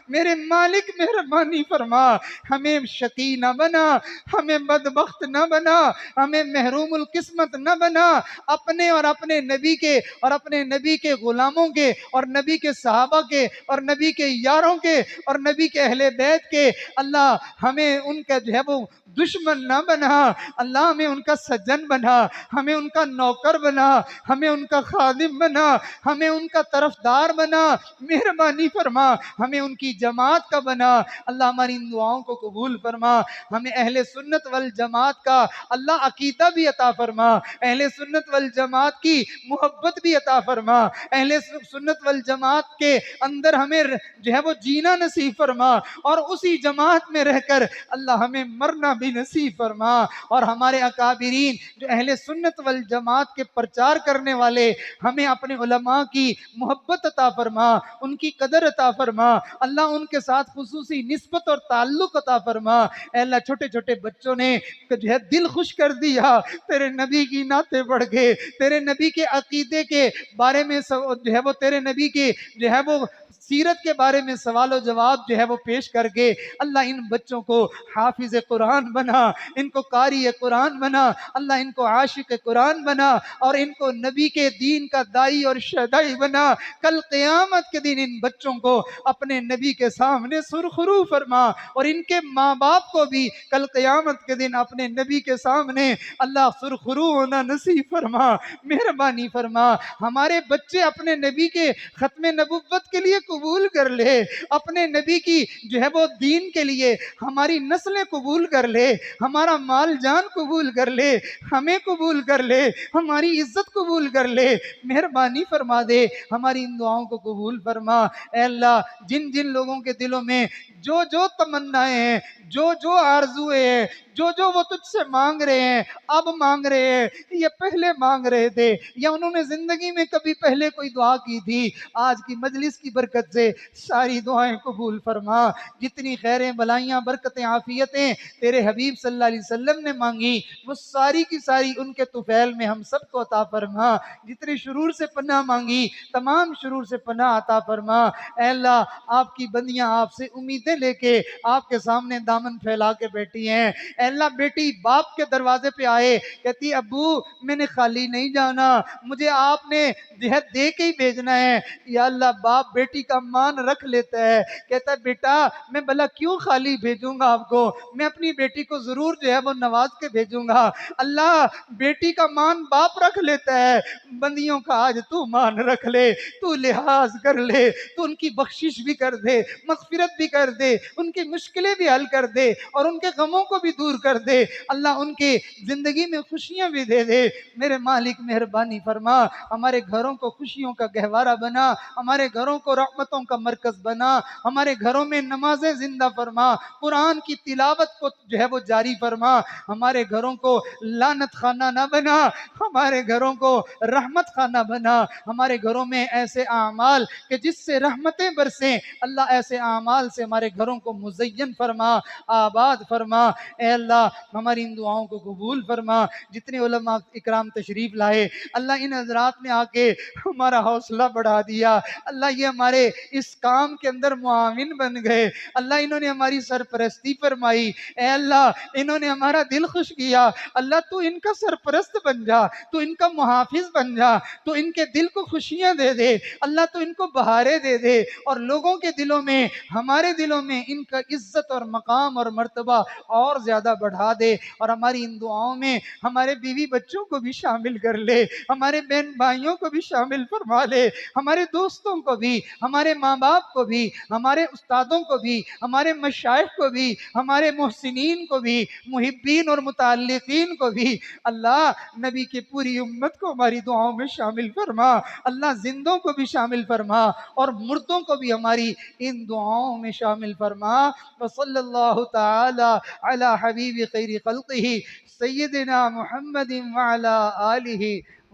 میرے مالک مہربانی فرما، ہمیں شقی نہ بنا، ہمیں بدبخت نہ بنا، ہمیں محروم القسمت نہ بنا، اپنے اور اپنے نبی کے اور اپنے نبی کے غلاموں کے اور نبی کے صحابہ کے اور نبی کے یاروں کے اور نبی کے اہل بیت کے، اللہ ہمیں ان کا جو ہے وہ دشمن نہ بنا، اللہ ہمیں ان کا سجن بنا، ہمیں ان کا نوکر بنا، ہمیں ان کا خادم بنا، ہمیں ان کا طرفدار بنا، مہربانی فرما، ہمیں ان کی جماعت کا بنا، اللہ ہماری ان دعاؤں کو قبول فرما، ہمیں اہل سنت والجماعت کا اللہ عقیدہ بھی عطا فرما، اہل سنت والجماعت کی محبت بھی عطا فرما، اہل سنت والجماعت کے اندر ہمیں جو ہے وہ جینا نصیب فرما اور اسی جماعت میں رہ کر اللہ ہمیں مرنا بھی نصیب فرما، اور ہمارے اکابرین جو اہل سنت والجماعت کے پرچار کرنے والے ہمیں اپنے علماء کی محبت عطا فرما، ان کی قدر عطا فرما، اللہ ان کے ساتھ خصوصی نسبت اور تعلق عطا فرما، اے اللہ چھوٹے چھوٹے بچوں نے جو ہے دل خوش کر دیا، تیرے نبی کی نعتیں پڑھ کے، تیرے نبی کے عقیدے کے بارے میں جو ہے وہ تیرے نبی کے جو ہے وہ سیرت کے بارے میں سوال و جواب جو ہے وہ پیش کر کے اللہ ان بچوں کو حافظ قرآن بنا، ان کو قاری قرآن بنا، اللہ ان کو عاشق قرآن بنا، اور ان کو نبی کے دین کا دائی اور شہدائی بنا۔ کل قیامت کے دن ان بچوں کو اپنے نبی کے سامنے سرخرو فرما، اور ان کے ماں باپ کو بھی کل قیامت کے دن اپنے نبی کے سامنے اللہ سرخرو ہونا نصیب فرما، مہربانی فرما۔ ہمارے بچے اپنے نبی کے ختم نبوت کے لیے قبول کر لے، اپنے نبی کی جو ہے وہ دین کے لیے ہماری نسلیں قبول کر لے، ہمارا مال جان قبول کر لے، ہمیں قبول کر لے، ہماری عزت قبول کر لے، مہربانی فرما دے، ہماری ان دعاؤں کو قبول فرما۔ اے اللہ، جن جن لوگوں کے دلوں میں جو جو تمنائیں ہیں، جو جو آرزویں ہیں، جو جو وہ تجھ سے مانگ رہے ہیں، اب مانگ رہے ہیں یا پہلے مانگ رہے تھے، یا انہوں نے زندگی میں کبھی پہلے کوئی دعا کی تھی، آج کی مجلس کی برکت سے ساری دعائیں قبول فرما۔ جتنی خیریں، بلائیاں، برکتیں، عافیتیں تیرے حبیب صلی اللہ علیہ وسلم نے مانگی، وہ ساری کی ساری ان کے طفیل میں ہم سب کو عطا فرما۔ جتنی شرور سے پناہ مانگی، تمام شرور سے پناہ عطا فرما۔ اے اللہ، آپ کی بندیاں آپ سے امیدیں لے کے آپ کے سامنے دامن پھیلا کے بیٹھی ہیں۔ اے اللہ، بیٹی باپ کے دروازے پہ آئے، کہتی ابو میں نے خالی نہیں جانا، مجھے آپ نے جہد دے کے ہی بھیجنا ہے۔ یا اللہ، باپ بیٹی کا مان رکھ لیتا ہے، کہتا ہے بیٹا میں بھلا کیوں خالی بھیجوں گا آپ کو، میں اپنی بیٹی کو ضرور جو ہے وہ نواز کے بھیجوں گا۔ اللہ، بیٹی کا مان باپ رکھ لیتا ہے، بندیوں کا آج تو مان رکھ لے، تو لحاظ کر لے، تو ان کی بخشش بھی کر دے، مغفرت بھی کر دے، ان کی مشکلیں بھی حل کر دے، اور ان کے غموں کو بھی دور کر دے۔ اللہ، ان کے زندگی میں خوشیاں بھی دے دے۔ میرے مالک مہربانی فرما، ہمارے گھروں کو خوشیوں کا گہوارہ بنا، ہمارے گھروں کو رحمتوں کا مرکز بنا، ہمارے گھروں میں نمازیں زندہ فرما، قرآن کی تلاوت کو جو ہے وہ جاری فرما، ہمارے گھروں کو لعنت خانہ نہ بنا، ہمارے گھروں کو رحمت خانہ بنا، ہمارے گھروں میں ایسے اعمال کہ جس سے رحمتیں برسیں، اللہ ایسے اعمال سے ہمارے گھروں کو مزین فرما، آباد فرما۔ اے اللہ، ہماری ان دعاؤں کو قبول فرما۔ جتنے علماء اکرام تشریف لائے، اللہ ان حضرات نے آ کے ہمارا حوصلہ بڑھا دیا، اللہ یہ ہمارے اس کام کے اندر معاون بن گئے، اللہ انہوں نے ہماری سرپرستی فرمائی، اے اللہ انہوں نے ہمارا دل خوش کیا، اللہ تو ان کا سرپرست بن جا، تو ان کا محافظ بن جا، تو ان کے دل کو خوشیاں دے دے، اللہ تو ان کو بہاریں دے دے، اور لوگوں کے دلوں میں، ہمارے دلوں میں ان کا عزت اور مقام اور مرتبہ اور زیادہ بڑھا دے، اور ہماری ان دعاؤں میں ہمارے بیوی بچوں کو بھی شامل کر لے، ہمارے بہن بھائیوں کو بھی شامل فرما لے، ہمارے دوستوں کو بھی، ہمارے ماں باپ کو بھی، ہمارے استادوں کو بھی، ہمارے مشائخ کو بھی، ہمارے محسنین کو بھی، محبین اور متعلقین کو بھی، اللہ نبی کی پوری امت کو ہماری دعاؤں میں شامل فرما، اللہ زندوں کو بھی شامل فرما، اور مردوں کو بھی ہماری ان دعاؤں میں شامل فرما۔ وصلی اللہ تعالی علی حبیب خیر خلقہ سیدنا محمد وعلی آلہ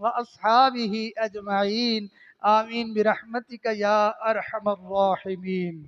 واصحابہ اجمعین، آمین برحمتک یا ارحم الراحمین۔